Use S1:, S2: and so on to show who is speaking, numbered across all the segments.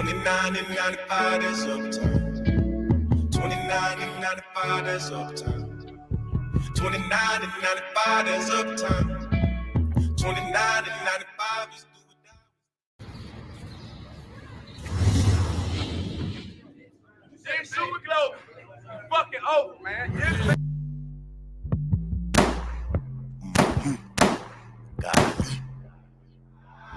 S1: 29 and 95, that's uptown. 29 and 95, that's uptown. 29 and 95, that's uptown. 29 and 95 is do it down.
S2: Say super globe. Fucking over, man.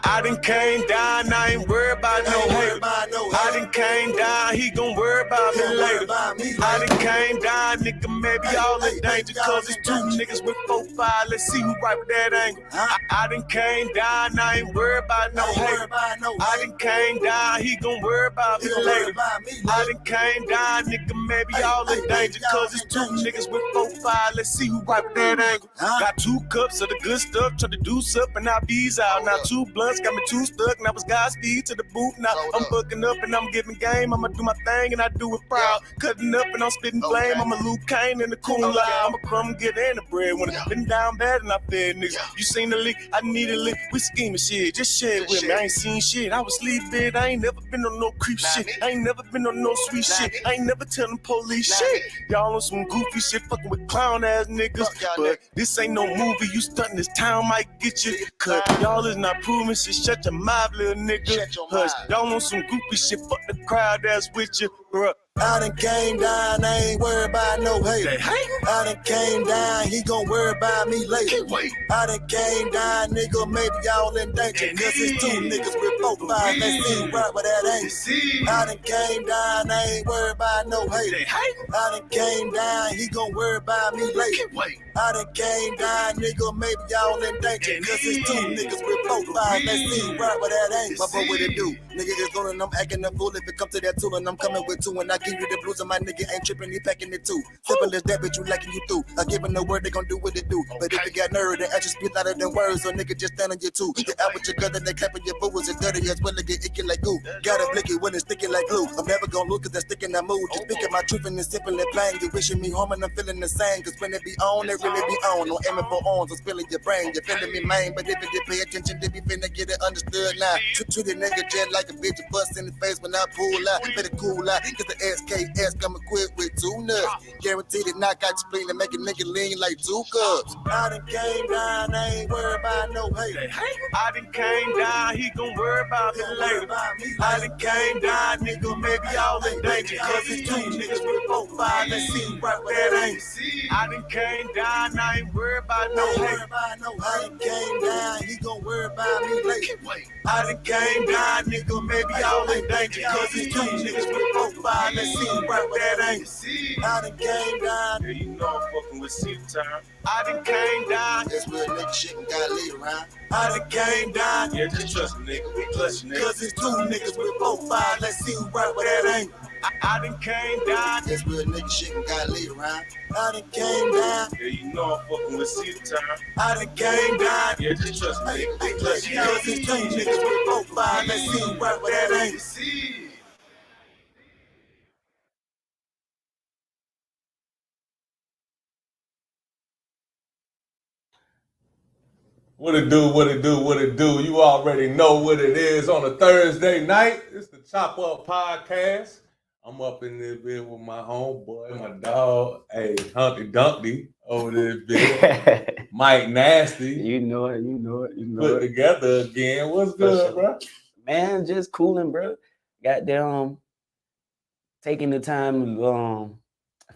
S1: I done came down, I ain't worried about no hate. I done came down, he gon' worry about me later. I done came down, nigga, maybe all in danger, cause it's two niggas with 4-5, let's see who right with that angle. I done came down, I ain't worried about no hate. I done came down, he gon' worry about me later. I done came down, nigga, maybe all in danger, cause it's two niggas with 4-5, let's see who right with that angle. Got 2 cups of the good stuff, try to deuce up and now bees out. Now 2 blunts got me 2 stuck, now it's Godspeed to the booth. Now I'm booking up and I'm giving game. I'ma do my thing and I do it proud. Cutting up and I'm spitting flame. I'm a Luke Kane in the cool line. I'm a crumb getter and a bread winner. Been down bad and I fed niggas. You seen the leak? I need a lick. We scheming shit. Just share it with me. I ain't seen shit. I was sleep bed. I ain't never been on no creep shit. I ain't never been on no sweet shit. I ain't never telling police shit. Y'all on some goofy shit, fucking with clown ass niggas. But this ain't no movie. You stunting, this town might get you. Cause y'all is not proving shit. Shut your mouth, little nigga. Hush, y'all on some goofy shit. Fuck the crowd that's with you, bruh. I done came down, I ain't worried about no hate. I done came down, he gon' worry about me later. I done came down, nigga, maybe y'all in danger. Cause it's 2 niggas with 4-5, let's see right where that ain't. I done came down, I ain't worried about no hate. I done came down, he gon' worry about me later. I done came down, nigga, maybe y'all in danger. Cause it's 2 niggas with 4-5, let's see right where that ain't. But what it do? Nigga is on and I'm acting a fool. If it comes to that tool and I'm coming with 2 and I give you the blues and my nigga ain't tripping, he packing it too. Simple as that, bitch, you lacking you through. I give him the word, they gon' do what they do. But if you got nerve, then actions speak louder than words. So nigga just stand on your two. Get out with your gun, then they clapping your boots and dirty as well, they get icky like goo. Got a blicky when it's sticky like glue. I'm never gonna lose cause they're sticking that mood. Just speaking my truth and it's simple and plain. You wishing me home and I'm feeling the same. Cause when it be on, it really be on. No aiming for arms, I'm spilling your brain. You're feeling me, man. But if you did pay attention, they be finna get it understood now. Treat a nigga just like a bitch, bust in the face when I pull out. Better cool out, cause the SKS come equipped with 2 nuts. Guaranteed to knock out your spleen and make a nigga lean like 2 cups. I done came down, I ain't worried about no hate. I done came down, he gon' worry about me later. I done came down, nigga, maybe y'all in danger. Cause it's 2 niggas with 4-5, let's see right where that ain't. I done came down, I ain't worried about no hate. I done came down, he gon' worry about me later. I done came down, nigga, maybe y'all in danger. Cause it's 2 niggas with 4-5, let's see right where that ain't. I done came down. Yeah, you know I'm fucking with seat time. I done came down. That's where nigga shit and got laid around. I done came down. Yeah, just trust me, nigga. We clutch nigga. Cause it's 2 niggas with 4-5, let's see right where that ain't. I done came down. That's where nigga shit and got laid around. I done came down. Yeah, you know I'm fucking with seat time. I done came down. Yeah, just trust me, nigga. We clutch nigga. Cause it's 2 niggas with 4-5, let's see right where that ain't.
S3: What it do, what it do, what it do. You already know what it is on a Thursday night. It's the Chop Up Podcast. I'm up in this bit with my homeboy, my dog, hey, Humpty Dumpty over this bit. Myke Nasty.
S4: You know it.
S3: Put together again. What's good, bro?
S4: Man, just cooling, bro. Goddamn, taking the time to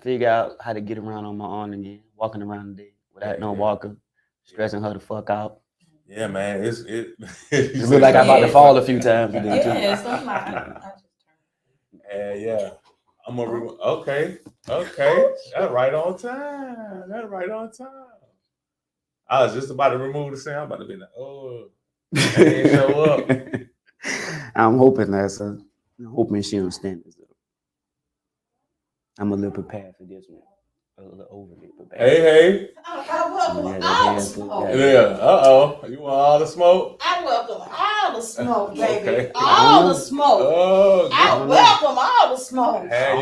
S4: figure out how to get around on my own again. Walking around the day without no walker. Stressing her the fuck out.
S3: Yeah, man. It
S4: look like I'm about to fall a few times.
S3: Yeah. I'm gonna okay. That's right on time. I was just about to remove the sound. I'm about to be like, oh, that didn't show up.
S4: I'm hoping that's I'm hoping she understands this. I'm a little prepared for this one. A little overly prepared.
S3: Hey.
S4: Yeah.
S3: You want all the smoke?
S5: I welcome all the smoke, baby.
S3: Okay.
S5: All the smoke.
S3: Oh,
S5: I welcome all the smoke.
S3: Hand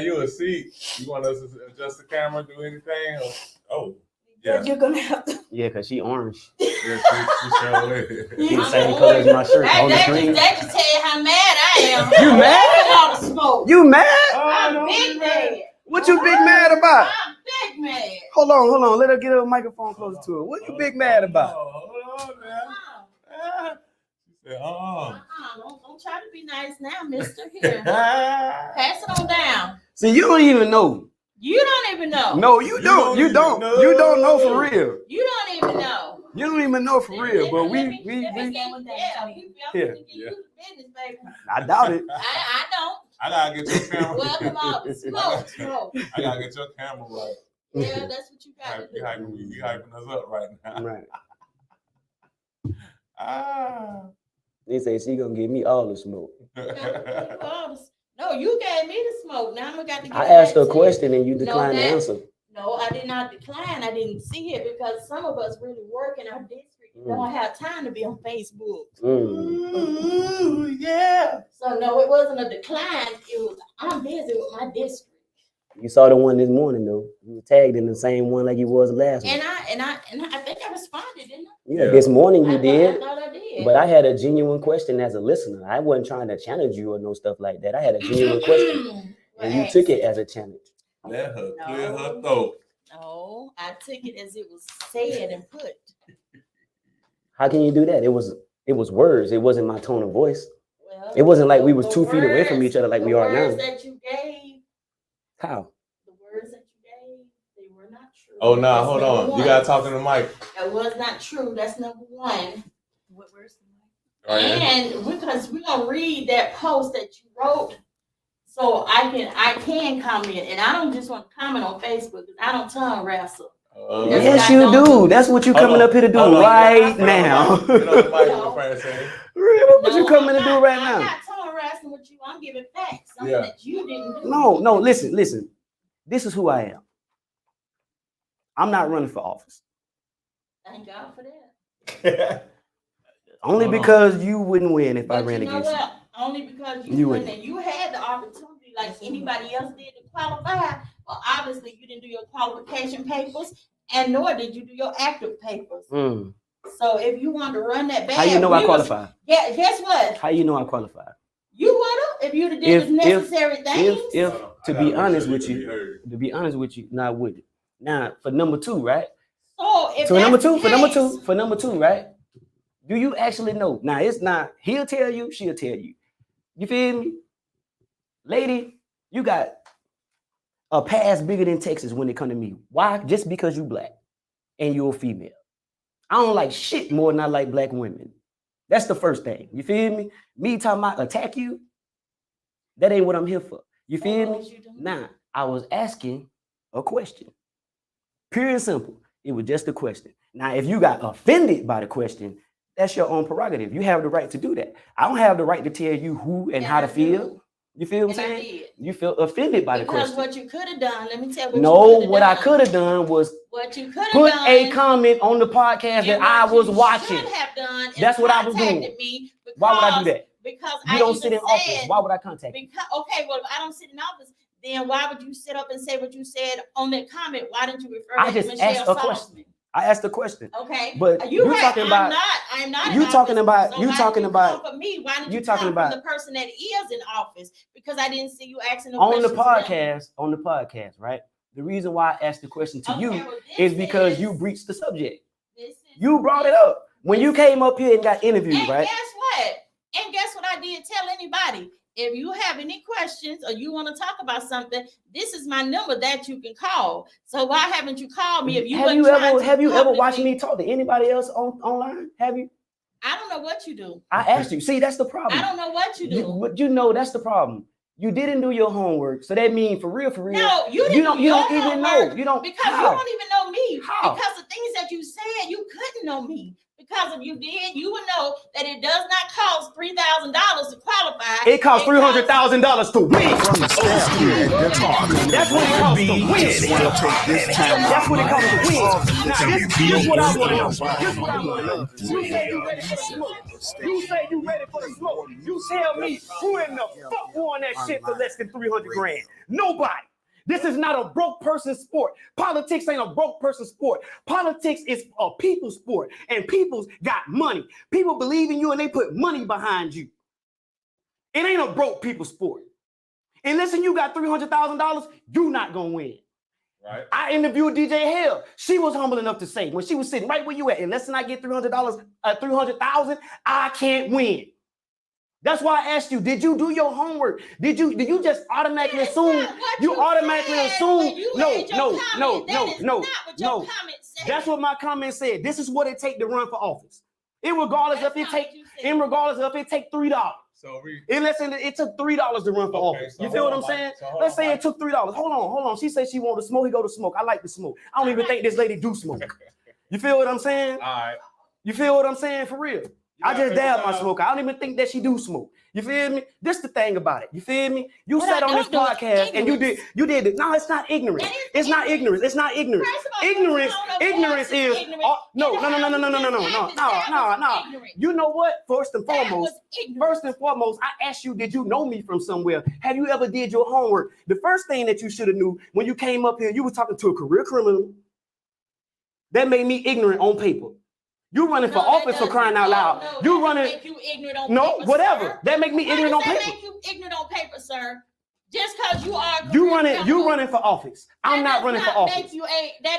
S3: you a seat. You want us to adjust the camera, do anything? Oh, yeah.
S5: You're gonna have to.
S4: Yeah, cause she orange.
S3: Yeah, she sure is.
S4: The same color as my shirt on the screen.
S5: That just tell you how mad I am.
S4: You mad?
S5: A lot of smoke.
S4: You mad?
S5: I'm big mad.
S4: What you big mad about?
S5: I'm big mad.
S4: Hold on. Let her get her microphone closer to her. What you big mad about?
S3: Hold on, man. She said,
S5: Don't try to be nice now, mister. Here. Pass it on down.
S4: See, you don't even know.
S5: You don't even know.
S4: No, you don't. You don't know for real.
S5: You don't even know.
S4: You don't even know for real. But we.
S5: Yeah.
S4: I doubt it.
S5: I don't.
S3: I gotta get your camera.
S5: Well, come on. Smoke.
S3: I gotta get your camera right.
S5: Yeah, that's what you got to do.
S3: You hyping us up right now.
S4: Right. They say she gonna give me all the smoke.
S5: No, you gave me the smoke. Now I'm got to get
S4: I asked her a question and you declined to answer.
S5: No, I did not decline. I didn't see it because some of us really work in our district. Don't have time to be on Facebook.
S3: Ooh, yeah.
S5: So no, it wasn't a decline. It was I'm busy with my district.
S4: You saw the one this morning though. You were tagged in the same one like you was last one.
S5: And I think I responded, didn't I?
S4: Yeah, this morning you did.
S5: I thought I did.
S4: But I had a genuine question as a listener. I wasn't trying to challenge you or no stuff like that. I had a genuine question. And you took it as a challenge.
S3: Let her clear her throat.
S5: No, I took it as it was said and put.
S4: How can you do that? It was words. It wasn't my tone of voice.
S5: Well,
S4: it wasn't like we was 2 feet away from each other like we are now.
S5: The words that you gave.
S4: How?
S5: The words that you gave, they were not true.
S3: Oh, no, hold on.
S5: One.
S3: You got to talk to the mic.
S5: That was not true. That's number one. Where's the mic?
S3: Right.
S5: And because we're going to read that post that you wrote so I can comment. And I don't just want to comment on Facebook because I don't tongue wrestle.
S4: Yes, you do. That's what you coming up here to do right now.
S5: What
S4: you coming to do right now?
S5: I'm not tongue wrestling with you. I'm giving facts. Something that you didn't do.
S4: No. Listen. This is who I am. I'm not running for office.
S5: Thank God for that.
S4: Only because you wouldn't win if I ran against you.
S5: Only because you wouldn't. And you had the opportunity like anybody else did to qualify. Well, obviously you didn't do your qualification papers, and nor did you do your active papers. So if you want to run that back,
S4: how you know I qualified?
S5: Yeah, guess what?
S4: How you know I qualified?
S5: You would have if you'd have did the necessary things.
S4: If to be honest with you, now would it? Now for number 2, right?
S5: For number
S4: two, right? Do you actually know? Now it's not. He'll tell you. She'll tell you. You feel me, lady? You got a past bigger than Texas when it come to me. Why? Just because you black and you're a female. I don't like shit more than I like black women. That's the first thing. You feel me? Me talking about attack you, that ain't what I'm here for. You feel me? Nah, I was asking a question. Pure and simple. It was just a question. Now, if you got offended by the question, that's your own prerogative. You have the right to do that. I don't have the right to tell you who and how to feel. You feel what I'm saying? You feel offended by the question.
S5: Because what you could have done, let me tell you.
S4: What I could have done was
S5: what you could have
S4: put
S5: done,
S4: a comment on the podcast that I was watching.
S5: Have done
S4: that's what I was doing. Why would I do that?
S5: Because
S4: you don't sit in office. Why would I contact you?
S5: Okay, well, if I don't sit in office, then why would you sit up and say what you said on that comment? Why didn't you refer
S4: I just asked a question. I asked a question.
S5: Okay,
S4: but you're talking about.
S5: I'm not.
S4: You talking about.
S5: So
S4: you talking about.
S5: For me, why didn't
S4: you
S5: you
S4: talking about
S5: the person that is in office? Because I didn't see you asking the
S4: on the podcast, right? The reason why I asked the question to you is because you breached the subject. You brought it up when you came up here and got interviewed,
S5: and
S4: right?
S5: Guess what I did tell anybody? If you have any questions or you want to talk about something, this is my number that you can call. So why haven't you called me? If you
S4: have you ever watched me talk to anybody else online? Have you?
S5: I don't know what you do.
S4: I asked you. See, that's the problem.
S5: I don't know what you do.
S4: But you know that's the problem. You didn't do your homework, so that means for real.
S5: No, you don't even know.
S4: You don't
S5: because you don't even know me.
S4: How?
S5: Because the things that you said, you couldn't know me. Because if you did, you would know that it does not cost $3,000 to qualify.
S4: It costs $300,000 to win. That's what it costs to win. That's what it costs to win. Now, here's what I want to know. You say you ready for the smoke. You say you ready for the smoke. You tell me who in the fuck won that shit for less than $300,000? Nobody. This is not a broke person sport. Politics ain't a broke person sport. Politics is a people sport, and people's got money. People believe in you, and they put money behind you. It ain't a broke people sport. And listen, you got $300,000, you not gonna win.
S3: Right.
S4: I interviewed DJ Hell. She was humble enough to say, when she was sitting right where you at, unless I get $300,000, I can't win. That's why I asked you, did you do your homework? Did you just automatically assume? You automatically assume? No. That's what my comment said. This is what it take to run for office. Regardless if it take $3.
S3: So
S4: it took $3 to run for office. You feel what I'm saying? Let's say it took $3. Hold on. She said she wanted to smoke. He go to smoke. I like to smoke. I don't even think this lady do smoke. You feel what I'm saying?
S3: All right.
S4: You feel what I'm saying? For real. I just dab my smoke. I don't even think that she do smoke. You feel me? This the thing about it. You feel me? You sat on this podcast and you did it. No, it's not ignorance. It's not ignorance. It's not ignorance. Ignorance is no. You know what? First and foremost, I asked you, did you know me from somewhere? Have you ever did your homework? The first thing that you should have knew when you came up here, you were talking to a career criminal. That made me ignorant on paper. You running for office for crying out loud. You running.
S5: Make you ignorant on paper,
S4: whatever.
S5: Sir.
S4: That make me ignorant on paper.
S5: That make you ignorant on paper, sir. Just because you are.
S4: You running for office. I'm not running for office.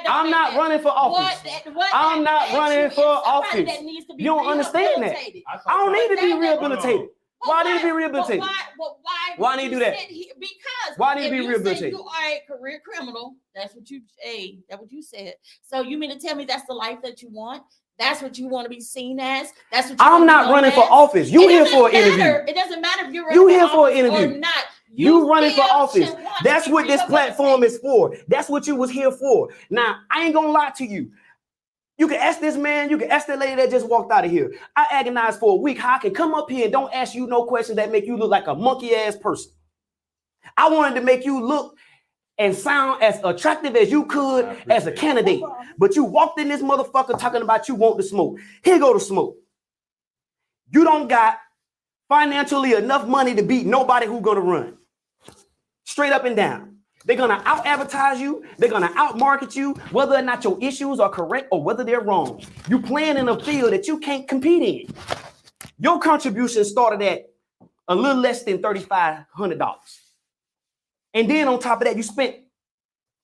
S4: I'm not running for office. I'm not running for office. You don't understand that. I don't need to be rehabilitated. Why need to be rehabilitated? Why need to do that?
S5: Because
S4: why need to be rehabilitated?
S5: You are a career criminal. That's what you said. So you mean to tell me that's the life that you want? That's what you want to be seen as. That's what I'm
S4: not running for office. You here for an interview.
S5: It doesn't matter if you're running for an interview or not.
S4: You running for office. That's what this platform is for. That's what you was here for. Now, I ain't gonna lie to you. You can ask this man, you can ask that lady that just walked out of here. I agonized for a week how I can come up here and don't ask you no questions that make you look like a monkey ass person. I wanted to make you look and sound as attractive as you could as a candidate. But you walked in this motherfucker talking about you want to smoke. Here go to smoke. You don't got financially enough money to beat nobody who gonna run. Straight up and down. They're gonna out-advertise you. They're gonna out-market you, whether or not your issues are correct or whether they're wrong. You playing in a field that you can't compete in. Your contribution started at a little less than $3,500. And then on top of that, you spent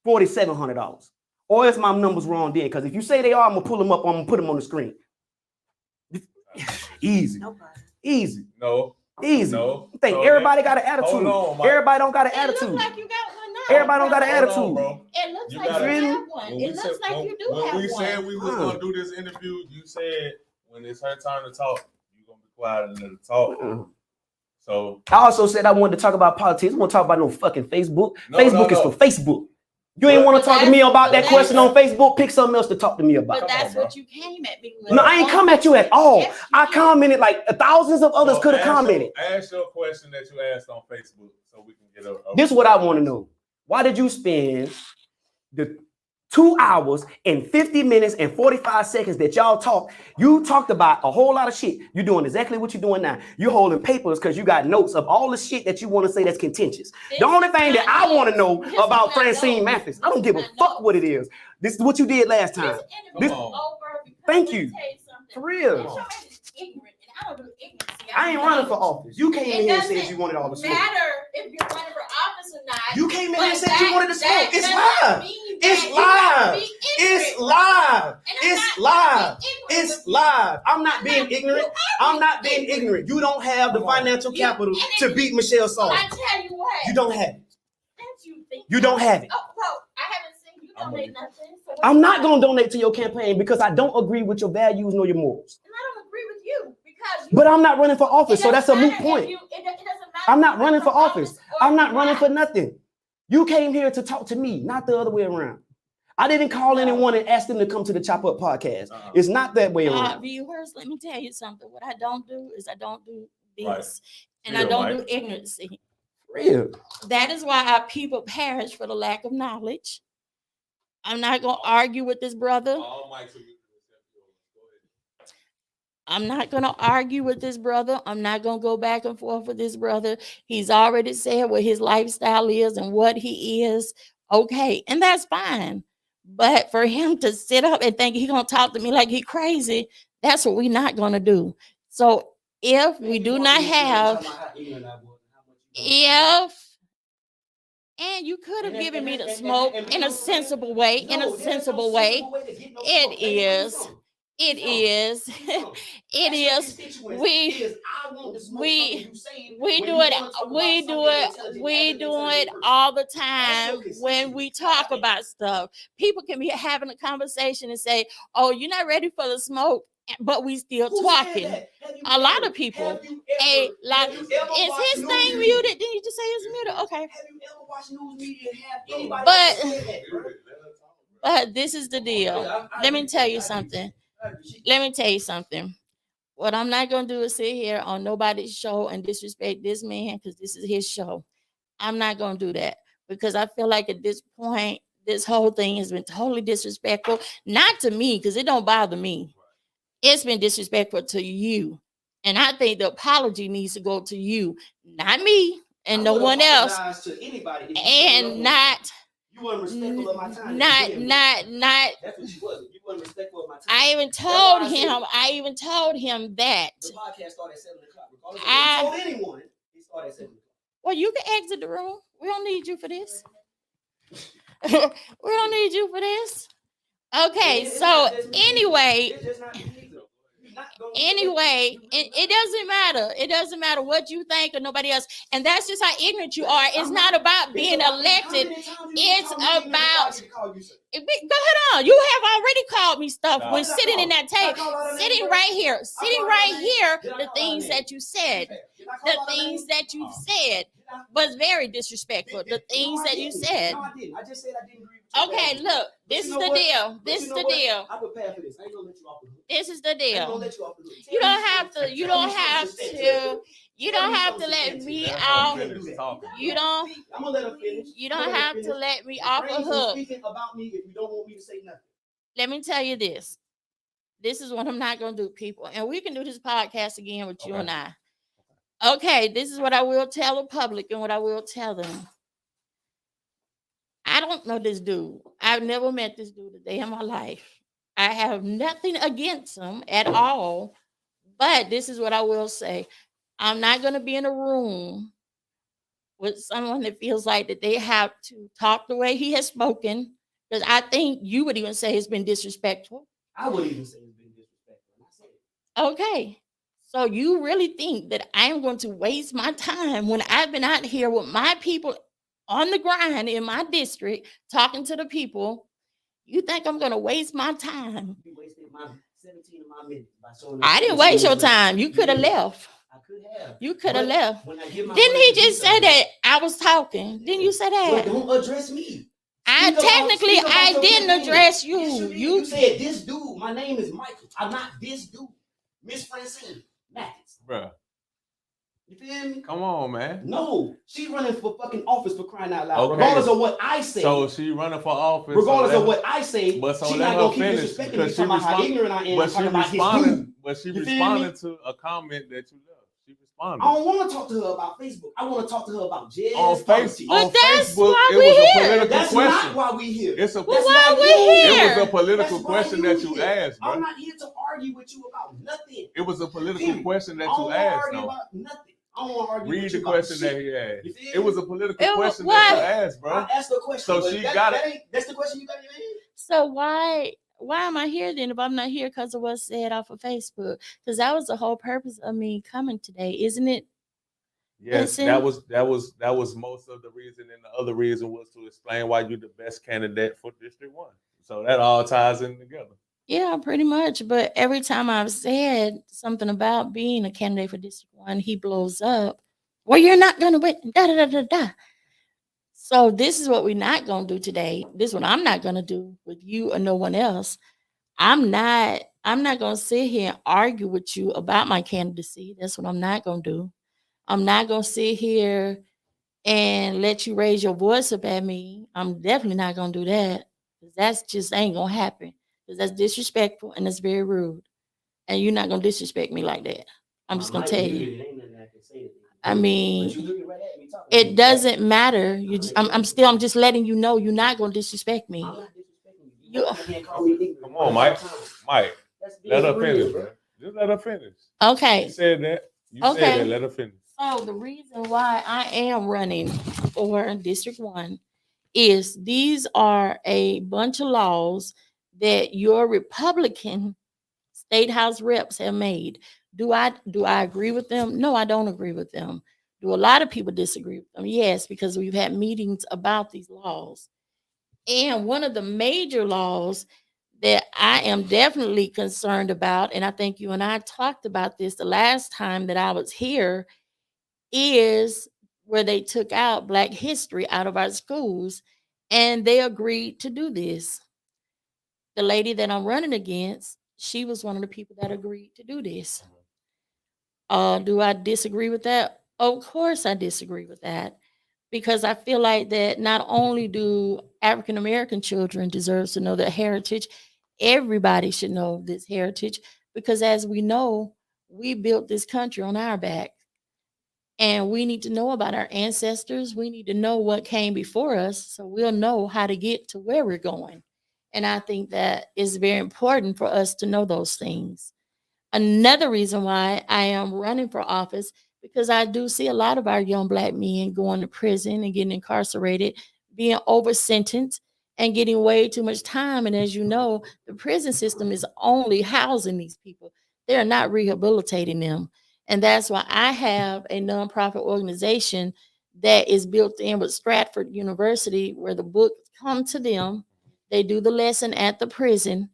S4: $4,700. Or is my numbers wrong then? Because if you say they are, I'm gonna pull them up. I'm gonna put them on the screen. Easy. Easy.
S3: No.
S4: Easy.
S3: No.
S4: I think everybody got an attitude. everybody don't got an attitude.
S5: It looks like you got one now.
S4: Everybody don't got an attitude.
S5: It looks like you have one. It looks like you do have one.
S3: When we said we was gonna do this interview, you said when it's her time to talk, you're gonna be quiet and let her talk. So
S4: I also said I wanted to talk about politics. I want to talk about no fucking Facebook. Facebook is for Facebook. You ain't want to talk to me about that question on Facebook. Pick something else to talk to me about.
S5: But that's what you came at me with.
S4: No, I ain't come at you at all. Yes, I commented like thousands of others could have commented.
S3: Ask your question that you asked on Facebook so we can get a
S4: this is what I want to know. Why did you spend the 2 hours and 50 minutes and 45 seconds that y'all talked? You talked about a whole lot of shit. You're doing exactly what you're doing now. You're holding papers because you got notes of all the shit that you want to say that's contentious. The only thing that I want to know about Franscine Mathis, I don't give a fuck what it is. This is what you did last time. Thank you. For real. I ain't running for office. You came in here and said you wanted all the smoke.
S5: It doesn't matter if you're running for office or not.
S4: You came in here and said you wanted to smoke. It's live. It's live. It's live. It's live. It's live. I'm not being ignorant. I'm not being ignorant. You don't have the financial capital to beat Michelle Saul.
S5: I tell you what.
S4: You don't have it. You don't have it.
S5: Oh, well, I haven't seen you donate nothing.
S4: I'm not going to donate to your campaign because I don't agree with your values nor your morals.
S5: And I don't agree with you.
S4: But I'm not running for office, so that's a moot point. I'm not running for office. I'm not running for nothing. You came here to talk to me, not the other way around. I didn't call anyone and ask them to come to the Chop Up podcast. It's not that way around.
S5: Viewers, let me tell you something. What I don't do is I don't do this, and I don't do ignorancy.
S4: Real.
S5: That is why our people perish for the lack of knowledge. I'm not going to argue with this brother. I'm not going to argue with this brother. I'm not going to go back and forth with this brother. He's already said what his lifestyle is and what he is. Okay, and that's fine. But for him to sit up and think he's going to talk to me like he's crazy, that's what we're not going to do. So if we do not have, and you could have given me the smoke in a sensible way, It is. We do it all the time when we talk about stuff. People can be having a conversation and say, "Oh, you're not ready for the smoke," but we still talking. A lot of people. Is his thing muted? Didn't you just say it's muted? Okay.
S4: Have you ever watched news media and have anybody say that?
S5: But this is the deal. Let me tell you something. What I'm not going to do is sit here on nobody's show and disrespect this man because this is his show. I'm not going to do that because I feel like at this point, this whole thing has been totally disrespectful. Not to me because it don't bother me. It's been disrespectful to you. And I think the apology needs to go to you, not me and no one else.
S4: To anybody
S5: and not...
S4: You weren't respectful of my time.
S5: Not.
S4: That's what you wasn't. You weren't respectful of my time.
S5: I even told him that.
S4: The podcast started at 7 o'clock. I told anyone it started at 7 o'clock.
S5: Well, you can exit the room. We don't need you for this. Okay, so anyway. Anyway, it doesn't matter. It doesn't matter what you think or nobody else. And that's just how ignorant you are. It's not about being elected. It's about... Go ahead on. You have already called me stuff when sitting in that table. Sitting right here. The things that you said. Was very disrespectful. The things that you said.
S4: No, I didn't. I just said I didn't agree.
S5: Okay, look, this is the deal. This is the deal.
S4: I prepare for this. I ain't gonna let you off the hook.
S5: This is the deal.
S4: I ain't gonna let you off the hook.
S5: You don't have to let me off. You don't.
S4: I'm gonna let her finish.
S5: You don't have to let me off the hook.
S4: Speaking about me if you don't want me to say nothing.
S5: Let me tell you this. This is what I'm not gonna do, people. And we can do this podcast again with you and I. Okay, this is what I will tell the public and what I will tell them. I don't know this dude. I've never met this dude a day in my life. I have nothing against him at all. But this is what I will say. I'm not going to be in a room with someone that feels like that they have to talk the way he has spoken. Because I think you would even say it's been disrespectful.
S4: I would even say it's been disrespectful.
S5: Okay. So you really think that I'm going to waste my time when I've been out here with my people on the grind in my district, talking to the people? You think I'm going to waste my time?
S4: You wasted my 17 of my minutes by showing.
S5: I didn't waste your time. You could have left.
S4: I could have.
S5: You could have left. Didn't he just say that I was talking? Didn't you say that?
S4: Well, don't address me.
S5: I didn't address you.
S4: You said this dude. My name is Michael. I'm not this dude. Miss Franscine Mathis.
S3: Bruh.
S4: You feel me?
S3: Come on, man.
S4: No, she's running for fucking office for crying out loud.
S3: Okay.
S4: Regardless of what I say.
S3: So she running for office.
S4: Regardless of what I say,
S3: but so
S4: she's
S3: let
S4: not
S3: her
S4: gonna keep
S3: finish
S4: disrespecting me,
S3: because
S4: talking about how ignorant I am.
S3: But she responded to a comment that you love. She responded.
S4: I don't want to talk to her about Facebook. I want to talk to her about jail.
S3: On Facebook,
S5: that's
S3: why
S5: we
S3: it was
S5: here.
S3: a political
S4: That's
S3: question.
S4: not why we here.
S3: It's a
S5: why we here?
S3: It was a political question that you asked, bro.
S4: I'm not here to argue with you about nothing.
S3: It was a political question that
S4: I don't
S3: you asked,
S4: argue
S3: though.
S4: about nothing. I don't want to argue
S3: Read
S4: with
S3: the
S4: you
S3: question
S4: about
S3: that he asked.
S4: shit.
S3: It was a political question
S5: what?
S3: that you asked, bro.
S4: I asked her a question.
S3: So she got it.
S4: That's the question you got in your head?
S5: So why am I here then if I'm not here because of what's said off of Facebook? Because that was the whole purpose of me coming today, isn't it?
S3: Yes,
S5: Listen.
S3: that was most of the reason, and the other reason was to explain why you're the best candidate for District 1. So that all ties in together.
S5: Yeah, pretty much. But every time I've said something about being a candidate for District 1, he blows up. Well, you're not gonna win. Da da da da da. So this is what we're not gonna do today. This is what I'm not gonna do with you or no one else. I'm not gonna sit here and argue with you about my candidacy. That's what I'm not gonna do. I'm not gonna sit here and let you raise your voice up at me. I'm definitely not gonna do that. That's just ain't gonna happen. Because that's disrespectful and that's very rude. And you're not gonna disrespect me like that. I'm just gonna tell you. I mean, it doesn't matter. You just, I'm just letting you know you're not gonna disrespect me.
S3: Come on, Mike. Let her finish, bro. Just let her finish.
S5: Okay.
S3: She said that. You said that. Let her finish.
S5: So the reason why I am running for District 1 is these are a bunch of laws that your Republican state house reps have made. Do I agree with them? No, I don't agree with them. Do a lot of people disagree with them? Yes, because we've had meetings about these laws. And one of the major laws that I am definitely concerned about, and I think you and I talked about this the last time that I was here, is where they took out Black history out of our schools, and they agreed to do this. The lady that I'm running against, she was one of the people that agreed to do this. Do I disagree with that? Of course I disagree with that, because I feel like that not only do African American children deserve to know their heritage, everybody should know this heritage, because as we know, we built this country on our back. And we need to know about our ancestors. We need to know what came before us so we'll know how to get to where we're going. And I think that is very important for us to know those things. Another reason why I am running for office, because I do see a lot of our young Black men going to prison and getting incarcerated, being over sentenced and getting way too much time. And as you know, the prison system is only housing these people. They're not rehabilitating them. And that's why I have a nonprofit organization that is built in with Stratford University, where the books come to them. They do the lesson at the prison.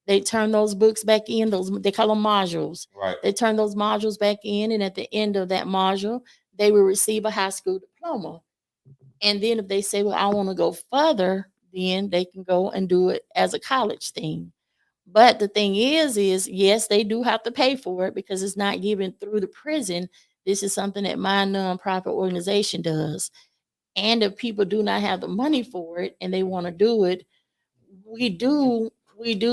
S5: They turn those books back in, they call them modules.
S3: Right.
S5: They turn those modules back in, and at the end of that module, they will receive a high school diploma. And then if they say, well, I want to go further, then they can go and do it as a college thing. But the thing is yes, they do have to pay for it because it's not given through the prison. This is something that my nonprofit organization does. And if people do not have the money for it and they want to do it, we do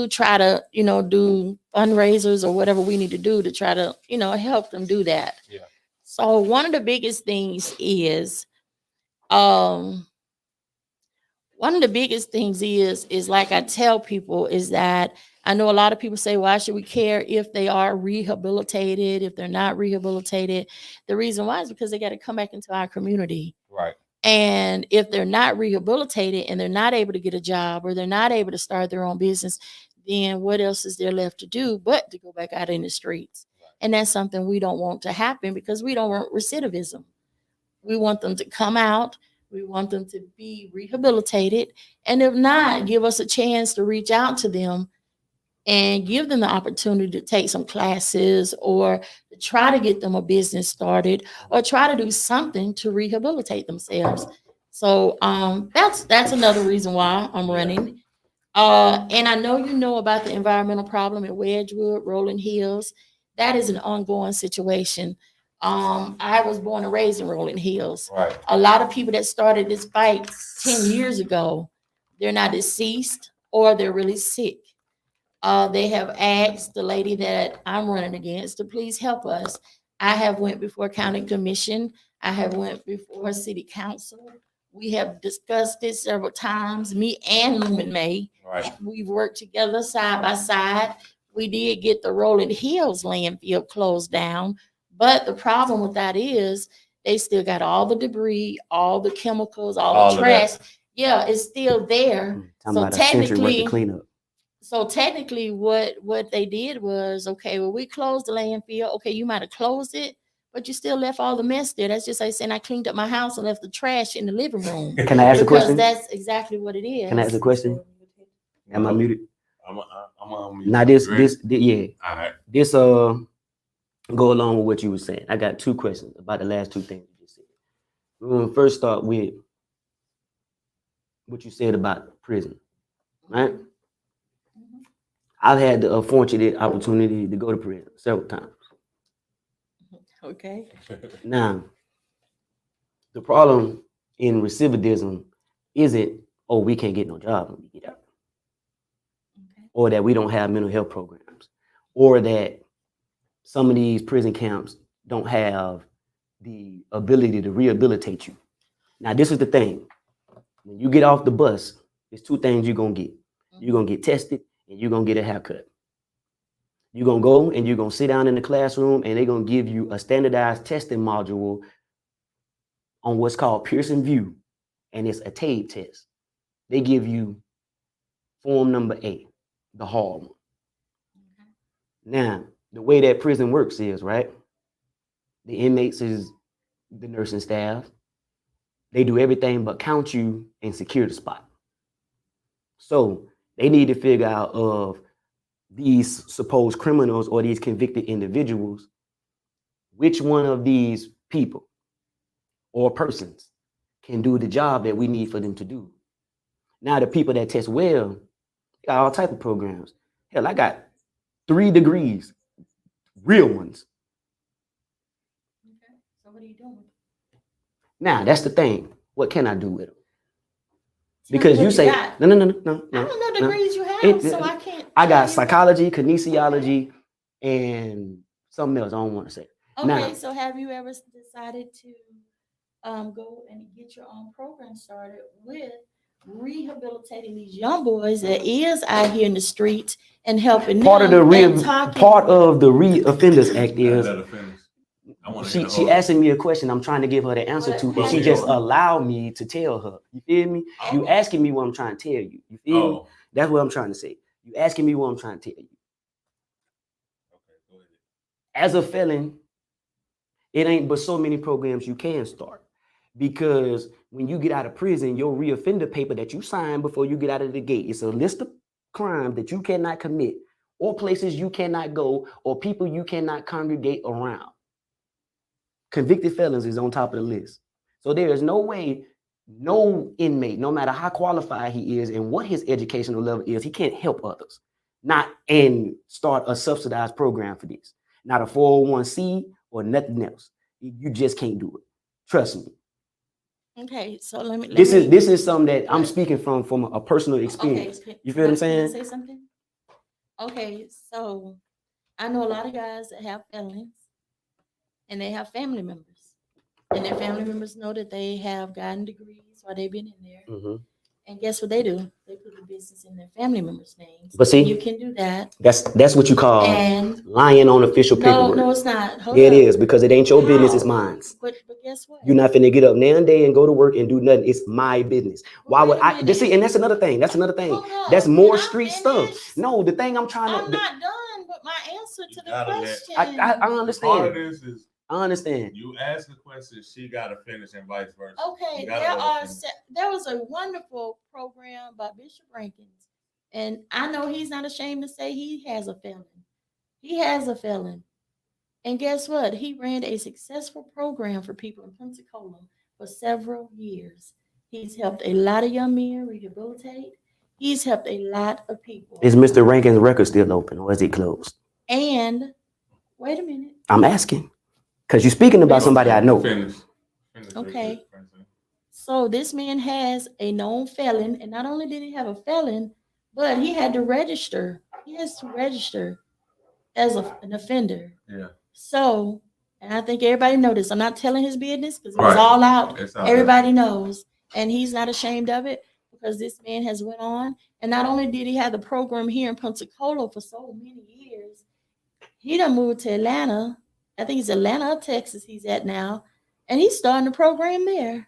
S5: try to, do fundraisers or whatever we need to do to try to, help them do that.
S3: Yeah.
S5: So one of the biggest things is, like I tell people, is that I know a lot of people say, why should we care if they are rehabilitated, if they're not rehabilitated? The reason why is because they got to come back into our community.
S3: Right.
S5: And if they're not rehabilitated and they're not able to get a job or they're not able to start their own business, then what else is there left to do but to go back out in the streets? Right. And that's something we don't want to happen, because we don't want recidivism. We want them to come out. We want them to be rehabilitated. And if not, give us a chance to reach out to them and give them the opportunity to take some classes or to try to get them a business started or try to do something to rehabilitate themselves. So that's another reason why I'm running. And I know you know about the environmental problem in Wedgwood, Rolling Hills. That is an ongoing situation. I was born and raised in Rolling Hills.
S3: Right.
S5: A lot of people that started this fight 10 years ago, they're not deceased or they're really sick. They have asked the lady that I'm running against to please help us. I have went before county commission. I have went before city council. We have discussed this several times, me and Lumen May.
S3: Right.
S5: We've worked together side by side. We did get the Rolling Hills landfill closed down, but the problem with that is they still got all the debris, all the chemicals, all the trash. Yeah, it's still there. So technically, what they did was, okay, well, we closed the landfill. Okay, you might have closed it, but you still left all the mess there. That's just like saying I cleaned up my house and left the trash in the living room.
S4: Can I ask a question?
S5: That's exactly what it is.
S4: Can I ask a question? Am I muted?
S3: I'm on mute.
S4: Now this, yeah.
S3: All right.
S4: This go along with what you were saying. I got two questions about the last two things you just said. We're gonna first start with what you said about prison, right? I've had the fortunate opportunity to go to prison several times.
S5: Okay.
S4: Now, the problem in recidivism isn't, oh, we can't get no job when we get out. Okay. Or that we don't have mental health programs, or that some of these prison camps don't have the ability to rehabilitate you. Now, this is the thing. When you get off the bus, there's two things you're going to get. You're going to get tested and you're going to get a haircut. You're going to go and you're going to sit down in the classroom and they're going to give you a standardized testing module on what's called Pearson View. And it's a TABE test. They give you form number A, the hard one. Now, the way that prison works is, right? The inmates is the nursing staff. They do everything but count you and secure the spot. So they need to figure out of these supposed criminals or these convicted individuals, which one of these people or persons can do the job that we need for them to do. Now, the people that test well, got all type of programs. Hell, I got 3 degrees, real ones.
S5: Okay. So what are you doing?
S4: Now, that's the thing. What can I do with them? Because you say, no.
S5: I don't know degrees you have, so I can't.
S4: I got psychology, kinesiology, and something else I don't want to say.
S5: Okay,
S4: now,
S5: so have you ever decided to go and get your own program started with rehabilitating these young boys that is out here in the streets and helping
S4: part of the Reoffenders Act is she asking me a question I'm trying to give her the answer to, and she just allow me to tell her. You feel me? You asking me what I'm trying to tell you. You feel me? That's what I'm trying to say. You asking me what I'm trying to tell you.
S3: Okay, go ahead.
S4: As a felon, it ain't but so many programs you can start. Because when you get out of prison, your reoffender paper that you sign before you get out of the gate, it's a list of crimes that you cannot commit, or places you cannot go, or people you cannot congregate around. Convicted felons is on top of the list. So there is no way, no inmate, no matter how qualified he is and what his educational level is, he can't help others. Not and start a subsidized program for this. Not a 401c or nothing else. You just can't do it. Trust me.
S5: Okay, so let me.
S4: This is something that I'm speaking from a personal experience.
S5: Okay,
S4: you feel what I'm saying?
S5: Can I say something? Okay, so I know a lot of guys that have felons, and they have family members, and their family members know that they have gotten degrees while they've been in there.
S4: Mm-hmm.
S5: And guess what they do? They put the business in their family members' names.
S4: But see,
S5: you can do that.
S4: That's what you call lying on official paperwork.
S5: No, it's not. Hold
S4: yeah,
S5: up.
S4: It is, because it ain't your business, it's mine.
S5: But guess what?
S4: You're not finna get up now and day and go to work and do nothing. It's my business. Why would I? Just see, and that's another thing. That's That's more street stuff. No, the thing I'm trying to.
S5: I'm not done, but my answer to the question.
S4: I understand.
S3: Part of this is.
S4: I understand.
S3: You ask the question, she got to finish, and vice versa.
S5: Okay, there was a wonderful program by Bishop Rankins, and I know he's not ashamed to say he has a felon. He has a felon, and guess what? He ran a successful program for people in Pensacola for several years. He's helped a lot of young men rehabilitate. He's helped a lot of people.
S4: Is Mr. Rankins' record still open, or is it closed?
S5: And wait a minute.
S4: I'm asking. Because you're speaking about somebody I know.
S3: Finish.
S5: Okay. So this man has a known felon, and not only did he have a felon, but he had to register. He has to register as an offender.
S3: Yeah.
S5: So, and I think everybody knows this. I'm not telling his business because it's all out. Everybody knows. And he's not ashamed of it because this man has went on. And not only did he have the program here in Pensacola for so many years, he done moved to Atlanta. I think it's Atlanta, Texas he's at now, and he's starting a program there.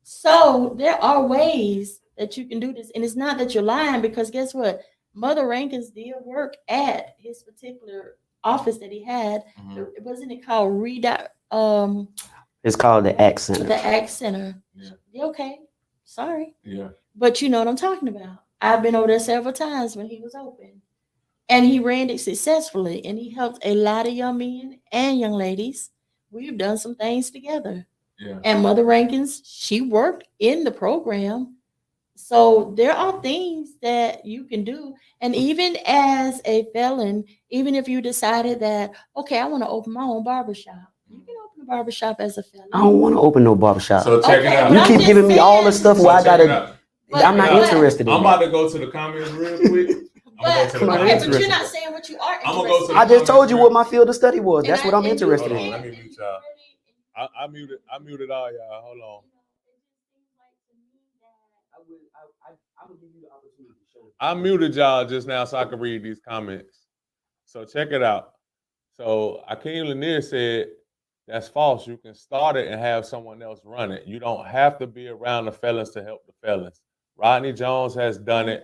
S5: So there are ways that you can do this, and it's not that you're lying, because guess what? Mother Rankins did work at his particular office that he had. Mm-hmm. Wasn't it called
S4: It's called the ACT Center.
S5: The ACT Center. Yeah. Okay. Sorry.
S3: Yeah.
S5: But you know what I'm talking about. I've been over there several times when he was open. And he ran it successfully, and he helped a lot of young men and young ladies. We've done some things together. Yeah. And Mother Rankins, she worked in the program. So there are things that you can do. And even as a felon, even if you decided that, okay, I want to open my own barbershop, you can open a barbershop as a felon.
S4: I don't want to open no barbershop.
S3: So check it out.
S4: You keep giving me all the stuff where I got to. I'm not interested in it.
S3: I'm about to go to the comments real quick.
S5: But you're not saying what you are interested in.
S4: I just told you what my field of study was. That's what I'm interested in.
S3: Let me mute y'all. I muted all y'all. Hold on. I muted y'all just now so I could read these comments. So check it out. So Akeem Lanier said that's false. You can start it and have someone else run it. You don't have to be around the felons to help the felons. Rodney Jones has done it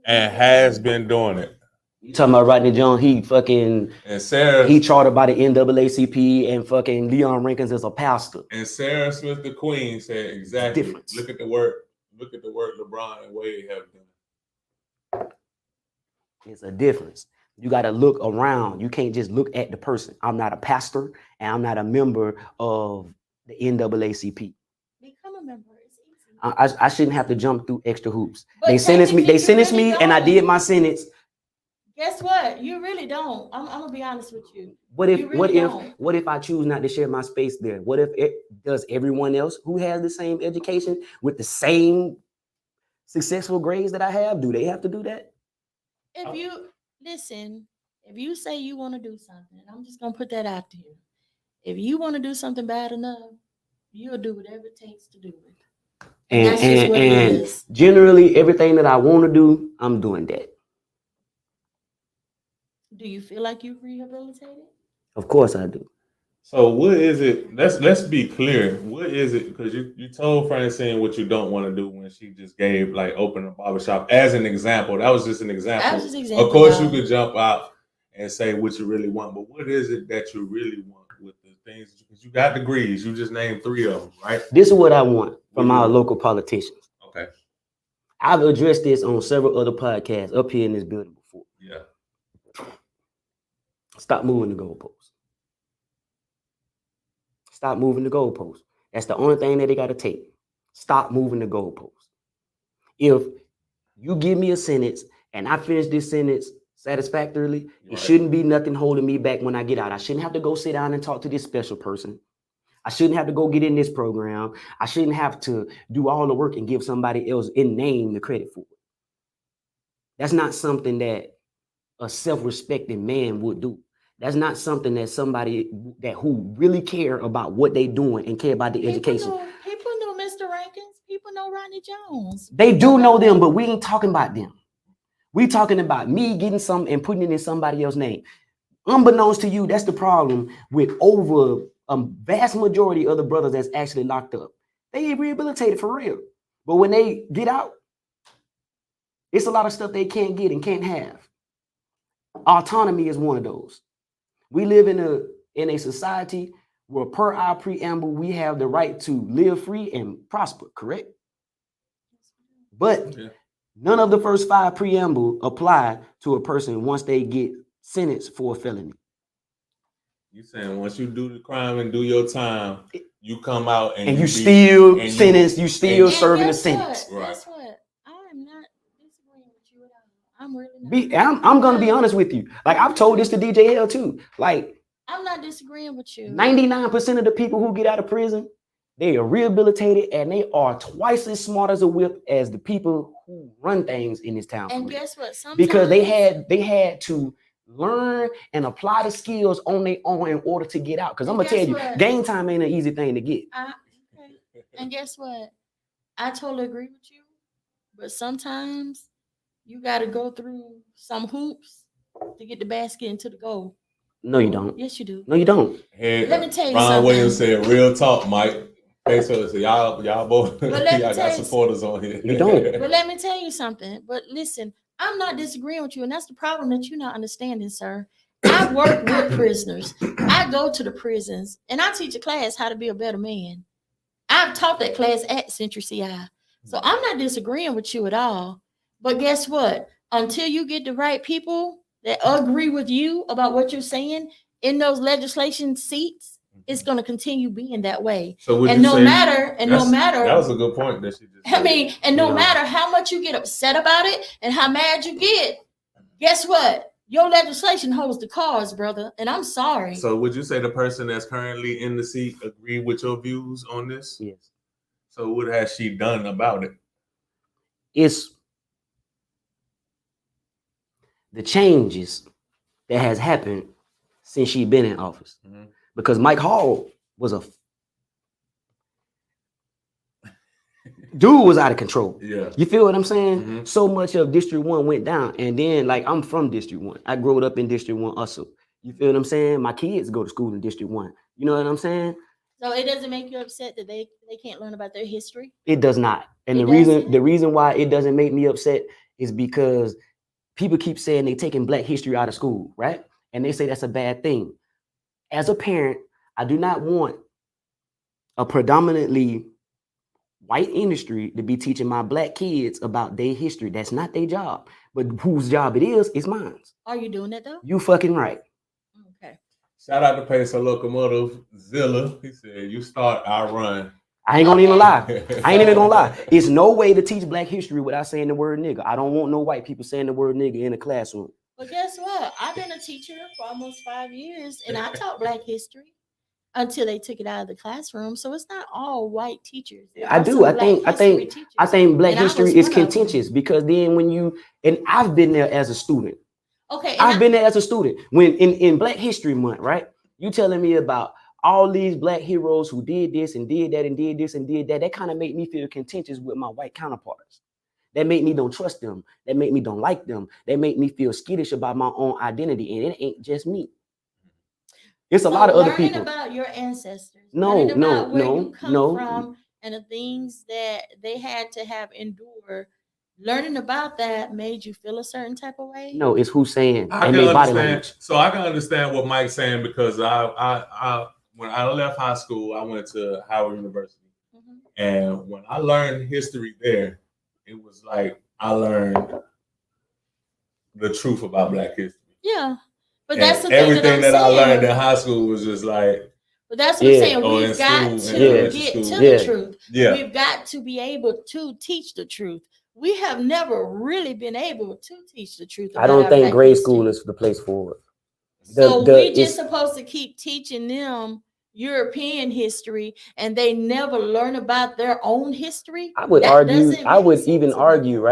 S3: and has been doing it.
S4: You talking about Rodney Jones? He fucking
S3: and Sarah.
S4: He chartered by the NAACP and fucking Leon Rankins as a pastor.
S3: And Sarah Smith, the Queen, said exactly.
S4: Difference.
S3: Look at the work LeBron and Wade have done.
S4: It's a difference. You got to look around. You can't just look at the person. I'm not a pastor and I'm not a member of the NAACP.
S5: Become a member. It's easy.
S4: I shouldn't have to jump through extra hoops.
S5: But
S4: They sentenced me. They sentenced
S5: really
S4: me, and I
S5: don't.
S4: did my sentence.
S5: Guess what? You really don't. I'm gonna be honest with you.
S4: What if?
S5: You really don't.
S4: What if I choose not to share my space there? What if does everyone else who has the same education with the same successful grades that I have? Do they have to do that?
S5: If you listen, if you say you want to do something, I'm just gonna put that out to you. If you want to do something bad enough, you'll do whatever it takes to do it. And that's just what it is.
S4: Generally, everything that I want to do, I'm doing that.
S5: Do you feel like you've rehabilitated?
S4: Of course I do.
S3: So what is it? Let's be clear. What is it? Because you told Francine what you don't want to do when she just gave open a barbershop as an example. That was just an example.
S5: That was just an example.
S3: Of course, you could jump out and say what you really want, but what is it that you really want with the things? Because you got degrees. You just named 3 of them, right?
S4: This is what I want from our local politicians.
S3: Okay.
S4: I've addressed this on several other podcasts up here in this building before.
S3: Yeah.
S4: Stop moving the goalposts. Stop moving the goalposts. That's the only thing that they got to take. Stop moving the goalposts. If you give me a sentence and I finish this sentence satisfactorily, it shouldn't be nothing holding me back when I get out. I shouldn't have to go sit down and talk to this special person. I shouldn't have to go get in this program. I shouldn't have to do all the work and give somebody else in name the credit for it. That's not something that a self-respecting man would do. That's not something that somebody that who really care about what they doing and care about the education.
S5: People know Mr. Rankins. People know Rodney Jones.
S4: They do know them, but we ain't talking about them. We talking about me getting something and putting it in somebody else's name. Unbeknownst to you, that's the problem with over a vast majority of the brothers that's actually locked up. They ain't rehabilitated for real. But when they get out, it's a lot of stuff they can't get and can't have. Autonomy is one of those. We live in a society where per our preamble, we have the right to live free and prosper, correct? But none of the first 5 preamble apply to a person once they get sentenced for a felony.
S3: You saying once you do the crime and do your time, you come out and
S4: you still sentenced, you still serving a sentence.
S5: Right. Guess what? I'm not disagreeing with you at all. I'm really not.
S4: I'm gonna be honest with you. Like I've told this to DJ Hell too. Like
S5: I'm not disagreeing with you.
S4: 99% of the people who get out of prison, they are rehabilitated and they are twice as smart as a whip as the people who run things in this town.
S5: And guess what? Sometimes
S4: because they had to learn and apply the skills on their own in order to get out. Because I'm gonna tell you, game time ain't an easy thing to get.
S5: Okay. And guess what? I totally agree with you. But sometimes you got to go through some hoops to get the basket into the goal.
S4: No, you don't.
S5: Yes, you do.
S4: No, you don't.
S3: Hey,
S5: let me tell you
S3: Ron
S5: something.
S3: Williams said, "Real talk, Mike." Hey, so y'all both, y'all got supporters on here.
S4: You don't.
S5: But let me tell you something. But listen, I'm not disagreeing with you, and that's the problem that you're not understanding, sir. I work with prisoners. I go to the prisons, and I teach a class how to be a better man. I've taught that class at Century CI. So I'm not disagreeing with you at all. But guess what? Until you get the right people that agree with you about what you're saying in those legislation seats, it's going to continue being that way.
S3: So
S5: and no matter,
S3: that was a good point that she just said.
S5: I mean, and no matter how much you get upset about it and how mad you get, guess what? Your legislation holds the cards, brother. And I'm sorry.
S3: So would you say the person that's currently in the seat agree with your views on this?
S4: Yes.
S3: So what has she done about it?
S4: It's the changes that has happened since she's been in office. Mm-hmm. Because Mike Hall was Dude was out of control.
S3: Yeah.
S4: You feel what I'm saying? So much of District 1 went down. And then, like, I'm from District 1. I grew up in District 1 also. You feel what I'm saying? My kids go to school in District 1. You know what I'm saying?
S5: So it doesn't make you upset that they can't learn about their history?
S4: It does not. And
S5: It
S4: the reason why it doesn't make me upset is because people keep saying they taking Black history out of school, right? And they say that's a bad thing. As a parent, I do not want a predominantly white industry to be teaching my Black kids about their history. That's not their job. But whose job it is mine.
S5: Are you doing that though?
S4: You fucking right.
S5: Okay.
S3: Shout out to Pacer Locomotive Zilla. He said, "You start, I run."
S4: I ain't gonna even lie. I ain't even gonna lie. It's no way to teach Black history without saying the word nigga. I don't want no white people saying the word nigga in a classroom.
S5: But guess what? I've been a teacher for almost 5 years, and I taught Black history until they took it out of the classroom. So it's not all white teachers.
S4: I think Black history is contentious because then when you, and I've been there as a student.
S5: Okay.
S4: I've been there as a student. When in Black History Month, right? You telling me about all these Black heroes who did this and did that and did this and did that. That kind of made me feel contentious with my white counterparts. That made me don't trust them. That made me don't like them. That made me feel skittish about my own identity. And it ain't just me. It's a lot of other people.
S5: Learning about your ancestors.
S4: No,
S5: from and the things that they had to have endured. Learning about that made you feel a certain type of way?
S4: No, it's who's saying.
S3: I can understand. So I can understand what Mike's saying because I when I left high school, I went to Howard University. And when I learned history there, it was like I learned the truth about Black history.
S5: Yeah. But
S3: and
S5: that's the
S3: everything
S5: thing that
S3: I learned in high school was just like.
S5: But that's what I'm saying. We've got to get to the truth.
S3: Yeah.
S5: We've got to be able to teach the truth. We have never really been able to teach the truth.
S4: I don't think grade school is the place for it.
S5: So we're just supposed to keep teaching them European history and they never learn about their own history.
S4: I would even argue,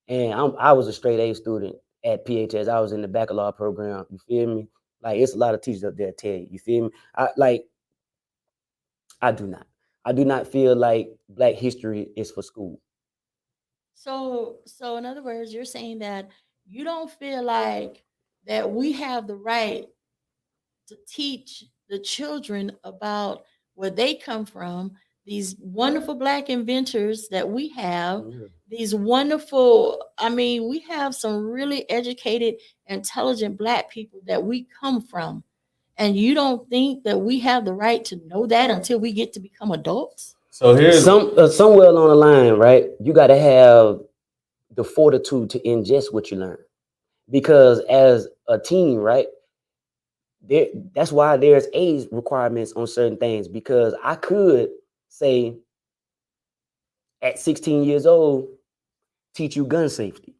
S4: and I was a straight A student at PHS. I was in the baccalaureate program. You feel me? Like it's a lot of teachers up there tell you. You feel me? I do not feel like Black history is for school.
S5: So in other words, you're saying that you don't feel like that we have the right to teach the children about where they come from, these wonderful Black inventors that we have, these wonderful, we have some really educated, intelligent Black people that we come from. And you don't think that we have the right to know that until we get to become adults?
S3: So here's
S4: somewhere along the line, right? You got to have the fortitude to ingest what you learn, because as a teen, right? That's why there's age requirements on certain things, because I could say at 16 years old, teach you gun safety.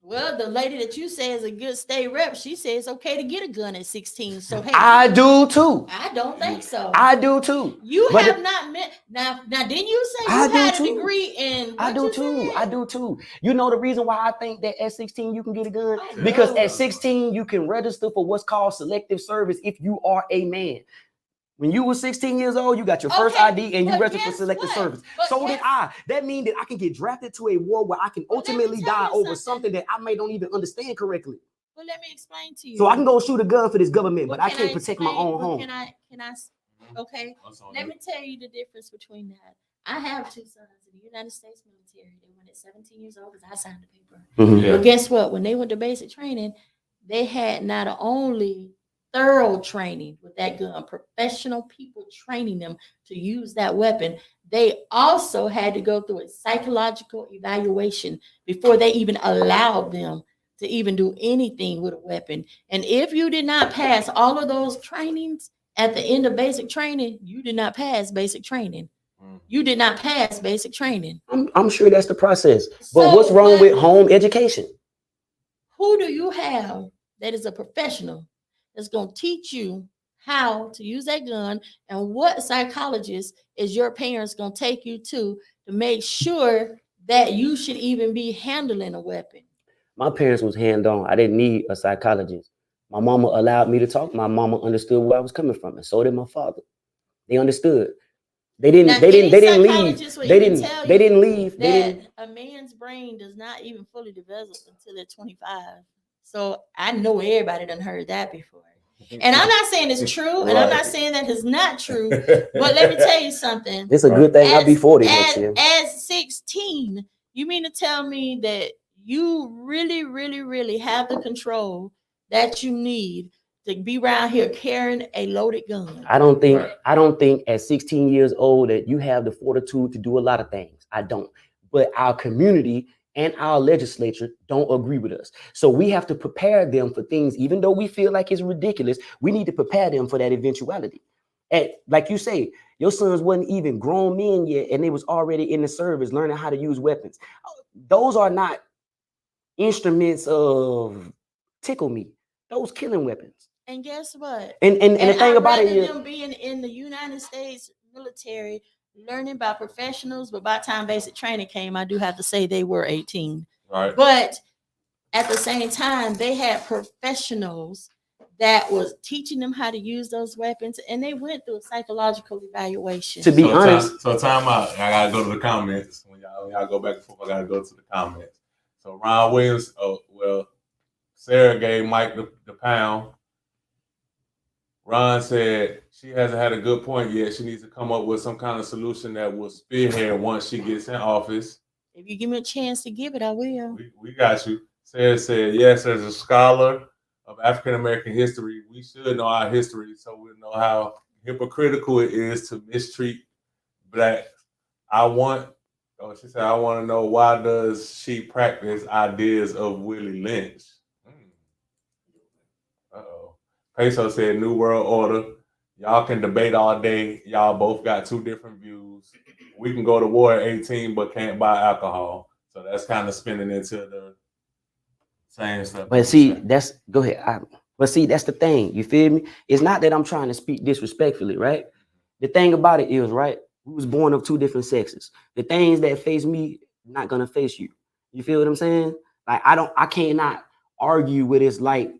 S5: Well, the lady that you say is a good state rep, she says it's okay to get a gun at 16. So hey,
S4: I do too.
S5: I don't think so.
S4: I do too.
S5: You have not met now. Didn't you say you had a degree in?
S4: I do too. I do too. You know the reason why I think that at 16 you can get a gun? Because at 16 you can register for what's called selective service if you are a man. When you were 16 years old, you got your first ID and you registered for selective service. So did I. That means that I can get drafted to a war where I can ultimately die over something that I may don't even understand correctly.
S5: Well, let me explain to you.
S4: So I can go shoot a gun for this government, but I can't protect my own home.
S5: Can I? Okay. Let me tell you the difference between that. I have two sons in the United States military. They went at 17 years old because I signed the paper. But guess what? When they went to basic training, they had not only thorough training with that gun, professional people training them to use that weapon. They also had to go through a psychological evaluation before they even allowed them to even do anything with a weapon. And if you did not pass all of those trainings at the end of basic training, you did not pass basic training. You did not pass basic training.
S4: I'm sure that's the process. But what's wrong with home education?
S5: Who do you have that is a professional that's going to teach you how to use that gun, and what psychologist is your parents going to take you to make sure that you should even be handling a weapon?
S4: My parents was hand-on. I didn't need a psychologist. My mama allowed me to talk. My mama understood where I was coming from, and so did my father. They understood. They didn't leave. They didn't leave.
S5: A man's brain does not even fully develop until they're 25. So I know everybody done heard that before. And I'm not saying it's true, and I'm not saying that it's not true. But let me tell you something.
S4: It's a good thing I'll be 40 next year.
S5: As 16, you mean to tell me that you really, really, really have the control that you need to be around here carrying a loaded gun?
S4: I don't think at 16 years old that you have the fortitude to do a lot of things. I don't. But our community and our legislature don't agree with us. So we have to prepare them for things, even though we feel like it's ridiculous. We need to prepare them for that eventuality. And like you say, your sons wasn't even grown men yet, and they was already in the service learning how to use weapons. Those are not instruments of tickle me. Those killing weapons.
S5: And guess what?
S4: And the thing about it is
S5: them being in the United States military, learning by professionals, but by the time basic training came, I do have to say they were 18.
S3: Right.
S5: But at the same time, they had professionals that was teaching them how to use those weapons, and they went through a psychological evaluation.
S4: To be honest.
S3: So time out. I gotta go to the comments. When y'all go back and forth, I gotta go to the comments. So Ron Williams, Sarah gave Mike the pound. Ron said she hasn't had a good point yet. She needs to come up with some kind of solution that will spearhead once she gets in office.
S5: If you give me a chance to give it, I will.
S3: We got you. Sarah said, yes, as a scholar of African-American history, we should know our history so we know how hypocritical it is to mistreat blacks. She said, I want to know, why does she practice ideas of Willie Lynch? Uh-oh. Peso said, New World Order. Y'all can debate all day. Y'all both got two different views. We can go to war at 18, but can't buy alcohol. So that's kind of spinning into the same stuff.
S4: But see, that's the thing. You feel me? It's not that I'm trying to speak disrespectfully, right? The thing about it is, right, we was born of two different sexes. The things that face me, not gonna face you. You feel what I'm saying? Like I cannot argue what it's like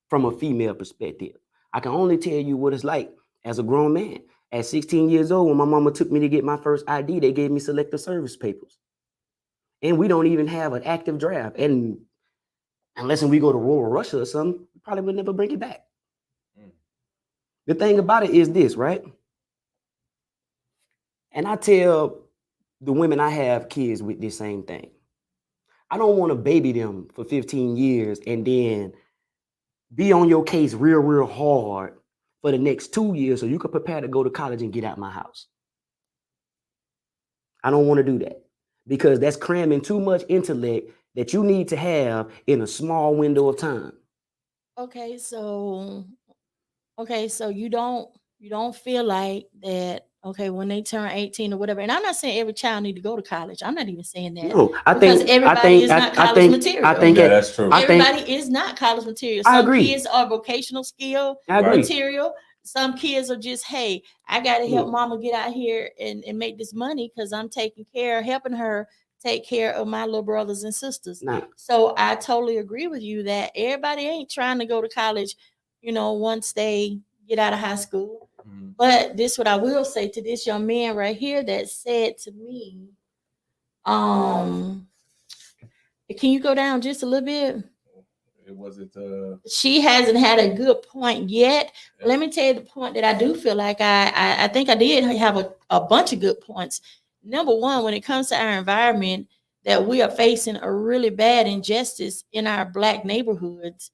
S4: from a female perspective. I can only tell you what it's like as a grown man. At 16 years old, when my mama took me to get my first ID, they gave me selective service papers. And we don't even have an active draft. And unless we go to rural Russia or something, we probably would never bring it back. The thing about it is this, right? And I tell the women I have kids with this same thing. I don't want to baby them for 15 years and then be on your case real hard for the next 2 years so you can prepare to go to college and get out my house. I don't want to do that because that's cramming too much intellect that you need to have in a small window of time.
S5: Okay, so you don't feel like that, okay, when they turn 18 or whatever, and I'm not saying every child need to go to college. I'm not even saying that.
S4: No, everybody
S5: is not college material.
S4: I think
S3: that's true.
S5: Everybody is not college material.
S4: I agree.
S5: Kids are vocational skill material. Some kids are just, hey, I got to help mama get out here and make this money because I'm helping her take care of my little brothers and sisters. So I totally agree with you that everybody ain't trying to go to college, once they get out of high school. But this what I will say to this young man right here that said to me, can you go down just a little bit?
S3: It wasn't
S5: she hasn't had a good point yet. Yeah. Let me tell you the point that I do feel like I think I did have a bunch of good points. Number one, when it comes to our environment, that we are facing a really bad injustice in our Black neighborhoods.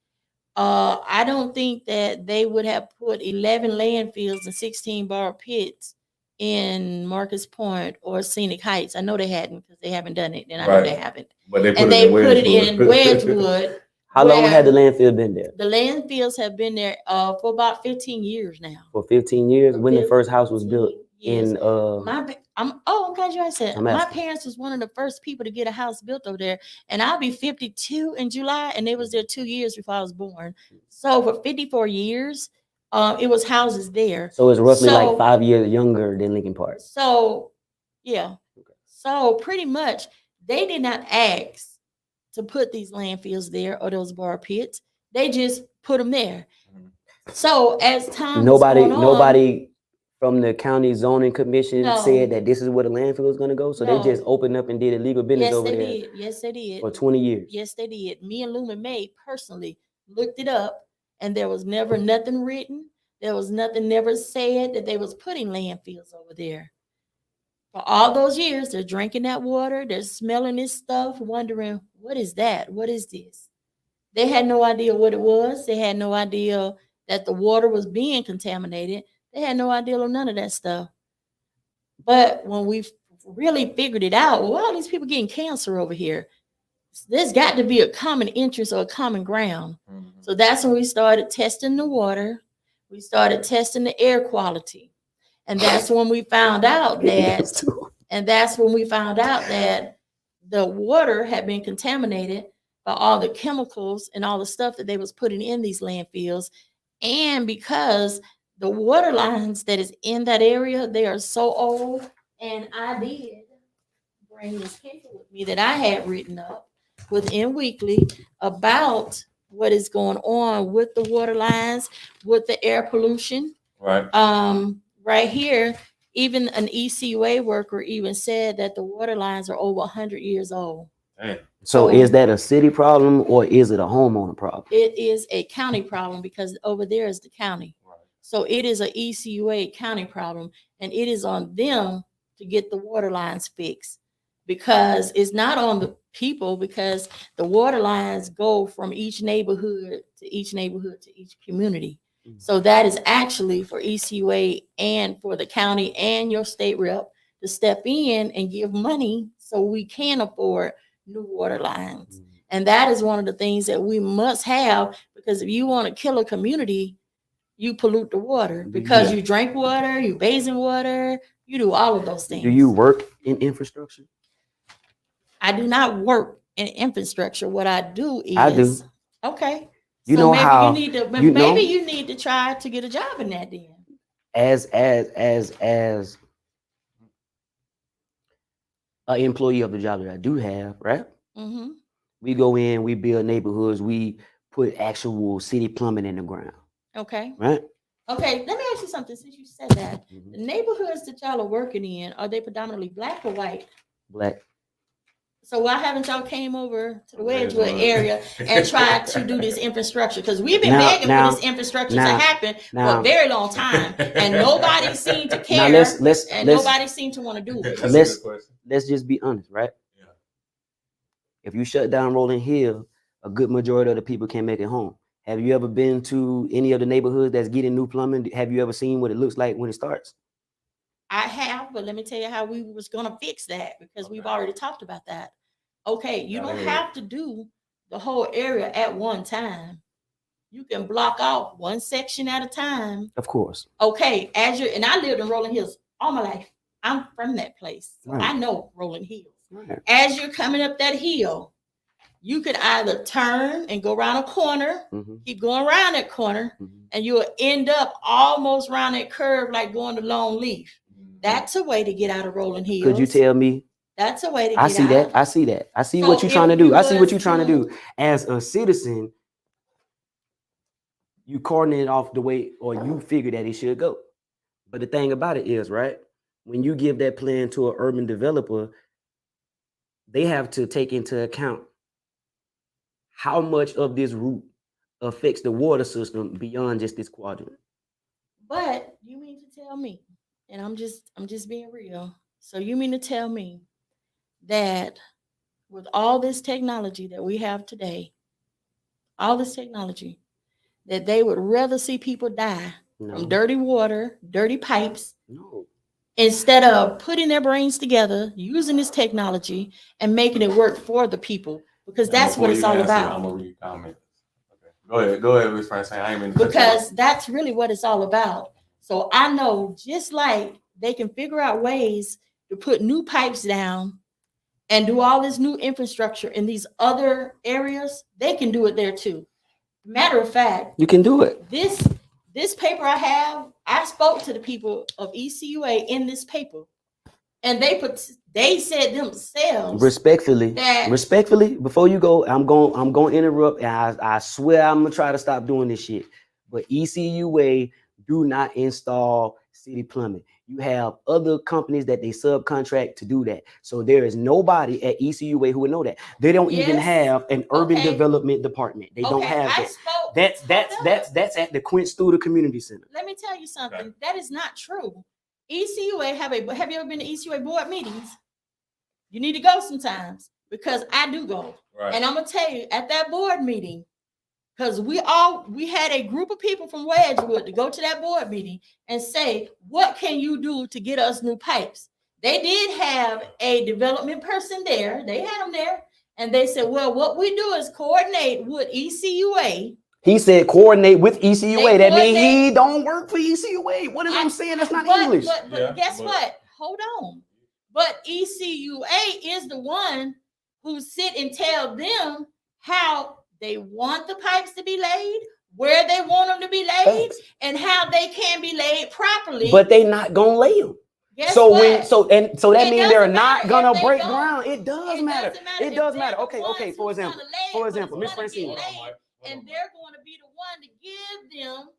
S5: I don't think that they would have put 11 landfills and 16 bar pits in Marcus Point or Scenic Heights. I know they hadn't because they haven't done it, and I know they haven't.
S3: But they put it in
S5: Wedgewood.
S4: How long had the landfill been there?
S5: The landfills have been there for about 15 years now.
S4: For 15 years? When the first house was built in
S5: I'm glad you asked that. My parents was one of the first people to get a house built over there, and I'll be 52 in July, and they was there 2 years before I was born. So for 54 years, it was houses there.
S4: So it's roughly like 5 years younger than Lincoln Park.
S5: So yeah. Okay. So pretty much they did not ask to put these landfills there or those bar pits. They just put them there. So as time
S4: nobody from the county zoning commission said that this is where the landfill is going to go? So they just opened up and did illegal business over there?
S5: Yes, they did.
S4: For 20 years.
S5: Yes, they did. Me and Lumen May personally looked it up, and there was never nothing written. There was nothing never said that they was putting landfills over there. For all those years, they're drinking that water, they're smelling this stuff, wondering, what is that? What is this? They had no idea what it was. They had no idea that the water was being contaminated. They had no idea of none of that stuff. But when we really figured it out, well, all these people getting cancer over here, there's got to be a common interest or a common ground. Mm-hmm. So that's when we started testing the water. We started testing the air quality. And that's when we found out that, the water had been contaminated by all the chemicals and all the stuff that they was putting in these landfills. And because the water lines that is in that area, they are so old. And I did bring this paper with me that I had written up within Weekly about what is going on with the water lines, with the air pollution.
S3: Right.
S5: Right here, even an ECUA worker even said that the water lines are over 100 years old.
S3: Damn.
S4: So is that a city problem or is it a homeowner problem?
S5: It is a county problem because over there is the county. Right. So it is a ECUA county problem, and it is on them to get the water lines fixed, because it's not on the people, because the water lines go from each neighborhood to each neighborhood to each community. So that is actually for ECUA and for the county and your state rep to step in and give money so we can afford new water lines. Mm-hmm. And that is one of the things that we must have, because if you want to kill a community, you pollute the water because you drink water, you bathe in water, you do all of those things.
S4: Do you work in infrastructure?
S5: I do not work in infrastructure. What I do is
S4: I do.
S5: Okay.
S4: You
S5: so
S4: know
S5: maybe
S4: how
S5: you need to maybe you need to try to get a job in that then.
S4: As an employee of the job that I do have, right? Mm-hmm. We go in, we build neighborhoods, we put actual city plumbing in the ground.
S5: Okay.
S4: Right?
S5: Okay, let me ask you something since you said that. Mm-hmm. The neighborhoods that y'all are working in, are they predominantly black or white?
S4: Black.
S5: So why haven't y'all came over to the Wedgewood area and tried to do this infrastructure? Because we've been begging for this infrastructure to happen for a very long time, and nobody seemed to care. Nobody seemed to want to do it.
S4: Let's just be honest, right? Yeah. If you shut down Rolling Hill, a good majority of the people can't make it home. Have you ever been to any of the neighborhoods that's getting new plumbing? Have you ever seen what it looks like when it starts?
S5: I have, but let me tell you how we was going to fix that, because we've already talked about that. Okay, you don't have to do the whole area at one time. You can block off one section at a time.
S4: Of course.
S5: Okay, and I lived in Rolling Hills all my life. I'm from that place. So I know Rolling Hills. Right. As you're coming up that hill, you could either turn and go around a corner, keep going around that corner, and you'll end up almost around that curve like going to Lone Leaf. That's a way to get out of Rolling Hills.
S4: Could you tell me?
S5: That's a way to get out.
S4: I see that. I see what you're trying to do. I see what you're trying to do. As a citizen, you coordinate off the way, or you figure that it should go. But the thing about it is, right, when you give that plan to an urban developer, they have to take into account how much of this route affects the water system beyond just this quadrant.
S5: But you mean to tell me, and I'm just being real. So you mean to tell me that with all this technology that we have today, all this technology, that they would rather see people die from dirty water, dirty pipes, instead of putting their brains together, using this technology and making it work for the people? Because that's what it's all about.
S3: I'm gonna read comments. Okay. Go ahead, Ms. Franscine.
S5: Because that's really what it's all about. So I know, just like they can figure out ways to put new pipes down and do all this new infrastructure in these other areas, they can do it there too. Matter of fact,
S4: you can do it.
S5: This paper I have, I spoke to the people of ECUA in this paper, and they said themselves
S4: respectfully, before you go, I'm going to interrupt, and I swear I'm gonna try to stop doing this shit. But ECUA do not install City Plumbing. You have other companies that they subcontract to do that. So there is nobody at ECUA who would know that. They don't even have an urban development department. They don't have that. That's at the Quint Studer Community Center.
S5: Let me tell you something. Okay. That is not true. ECUA have you ever been to ECUA board meetings? You need to go sometimes because I do go. Right. And I'm gonna tell you at that board meeting, because we had a group of people from Wedgwood to go to that board meeting and say, what can you do to get us new pipes? They did have a development person there. They had them there. And they said, well, what we do is coordinate with ECUA.
S4: He said coordinate with ECUA. That means he don't work for ECUA. What is I'm saying? That's not English.
S5: But guess what? Hold on. But ECUA is the one who sit and tell them how they want the pipes to be laid, where they want them to be laid, and how they can be laid properly.
S4: But they not gonna lay them. So that means they're not gonna break ground. It does matter. It does matter. Okay. For example, Miss Francine.
S5: And they're going to be the one to give them,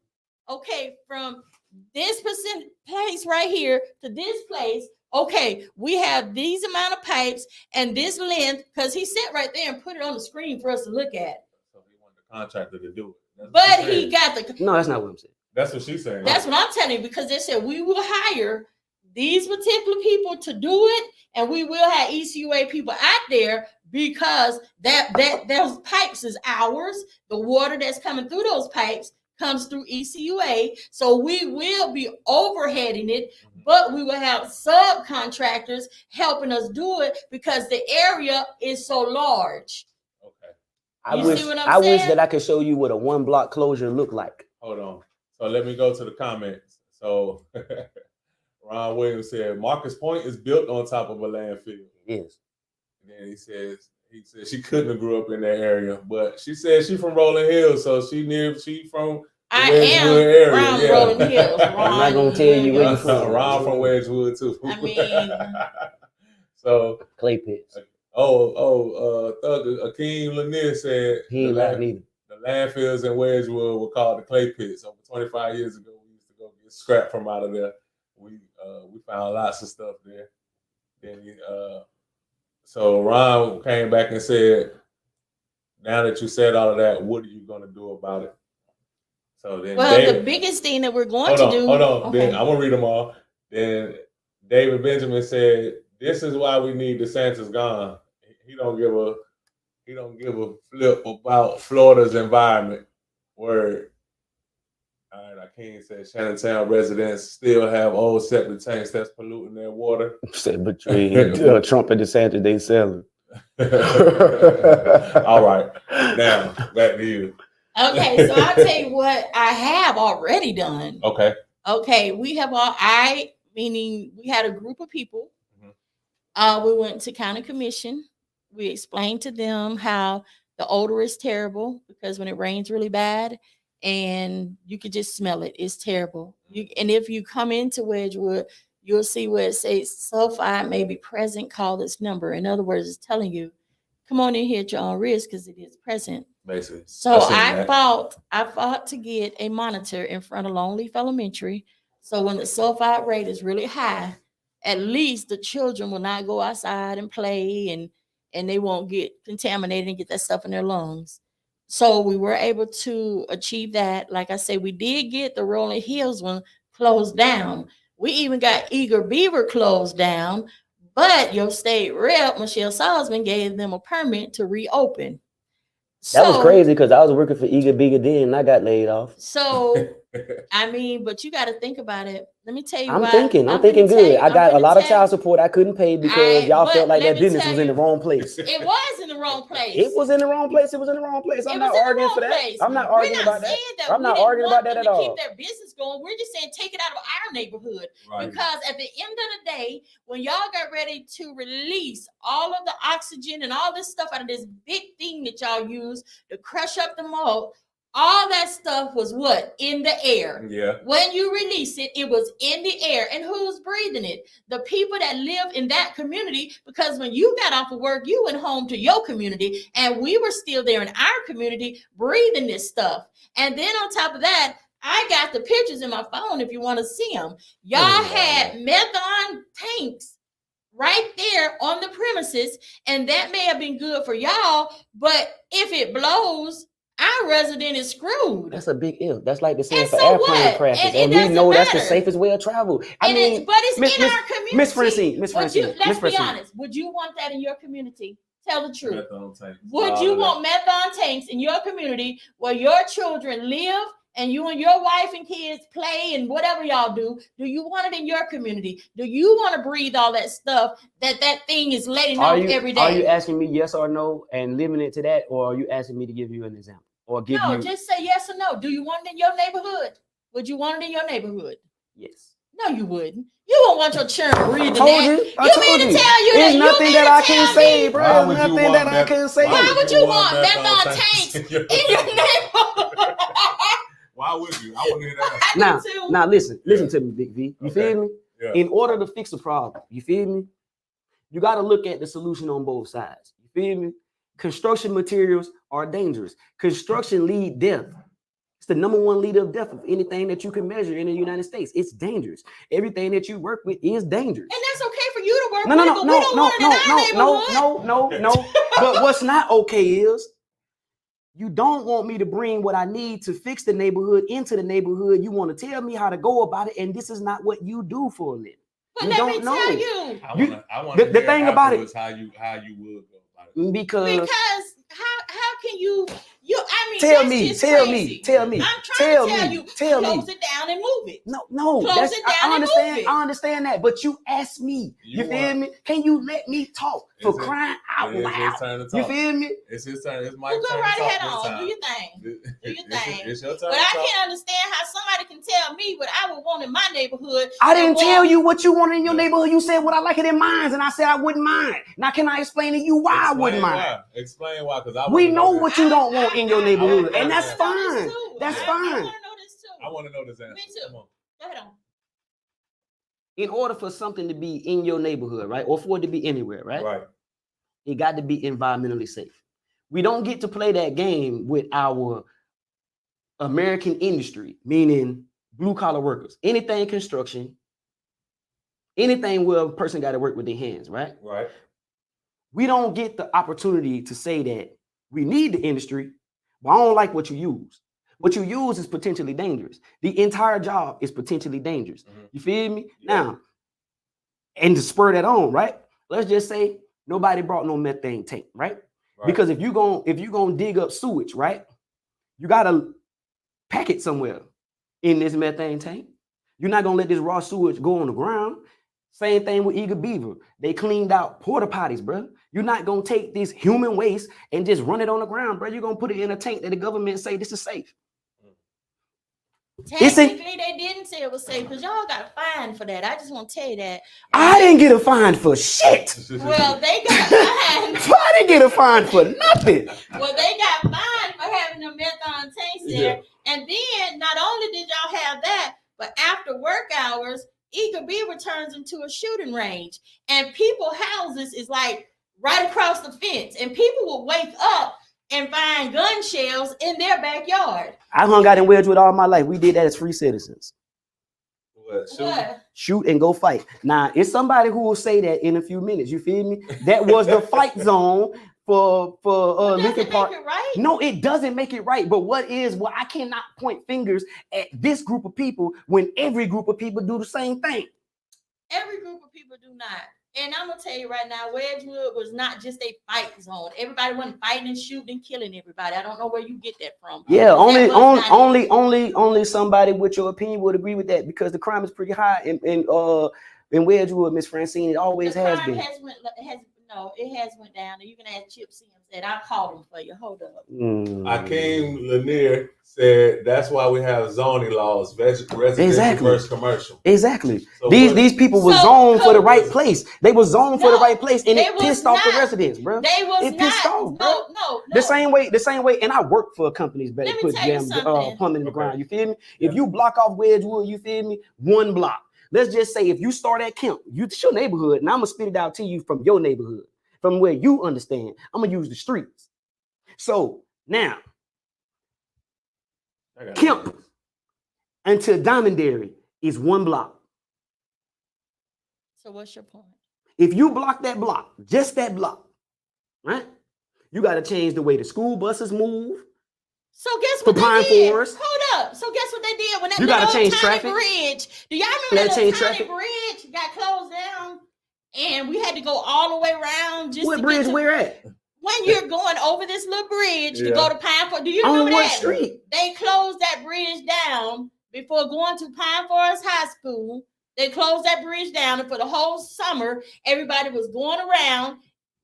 S5: from this place right here to this place. Okay, we have these amount of pipes and this length, because he sat right there and put it on the screen for us to look at.
S3: So he wanted the contractor to do it.
S5: But he got
S4: No, that's not what I'm saying.
S3: That's what she's saying.
S5: That's what I'm telling you, because they said we will hire these particular people to do it, and we will have ECUA people out there because that those pipes is ours. The water that's coming through those pipes comes through ECUA, so we will be overheading it, but we will have subcontractors helping us do it because the area is so large.
S3: Okay.
S4: I wish that I could show you what a 1 block closure look like.
S3: Hold on. So let me go to the comments. So Ron Williams said Marcus Point is built on top of a landfill.
S4: Yes.
S3: And then he said she couldn't have grew up in that area, but she said she from Rolling Hills, so she from Wedgwood area.
S5: From Rolling Hills.
S4: I'm not gonna tell you where you from.
S3: Ron from Wedgwood too.
S5: I mean,
S3: so
S4: clay pits.
S3: Thug Akeem Lanier said
S4: he ain't like neither.
S3: The landfills in Wedgwood were called the clay pits. Over 25 years ago, we used to go get scrap from out of there. We found lots of stuff there. Then so Ron came back and said, now that you said all of that, what are you going to do about it? So then
S5: the biggest thing that we're going to do.
S3: Hold on. Okay. Then I'm going to read them all. Then David Benjamin said, this is why we need DeSantis gone. He don't give a flip about Florida's environment. Word. All right, I can't say Shannontown residents still have old septic tanks that's polluting their water.
S4: Said between Trump and DeSantis, they selling.
S3: All right, now back to you.
S5: Okay, so I'll tell you what I have already done.
S3: Okay,
S5: we have meaning we had a group of people. We went to county commission. We explained to them how the odor is terrible because when it rains really bad, and you could just smell it. It's terrible. And if you come into Wedgwood, you'll see where it says sulfide may be present, call this number. In other words, it's telling you, come on in here at your own risk because it is present.
S3: Basically.
S5: So I fought to get a monitor in front of Longleaf Elementary. So when the sulfide rate is really high, at least the children will not go outside and play and they won't get contaminated and get that stuff in their lungs. So we were able to achieve that. Like I said, we did get the Rolling Hills one closed down. We even got Eager Beaver closed down, but your state rep, Michelle Salzman, gave them a permit to reopen.
S4: That was crazy because I was working for Eager Beaver then and I got laid off.
S5: So, I mean, but you got to think about it. Let me tell you
S4: I'm thinking good. I got a lot of child support I couldn't pay because y'all felt like that business was in the wrong place.
S5: It was in the wrong place.
S4: It was in the wrong place. It was in the wrong place. I'm not arguing for that. I'm not arguing about that. I'm not arguing about that at all.
S5: Keep their business going. We're just saying take it out of our neighborhood. Right. Because at the end of the day, when y'all got ready to release all of the oxygen and all this stuff out of this big thing that y'all use to crush up the mold, all that stuff was what? In the air.
S3: Yeah.
S5: When you release it, it was in the air. And who's breathing it? The people that live in that community, because when you got off of work, you went home to your community and we were still there in our community breathing this stuff. And then on top of that, I got the pictures in my phone if you want to see them. Y'all had methane tanks right there on the premises, and that may have been good for y'all, but if it blows, our resident is screwed.
S4: That's a big if. That's like the same
S5: And
S4: for
S5: so
S4: airplane
S5: what?
S4: crashes,
S5: And
S4: and
S5: it
S4: we know
S5: doesn't
S4: that's the
S5: matter.
S4: safest way of travel. I mean,
S5: but it's in our community.
S4: Miss Francine,
S5: Let's be honest. Would you want that in your community? Tell the truth. Would you want methane tanks in your community where your children live and you and your wife and kids play and whatever y'all do? Do you want it in your community? Do you want to breathe all that stuff that thing is letting off every day?
S4: Are you asking me yes or no and limiting it to that, or are you asking me to give you an example? Or give you...
S5: just say yes or no. Do you want it in your neighborhood? Would you want it in your neighborhood?
S4: Yes.
S5: No, you wouldn't. You won't want your children breathing that.
S4: I told you. There's nothing that I can say, bro. There's nothing that I can say.
S5: Why would you want methane tanks in your neighborhood?
S3: Why would you? I want to hear that.
S4: Now listen to me, Big V. You feel me? Yeah. In order to fix a problem, you feel me? You got to look at the solution on both sides. You feel me? Construction materials are dangerous. Construction lead death. It's the number one leader of death of anything that you can measure in the United States. It's dangerous. Everything that you work with is dangerous.
S5: And that's okay for you to work
S4: No. But what's not okay is you don't want me to bring what I need to fix the neighborhood into the neighborhood. You want to tell me how to go about it, and this is not what you do for a living.
S5: But let me tell you.
S3: I want to
S4: the thing about it
S3: is how you would go about it.
S5: Because how can you
S4: tell me.
S5: I'm trying to tell you, close it down and move it.
S4: No.
S5: Close it down and move it.
S4: I understand that, but you asked me. You feel me? Can you let me talk for crying out loud? You feel me?
S3: It's his turn. It's my turn.
S5: Go right ahead on. Do your thing.
S3: It's your turn.
S5: But I can't understand how somebody can tell me what I would want in my neighborhood.
S4: I didn't tell you what you wanted in your neighborhood. You said what I like it in mine, and I said I wouldn't mind. Now can I explain to you why I wouldn't mind?
S3: Explain why, because
S4: we know what you don't want in your neighborhood, and that's fine. That's fine.
S5: I want to know this too.
S3: I want to know this answer.
S5: Me too. Go ahead on.
S4: In order for something to be in your neighborhood, right, or for it to be anywhere, right, it got to be environmentally safe. We don't get to play that game with our American industry, meaning blue collar workers. Anything construction, anything where a person got to work with their hands, right?
S3: Right.
S4: We don't get the opportunity to say that we need the industry, but I don't like what you use. What you use is potentially dangerous. The entire job is potentially dangerous. Mm-hmm. You feel me? Yeah. Now, and to spur that on, right? Let's just say nobody brought no methane tank, right? Because if you're gonna dig up sewage, right, you gotta pack it somewhere in this methane tank. You're not gonna let this raw sewage go on the ground. Same thing with Eagle Beaver. They cleaned out porta potties, bro. You're not gonna take this human waste and just run it on the ground, bro. You're gonna put it in a tank that the government say this is safe.
S5: Technically, they didn't say it was safe because y'all got a fine for that. I just want to tell you that.
S4: I didn't get a fine for shit.
S5: Well, they got fined.
S4: I didn't get a fine for nothing.
S5: Well, they got fined for having the methane tanks there. Yeah. And then not only did y'all have that, but after work hours, Eagle Beaver turns into a shooting range. And people's houses is like right across the fence. And people will wake up and find gun shells in their backyard.
S4: I hung out in Wedgewood all my life. We did that as free citizens.
S5: What?
S4: Shoot and go fight. Now, it's somebody who will say that in a few minutes. You feel me? That was the fight zone for Lincoln Park.
S5: Make it right?
S4: No, it doesn't make it right. But I cannot point fingers at this group of people when every group of people do the same thing.
S5: Every group of people do not. And I'm gonna tell you right now, Wedgewood was not just a fight zone. Everybody wasn't fighting and shooting and killing everybody. I don't know where you get that from.
S4: Yeah, only somebody with your opinion would agree with that because the crime is pretty high in Wedgewood, Miss Francine. It always has been.
S5: It has went down. You can ask Chip Sims that. I'll call them for you. Hold up.
S3: Akeem Lanier said that's why we have zoning laws, residential versus commercial.
S4: Exactly. So these people were zoned for the right place. They were zoned for the right place, and it pissed off the residents, bro. It pissed off, bro.
S5: No.
S4: The same way. And I work for companies that put plumbing in the ground. You feel me? Yeah. If you block off Wedgewood, you feel me? One block. Let's just say if you start at Kemp, it's your neighborhood, and I'm gonna spit it out to you from your neighborhood, from where you understand. I'm gonna use the streets. So now, Kemp until Diamondary is 1 block.
S5: So what's your point?
S4: If you block that block, just that block, right? You got to change the way the school buses move.
S5: So guess what
S4: Pine
S5: they did?
S4: Forest.
S5: Hold up. So guess what they did when that
S4: You gotta
S5: little
S4: change
S5: tiny
S4: traffic.
S5: bridge? Do y'all remember that
S4: change
S5: little tiny
S4: traffic.
S5: bridge got closed down, and we had to go all the way around just
S4: What
S5: to
S4: bridge?
S5: get to,
S4: Where at?
S5: when you're going over this little bridge to
S3: Yeah.
S5: go to Pine Forest. Do you
S4: On
S5: remember
S4: what
S5: that?
S4: street?
S5: They closed that bridge down before going to Pine Forest High School. They closed that bridge down, and for the whole summer, everybody was going around.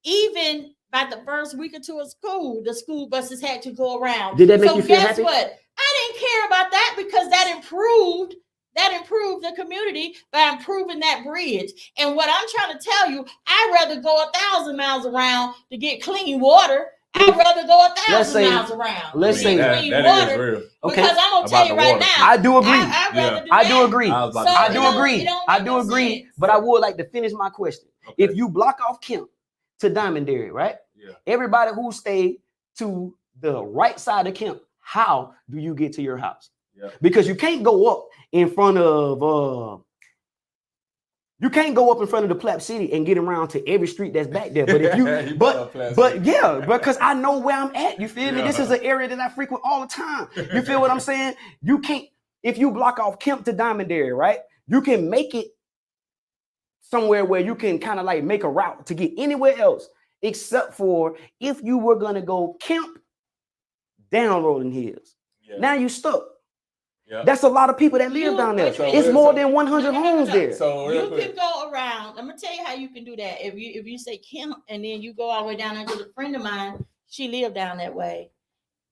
S5: Even by the first week or two of school, the school buses had to go around.
S4: Did that make you feel
S5: guess
S4: happy?
S5: what? I didn't care about that because that improved the community by improving that bridge. And what I'm trying to tell you, I'd rather go 1,000 miles around to get clean water. I'd rather go 1,000 miles around.
S4: Let's say
S3: that
S5: clean
S3: is
S5: water.
S3: real.
S4: Okay.
S5: Because I'm gonna tell you right now,
S4: I do agree.
S5: I'd rather do
S4: I
S5: that.
S4: do agree.
S3: I was about
S5: So,
S3: to say
S4: I
S5: it
S4: do
S5: don't-
S4: agree.
S5: it don't
S4: I
S5: make
S4: do
S5: no
S4: agree.
S5: sense.
S4: But I would like to finish my question.
S3: Okay.
S4: If you block off Kemp to Diamondary, right?
S3: Yeah.
S4: Everybody who stayed to the right side of Kemp, how do you get to your house?
S3: Yeah.
S4: Because you can't go up in front of the Platte City and get around to every street that's back there. But if you but yeah, because I know where I'm at. You feel me? This is an area that I frequent all the time. You feel what I'm saying? You can't, if you block off Kemp to Diamondary, right? You can make it somewhere where you can kind of like make a route to get anywhere else, except for if you were gonna go Kemp down Rolling Hills.
S3: Yeah.
S4: Now you stuck.
S3: Yeah.
S4: That's a lot of people that live down there.
S3: So
S4: It's more than 100 homes there.
S3: So real
S5: You
S3: quick.
S5: can go around. I'm gonna tell you how you can do that. If you say Kemp and then you go all the way down there to a friend of mine, she lived down that way.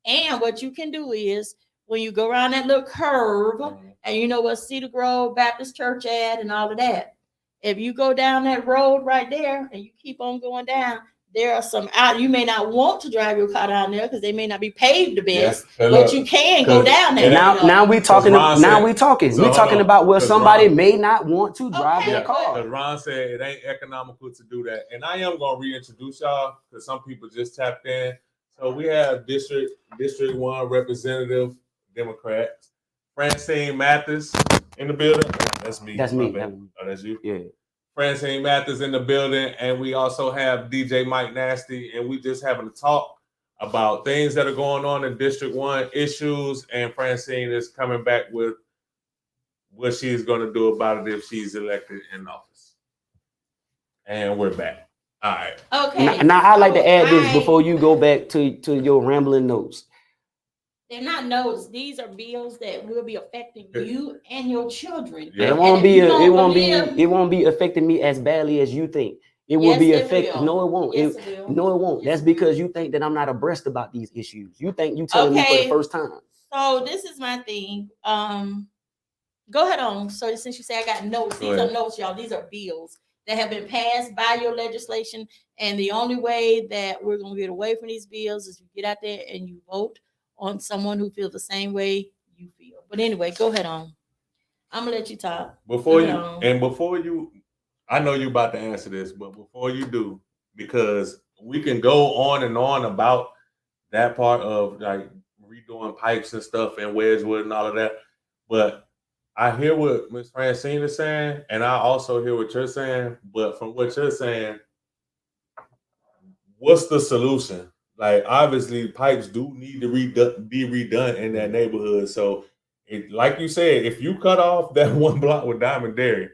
S5: And what you can do is when you go around that little curve, and you know what Cedar Grove Baptist Church at and all of that. If you go down that road right there and you keep on going down, there are some out. You may not want to drive your car down there because they may not be paved the best, but you can go down there.
S4: Now we talking.
S3: Ron
S4: We're talking
S3: hold on.
S4: about where
S3: 'Cause
S4: somebody
S3: Ron-
S4: may not want to drive
S5: Okay,
S4: their car.
S3: Because Ron said it ain't economical to do that. And I am going to reintroduce y'all because some people just tapped in. So we have District 1 Representative Democrats, Franscine Mathis in the building. That's me.
S4: That's
S3: My
S4: me.
S3: bad. Oh, that's you?
S4: Yeah.
S3: Franscine Mathis in the building. And we also have DJ Myke Nasty. And we just having a talk about things that are going on in District 1, issues. And Franscine is coming back with what she's going to do about it if she's elected in office. And we're back. All right.
S5: Okay.
S4: Now I like to add this
S5: Right.
S4: before you go back to your rambling notes.
S5: They're not notes. These are bills that will be affecting you and your children.
S3: Yeah.
S4: It won't
S5: And if
S4: be.
S5: you don't
S4: It
S5: believe-
S4: won't be affecting me as badly as you think. It will
S5: Yes,
S4: be
S5: it
S4: affecting.
S5: will.
S4: No, it won't.
S5: Yes, it will.
S4: No, it won't.
S5: Yes,
S4: That's
S5: it
S4: because you think that I'm not abreast about these issues. You think you telling me for
S5: Okay.
S4: the first time.
S5: So this is my thing. Go ahead on. So since you say I got notes,
S3: Go
S5: these
S3: ahead.
S5: are notes, y'all. These are bills that have been passed by your legislation. And the only way that we're gonna get away from these bills is you get out there and you vote on someone who feels the same way you feel. But anyway, go ahead on. I'm gonna let you talk.
S3: Before
S5: No.
S3: you, I know you about to answer this, but before you do, because we can go on and on about that part of like redoing pipes and stuff and Wedgwood and all of that, but I hear what Ms. Francine is saying, and I also hear what you're saying. But from what you're saying, what's the solution? Like, obviously, pipes do need to be redone in that neighborhood. So, like you said, if you cut off that one block with Diamond Dairy,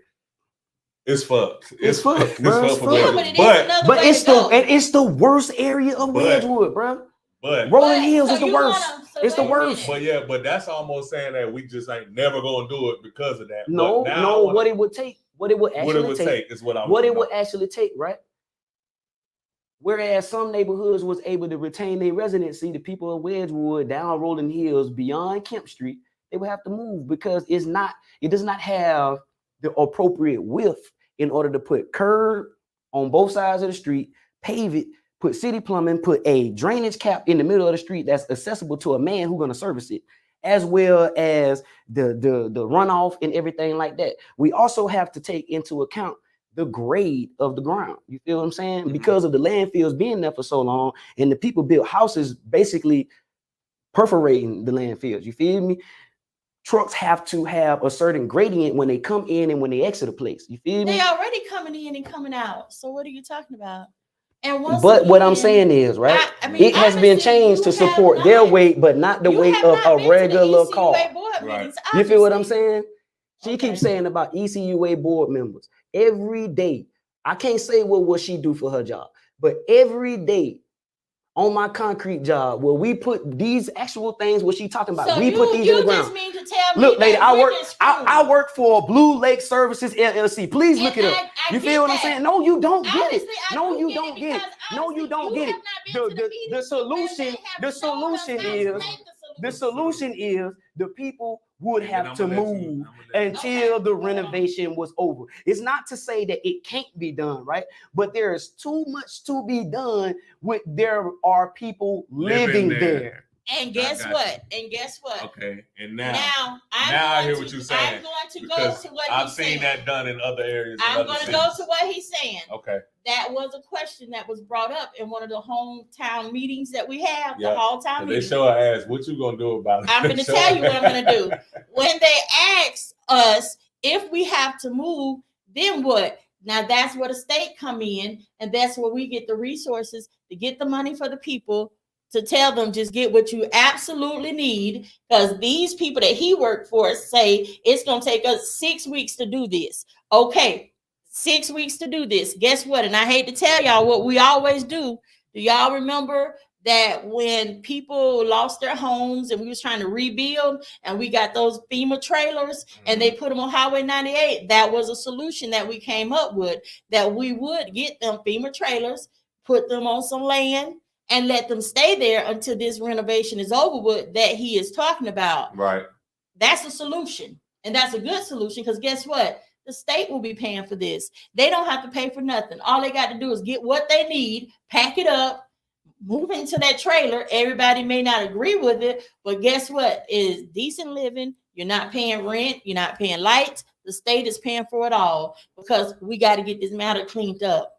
S3: it's fucked.
S4: It's fucked, bro. It's
S3: for
S4: fucked.
S5: Yeah,
S3: Wedgwood.
S5: but it is another
S4: But
S5: way
S4: it's
S5: to go.
S4: it's the worst area of
S3: But-
S4: Wedgwood, bro.
S3: But
S4: Rolling
S5: But-
S4: Hills
S5: so
S4: is the
S5: you
S4: worst.
S5: wanna- so
S4: It's the
S5: wait a
S4: worst.
S5: minute.
S3: but that's almost saying that we just ain't never gonna do it because of that.
S4: No,
S3: But now I
S4: no.
S3: wanna-
S4: What it would take, what it would
S3: what it
S4: actually
S3: would
S4: take,
S3: take is what I
S4: what
S3: want
S4: it
S3: to
S4: would
S3: know.
S4: actually take, right? Whereas some neighborhoods was able to retain their residency, the people of Wedgwood down Rolling Hills beyond Kemp Street, they would have to move because it does not have the appropriate width in order to put curb on both sides of the street, pave it, put city plumbing, put a drainage cap in the middle of the street that's accessible to a man who's going to service it, as well as the runoff and everything like that. We also have to take into account the grade of the ground. You feel what I'm saying?
S3: Mhm.
S4: Because of the landfills being there for so long, and the people built houses basically perforating the landfills. You feel me? trucks have to have a certain gradient when they come in and when they exit a place. You feel me?
S5: They already coming in and coming out. So what are you talking about? And
S4: but what I'm saying is, right?
S5: I mean,
S4: it has been changed to support their weight, but not the weight of a regular car.
S3: Right.
S4: You feel what I'm saying? She keeps saying about ECUA board members every day. I can't say what she do for her job, but every day on my concrete job, where we put these actual things, what she talking about,
S5: so
S4: we put these in the ground.
S5: Just mean to tell
S4: look,
S5: me
S4: lady, I work for Blue Lake Services LLC. Please look it up. You feel what I'm saying? No, you don't get it. No, you don't get it. No, you don't get it. The solution is the people would have to move until the renovation was over. It's not to say that it can't be done, right? But there is too much to be done when there are people living there.
S5: And guess what?
S3: Okay, and now I hear what you're saying.
S5: I'm going to go to what
S3: I've seen that done in other areas.
S5: I'm going to go to what he's saying.
S3: Okay.
S5: That was a question that was brought up in one of the hometown meetings that we have. The hometown meeting.
S3: They show her ass. What you gonna do about it?
S5: I'm going to tell you what I'm going to do. When they ask us if we have to move, then what? Now that's where the state come in, and that's where we get the resources to get the money for the people, to tell them just get what you absolutely need, because these people that he worked for say it's going to take us 6 weeks to do this. Okay, 6 weeks to do this. Guess what? And I hate to tell y'all what we always do. Do y'all remember that when people lost their homes and we was trying to rebuild and we got those FEMA trailers and they put them on Highway 98? That was a solution that we came up with, that we would get them FEMA trailers, put them on some land, and let them stay there until this renovation is over with that he is talking about.
S3: Right.
S5: That's a solution. And that's a good solution, because guess what? The state will be paying for this. They don't have to pay for nothing. All they got to do is get what they need, pack it up, move into that trailer. Everybody may not agree with it, but guess what? It is decent living. You're not paying rent. You're not paying lights. The state is paying for it all, because we got to get this matter cleaned up.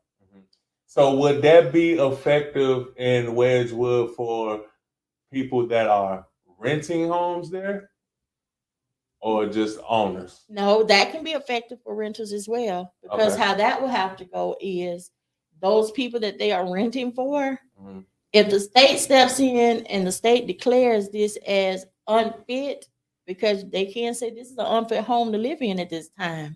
S3: So would that be effective in Wedgwood for people that are renting homes there, or just owners?
S5: No, that can be effective for renters as well, because how that will have to go is those people that they are renting for, if the state steps in and the state declares this as unfit, because they can't say this is an unfit home to live in at this time.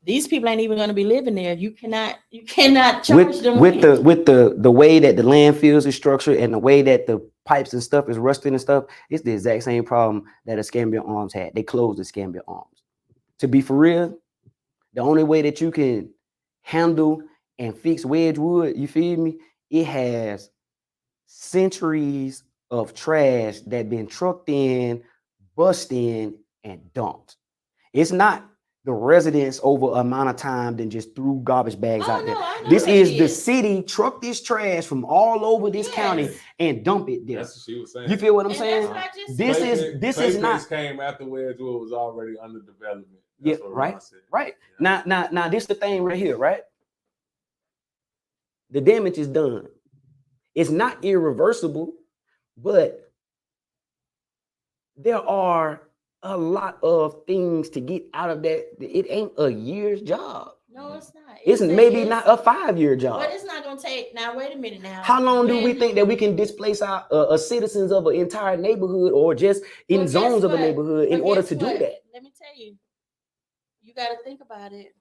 S5: These people ain't even going to be living there. You cannot charge them
S4: with the way that the landfills is structured and the way that the pipes and stuff is rusted and stuff. It's the exact same problem that Escambia Arms had. They closed Escambia Arms. To be for real, the only way that you can handle and fix Wedgwood, you feel me? It has centuries of trash that been trucked in, bussed in, and dumped. It's not the residents over amount of time than just threw garbage bags out there. This is the city truck this trash from all over this county and dump it there.
S3: That's what she was saying.
S4: You feel what I'm saying? This is not
S3: came after Wedgwood was already under development.
S4: That's right. Yeah. Now this the thing right here, right? The damage is done. It's not irreversible, but there are a lot of things to get out of that. It ain't a year's job.
S5: No, it's not.
S4: It's maybe not a 5-year job.
S5: But it's not going to take. Now, wait a minute now.
S4: How long do we think that we can displace our citizens of an entire neighborhood or just in zones of a neighborhood in order to do that?
S5: Let me tell you, you got to think about it.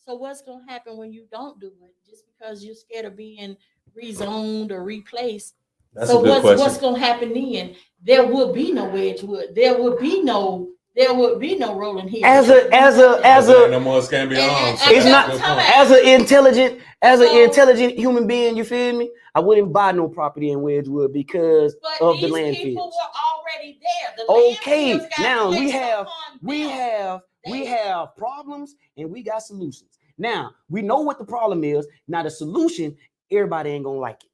S5: So what's going to happen when you don't do it? Just because you're scared of being rezoned or replaced.
S3: That's so
S5: what's going to happen then? There will be no Wedgwood. There would be no Rolling Hills.
S4: As
S3: no more Escambia Arms.
S4: It's not as an intelligent human being. You feel me? I wouldn't buy no property in Wedgwood because of the landfills.
S5: People were already there.
S4: Okay, now we have problems and we got solutions. Now we know what the problem is. Now the solution, everybody ain't gonna like it.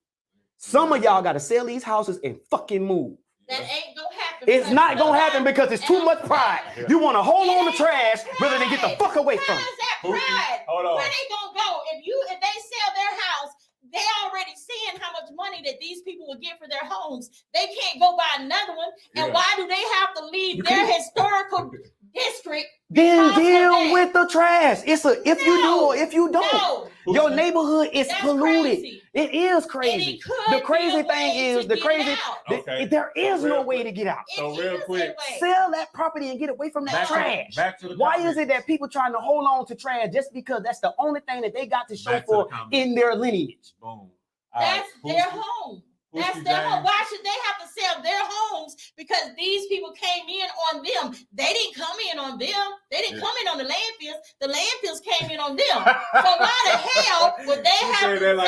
S4: Some of y'all got to sell these houses and fucking move.
S5: That ain't gonna happen.
S4: It's not gonna happen because it's too much pride. You want to hold on to trash rather than get the fuck away from it.
S5: Hold on. Where they gonna go if they sell their house? they already seeing how much money that these people will get for their homes. They can't go buy another one. And why do they have to leave their historical district?
S4: Then deal with the trash. It's a if you do or if you don't.
S5: No.
S4: Your neighborhood is polluted.
S5: Crazy.
S4: It is crazy. The crazy thing is there is no way to get out.
S3: So real quick,
S4: sell that property and get away from that trash. Why is it that people trying to hold on to trash just because that's the only thing that they got to show for in their lineage?
S3: Boom.
S5: That's their home. That's their home. Why should they have to sell their homes? Because these people came in on them. They didn't come in on them. They didn't come in on the landfills. The landfills came in on them. So why the hell would they have to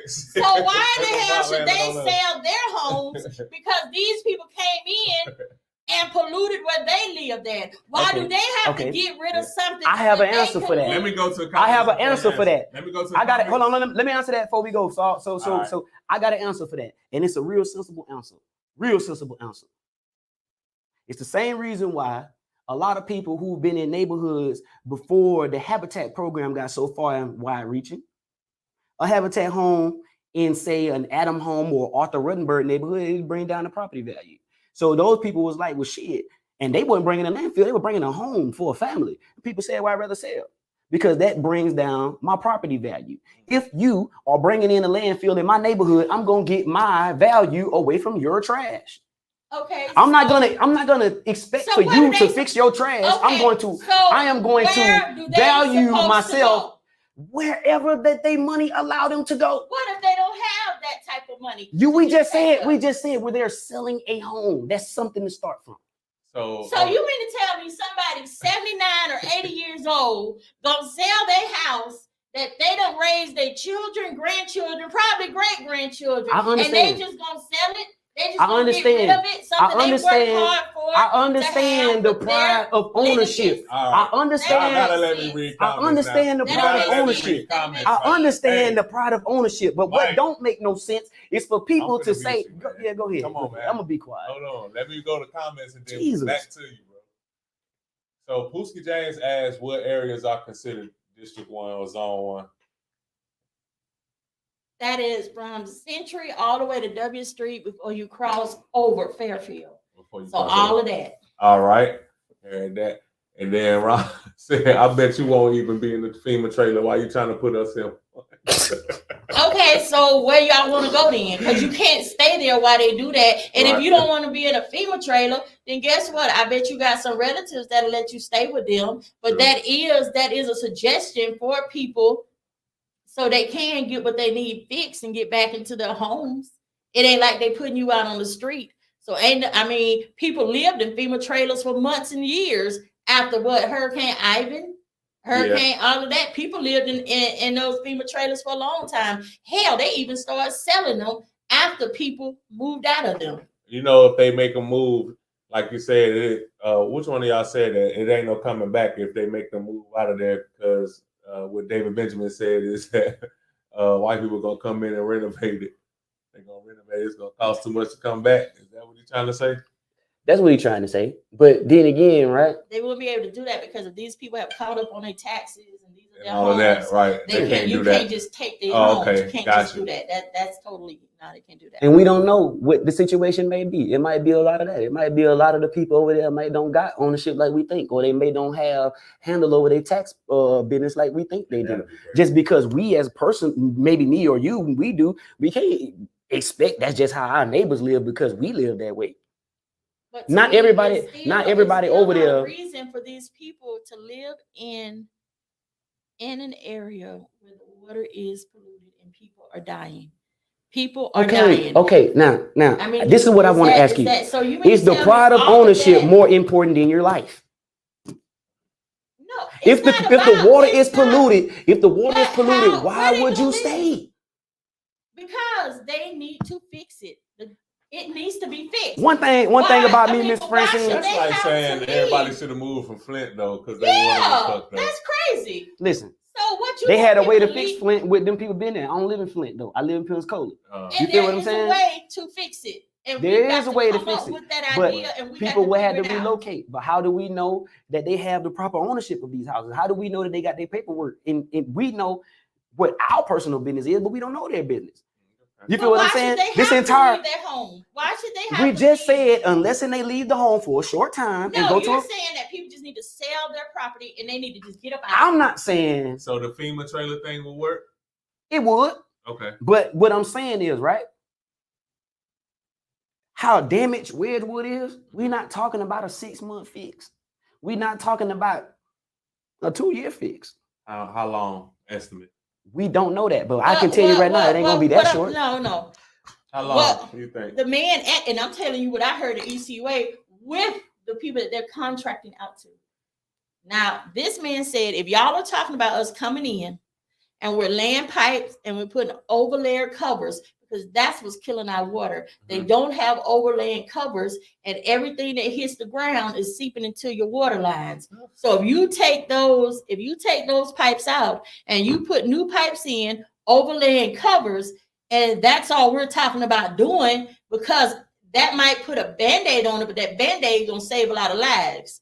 S5: sell? So why the hell should they sell their homes? Because these people came in and polluted where they lived at. Why do they have to get rid of something?
S4: I have an answer for that.
S3: Let me go to the
S4: I have an answer for that.
S3: Let me go to the
S4: I got it. Hold on. Let me answer that before we go. So I got an answer for that. And it's a real sensible answer. Real sensible answer. It's the same reason why a lot of people who've been in neighborhoods before the Habitat program got so far and wide reaching, a Habitat home in, say, an Adam home or Arthur Ruttenberg neighborhood, it bring down the property value. So those people was like, well, shit. And they weren't bringing a landfill. They were bringing a home for a family. People said, well, I'd rather sell because that brings down my property value. If you are bringing in a landfill in my neighborhood, I'm going to get my value away from your trash.
S5: Okay.
S4: I'm not gonna expect for you to fix your trash. Okay, I am going to value myself wherever that they money allow them to go.
S5: What if they don't have that type of money?
S4: We just said where they're selling a home. That's something to start from.
S5: So you mean to tell me somebody 79 or 80 years old gonna sell their house that they done raise their children, grandchildren, probably great grandchildren, and they just gonna sell it? I understand.
S4: I understand the pride of ownership. I understand the pride of ownership. I understand the pride of ownership. But what don't make no sense is for people to say, "Yeah, go ahead."
S3: Come on, man.
S4: I'm gonna be quiet.
S3: Hold on. Let me go to comments and then back to you, bro. So Pooski James asked, "What areas are considered District 1 or Zone 1?"
S5: That is from Century all the way to W Street before you cross over Fairfield. All of that.
S3: All right. And that. And then Ron said, I bet you won't even be in the FEMA trailer while you trying to put us in.
S5: Okay, so where y'all want to go then? Because you can't stay there while they do that. And if you don't want to be in a FEMA trailer, then guess what? I bet you got some relatives that'll let you stay with them. But that is a suggestion for people so they can get what they need fixed and get back into their homes. It ain't like they putting you out on the street. So people lived in FEMA trailers for months and years after Hurricane Ivan, all of that. People lived in those FEMA trailers for a long time. Hell, they even started selling them after people moved out of them.
S3: You know, if they make a move, like you said, which one of y'all said that it ain't no coming back if they make them move out of there? Because what David Benjamin said is that white people gonna come in and renovate it. They're gonna renovate it. It's gonna cost too much to come back. Is that what he's trying to say?
S4: That's what he's trying to say. But then again, right?
S5: They won't be able to do that because if these people have caught up on their taxes and these are their
S3: all
S5: homes,
S3: of that, right?
S5: You can't just take their homes. You can't just do that. That's totally they can't do that.
S4: And we don't know what the situation may be. It might be a lot of that. It might be a lot of the people over there don't got ownership like we think, or they may don't have handle over their tax business like we think they do. Just because we as a person, maybe me or you, we do, we can't expect that's just how our neighbors live because we live that way.
S5: But
S4: not everybody over there.
S5: A reason for these people to live in an area where the water is polluted and people are dying. People are dying.
S4: Okay, now, this is what I want to ask you. Is the pride of ownership more important than your life?
S5: No.
S4: If the water is polluted, why would you stay?
S5: Because they need to fix it. It needs to be fixed.
S4: One thing about me, Miss Franscine.
S3: That's like saying everybody should have moved from Flint though, because they fucked up.
S5: That's crazy.
S4: Listen.
S5: So what
S4: they had a way to fix Flint with them people been there. I don't live in Flint though. I live in Pensacola. You feel what I'm saying?
S5: There is a way to fix it. And
S4: there is a way to fix it. But people will have to relocate. But how do we know that they have the proper ownership of these houses? How do we know that they got their paperwork? And we know what our personal business is, but we don't know their business. You
S5: But
S4: feel what
S5: why
S4: I'm saying?
S5: should they
S4: This
S5: have
S4: entire
S5: to leave their home? Why should they have
S4: we
S5: to
S4: just
S5: leave?
S4: said unless they leave the home for a short time and
S5: No,
S4: go
S5: you're
S4: to.
S5: saying that people just need to sell their property and they need to just get up out.
S4: I'm not saying
S3: So the FEMA trailer thing will work.
S4: it would.
S3: Okay.
S4: But what I'm saying is, right? How damaged Wedgwood is, we're not talking about a 6-month fix. We're not talking about a 2-year fix.
S3: How long estimate?
S4: We don't know that, but I can tell you right now, it ain't gonna be that short.
S5: No.
S3: How long do you think?
S5: The man, and I'm telling you what I heard at ECUA with the people that they're contracting out to. Now, this man said, if y'all are talking about us coming in and we're laying pipes and we're putting overlayer covers, because that's what's killing our water. They don't have overlaying covers, and everything that hits the ground is seeping into your water lines. So if you take those pipes out and you put new pipes in, overlaying covers, and that's all we're talking about doing, because that might put a Band-Aid on it, but that Band-Aid is gonna save a lot of lives.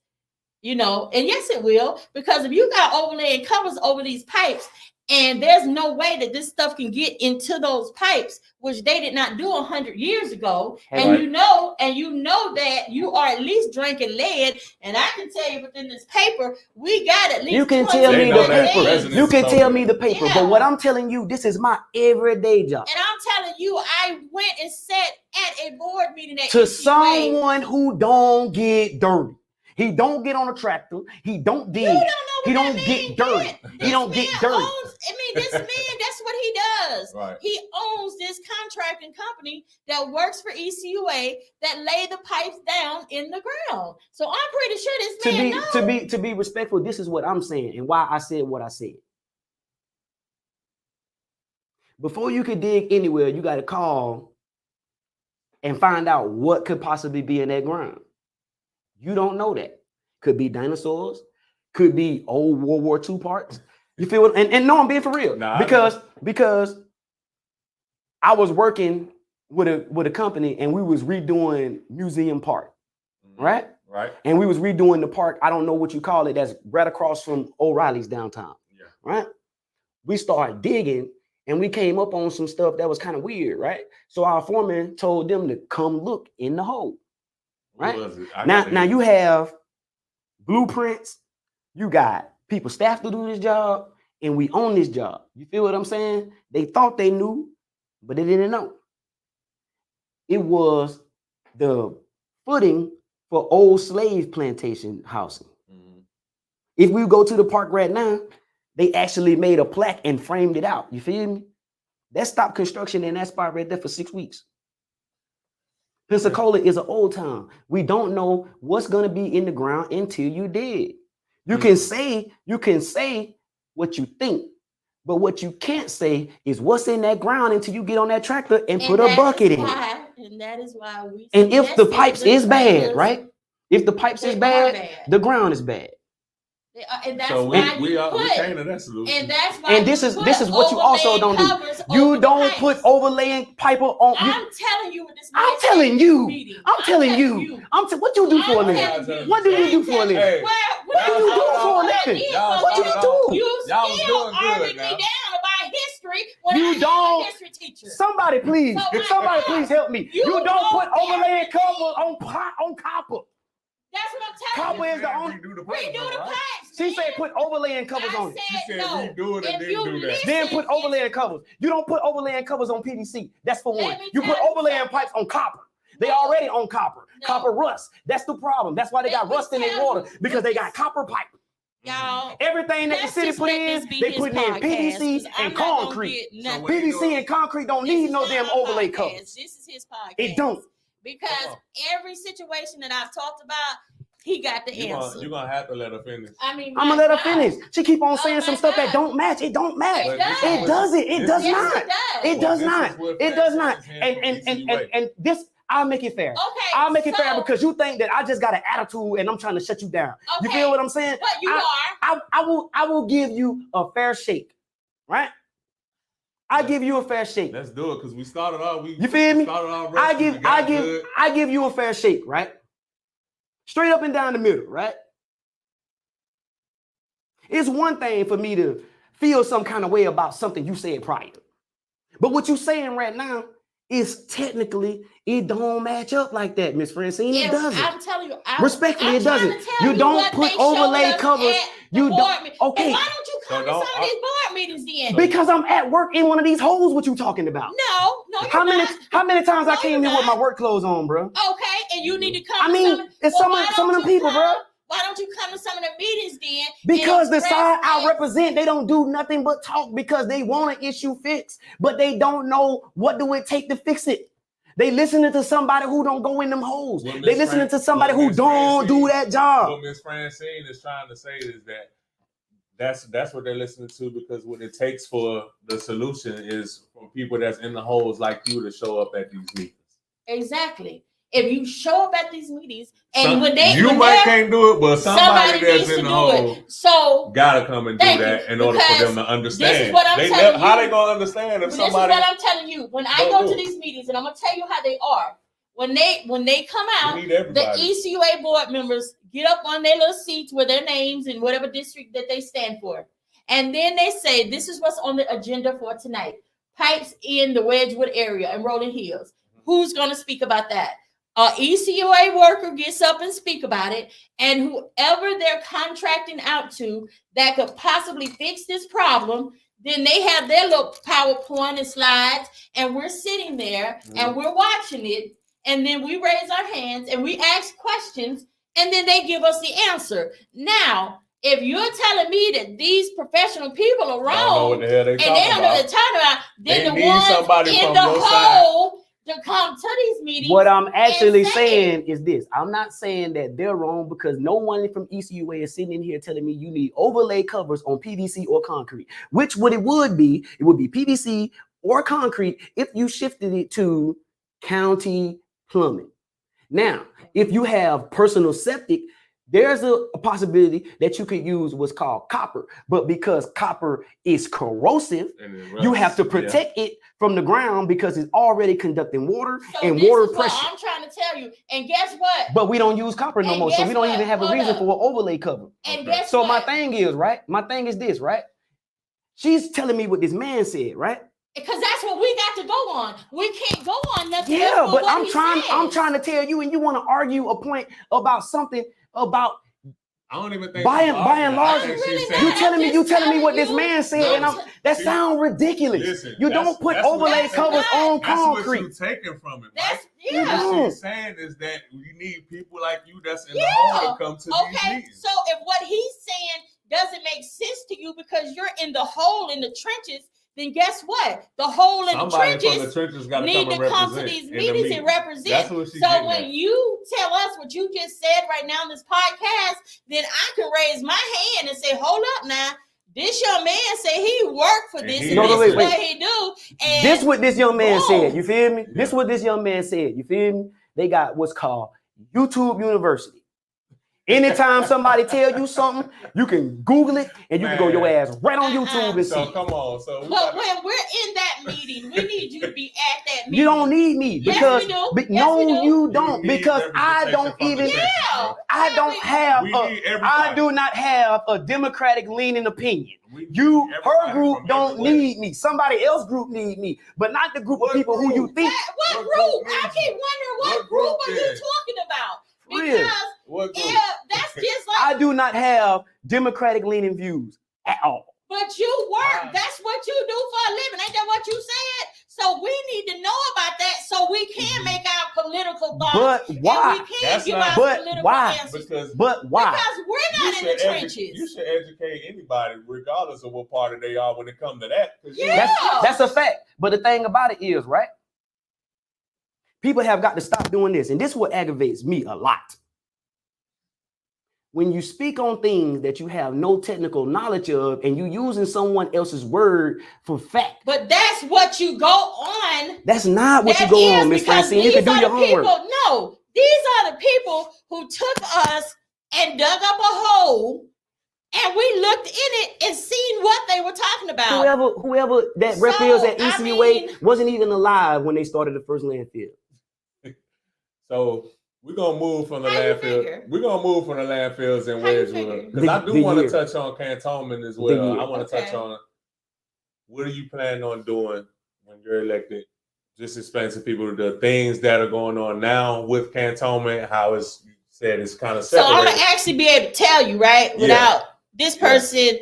S5: You know, and yes, it will, because if you got overlaying covers over these pipes, and there's no way that this stuff can get into those pipes, which they did not do 100 years ago. And you know that you are at least drinking lead. And I can tell you within this paper, we got at least.
S4: You can tell me the paper. You can tell me the paper.
S5: Yeah.
S4: But what I'm telling you, this is my everyday job.
S5: And I'm telling you, I went and sat at a board meeting at
S4: To
S5: ECUA.
S4: someone who don't get dirty. He don't get on a tractor. He don't dig. He don't get dirty. He don't get dirty.
S5: This man, that's what he does.
S3: Right.
S5: He owns this contracting company that works for ECUA that lay the pipes down in the ground. So I'm pretty sure this man knows.
S4: To be respectful, this is what I'm saying and why I said what I said. Before you could dig anywhere, you got to call and find out what could possibly be in that ground. You don't know that. Could be dinosaurs, could be old World War II parts. You feel what? And no, I'm being for real. Because I was working with a company and we was redoing Museum Park, right?
S3: Right.
S4: And we was redoing the park. I don't know what you call it. That's right across from O'Reilly's downtown.
S3: Yeah.
S4: Right. We started digging and we came up on some stuff that was kind of weird, right? So our foreman told them to come look in the hole. Right now you have blueprints, you got people staff to do this job, and we own this job. You feel what I'm saying? They thought they knew, but they didn't know. It was the footing for old slave plantation housing. Mm-hmm. If we go to the park right now, they actually made a plaque and framed it out. You feel me? That stopped construction in that spot right there for 6 weeks. Pensacola is an old town. We don't know what's gonna be in the ground until you dig. You can say what you think, but what you can't say is what's in that ground until you get on that tractor and put a bucket in it.
S5: And that is why we.
S4: And if the pipes is bad, right? If the pipes is bad, the ground is bad.
S5: And that's why we came to that solution. And that's why.
S4: And this is what you also don't do. You don't put overlaying pipe on.
S5: I'm telling you what this.
S4: I'm telling you. What you do for a living? What do you do for a living? What do you do for a living? What do you do?
S5: You still arguing me down about history when
S4: you don't.
S5: A history teacher.
S4: Somebody please help me. You don't put overlaying covers on copper.
S5: That's what I'm telling
S4: Copper
S5: you.
S4: is the only.
S5: Redo the pipes.
S4: She said put overlaying covers on it.
S3: She said redo it and then do that.
S4: Then put overlaying covers. You don't put overlaying covers on PVC. That's for one. You put overlaying pipes on copper. They already on copper. Copper rust. That's the problem. That's why they got rust in their water, because they got copper pipe.
S5: Y'all,
S4: everything that the city put in, they put in PVC and concrete. PVC and concrete don't need no damn overlay covers.
S5: This is his podcast.
S4: It don't.
S5: Because every situation that I've talked about, he got the answer.
S3: You're gonna have to let her finish.
S4: I'm gonna let her finish. She keep on saying some stuff that don't match. It don't match. It doesn't. It does not. It does not. It does not. And this, I'll make it fair.
S5: Okay.
S4: I'll make it fair because you think that I just got an attitude and I'm trying to shut you down. Okay. You feel what I'm saying?
S5: But you are.
S4: I will give you a fair shake, right? I give you a fair shake.
S3: Let's do it because we started off. You
S4: feel me? I
S3: give
S4: you a fair shake, right? Straight up and down the middle, right? It's one thing for me to feel some kind of way about something you said prior. But what you're saying right now is technically it don't match up like that, Miss Francine. It doesn't.
S5: I'm telling you,
S4: respectfully, it doesn't. You don't put overlay covers. You don't. Okay.
S5: And why don't you come to some of these board meetings then?
S4: Because I'm at work in one of these holes. What you talking about?
S5: No,
S4: How many times I came here with my work clothes on, bro?
S5: Okay, and you need to come.
S4: I mean, it's some of them people, bro.
S5: Why don't you come to some of the meetings then?
S4: Because the side I represent, they don't do nothing but talk because they want an issue fixed, but they don't know what do it take to fix it. They listening to somebody who don't go in them holes. They listening to somebody who don't do that job.
S3: What Miss Francine is trying to say is that that's what they're listening to, because what it takes for the solution is for people that's in the holes like you to show up at these meetings.
S5: Exactly. If you show up at these meetings and
S3: can't do it, but somebody that's in the hole
S5: so
S3: gotta come and do that in order for them to understand.
S5: This is what I'm telling you.
S3: How they gonna understand if somebody?
S5: This is what I'm telling you. When I go to these meetings, and I'm gonna tell you how they are. When they come out, the ECUA board members get up on their little seats with their names and whatever district that they stand for, and then they say, "This is what's on the agenda for tonight: pipes in the Wedgwood area and Rolling Hills." Who's gonna speak about that? ECUA worker gets up and speak about it, and whoever they're contracting out to that could possibly fix this problem, then they have their little PowerPoint and slides, and we're sitting there and we're watching it, and then we raise our hands and we ask questions, and then they give us the answer. Now, if you're telling me that these professional people are wrong and they don't know what they're talking about, then the ones in the hole to come to these meetings.
S4: What I'm actually saying is this. I'm not saying that they're wrong, because no one from ECUA is sitting in here telling me you need overlay covers on PVC or concrete, which what it would be PVC or concrete if you shifted it to county plumbing. Now, if you have personal septic, there's a possibility that you could use what's called copper, but because copper is corrosive, you have to protect it from the ground because it's already conducting water and water pressure.
S5: What I'm trying to tell you, and guess what?
S4: But we don't use copper no more, so we don't even have a reason for an overlay cover.
S5: And guess
S4: so
S5: what?
S4: my thing is this, right? She's telling me what this man said, right?
S5: Because that's what we got to go on. We can't go on nothing.
S4: Yeah, but I'm trying to tell you, and you want to argue a point about something about.
S3: I don't even think
S4: by and large, you telling me what this man said, and that sounds ridiculous. Listen, you don't put overlay covers on concrete.
S3: That's what you're taking from it.
S5: What
S3: she's saying is that we need people like you that's in the hole to come to these meetings.
S5: So if what he's saying doesn't make sense to you because you're in the hole in the trenches, then guess what? The hole in the trenches need to come to these meetings and represent. So when you tell us what you just said right now in this podcast, then I can raise my hand and say, hold up now. This young man said he worked for this, and this is what he do. And
S4: this what this young man said. You feel me? This what this young man said. You feel me? They got what's called YouTube University. Anytime somebody tell you something, you can Google it and you can go your ass right on YouTube and see.
S3: So come on.
S5: But when we're in that meeting, we need you to be at that meeting.
S4: You don't need me because you don't, because I don't even. I don't have. I do not have a Democratic leaning opinion. Her group don't need me. Somebody else group need me, but not the group of people who you think.
S5: What group? I keep wondering what group are you talking about? Because that's just like
S4: I do not have Democratic leaning views at all.
S5: But you work. That's what you do for a living. Ain't that what you said? So we need to know about that so we can make our political thoughts.
S4: But why?
S5: And we can give our political answers.
S4: Because
S5: we're not in the trenches.
S3: You should educate anybody, regardless of what party they are, when it comes to that.
S4: That's a fact. But the thing about it is, right? People have got to stop doing this. And this is what aggravates me a lot. When you speak on things that you have no technical knowledge of and you using someone else's word for fact.
S5: But that's what you go on.
S4: That's not what you go on, Miss Francine. You can do your homework.
S5: No, these are the people who took us and dug up a hole and we looked in it and seen what they were talking about.
S4: Whoever that represents at ECUA wasn't even alive when they started the first landfill.
S3: So we're gonna move from the landfill. We're gonna move from the landfills in Wedgwood because I do want to touch on cantonment as well. I want to touch on what are you planning on doing when you're elected? Just explain to people the things that are going on now with cantonment, how it's said it's kind of separated.
S5: So I'm gonna actually be able to tell you, right, without this person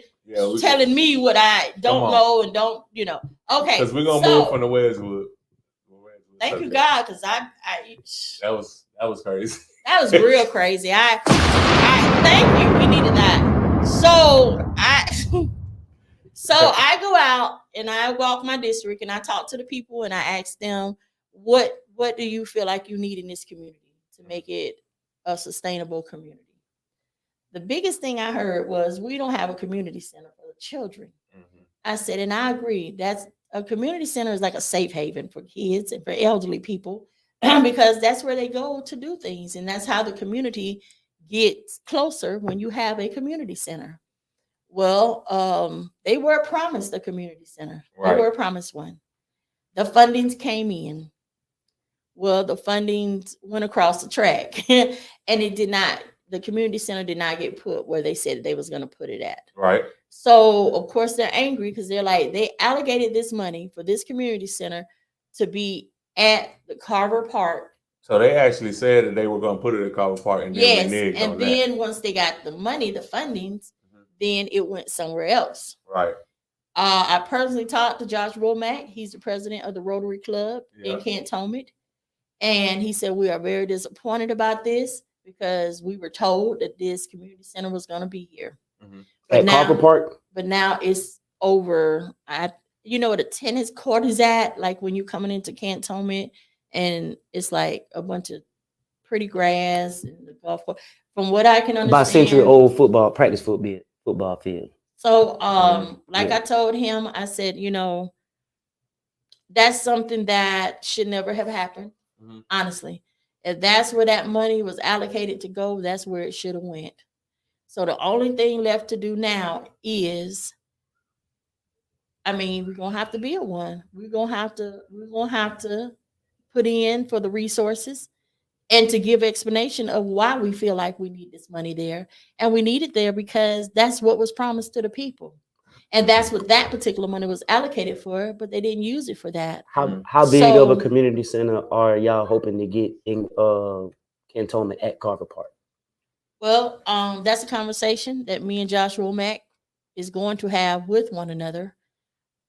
S5: telling me what I don't know and don't, Okay.
S3: Because we're gonna move from the Wedgwood.
S5: Thank you, God, because I
S3: that was crazy.
S5: That was real crazy. I thank you. We needed that. So I go out and I walk my district and I talk to the people and I ask them, what do you feel like you need in this community to make it a sustainable community? The biggest thing I heard was we don't have a community center for the children. Mm-hmm. I said, and I agree. That's a community center is like a safe haven for kids and for elderly people because that's where they go to do things. And that's how the community gets closer when you have a community center. Well, they were promised a community center. Right. They were promised one. The fundings came in. Well, the fundings went across the track and it did not. The community center did not get put where they said they was going to put it at.
S3: Right.
S5: So, of course, they're angry because they're like, they allocated this money for this community center to be at the Carver Park.
S3: So they actually said that they were going to put it at Carver Park. And then
S5: and then once they got the money, the fundings, then it went somewhere else.
S3: Right.
S5: I personally talked to Josh Womack. He's the president of the Rotary Club in Cantonment. And he said, we are very disappointed about this because we were told that this community center was going to be here.
S4: Mm-hmm. At Carver Park?
S5: But now it's over. You know where the tennis court is at? Like when you're coming into Cantonment and it's like a bunch of pretty grass and the golf course. From what I can understand.
S4: By Century Old football field.
S5: So, I told him, I said, that's something that should never have happened. Mm-hmm. Honestly, if that's where that money was allocated to go, that's where it should have went. So the only thing left to do now is, we're gonna have to build one. We're gonna have to put in for the resources and to give explanation of why we feel like we need this money there. And we need it there because that's what was promised to the people. And that's what that particular money was allocated for, but they didn't use it for that.
S4: How big of a community center are y'all hoping to get in Cantonment at Carver Park?
S5: Well, that's a conversation that me and Josh Womack is going to have with one another.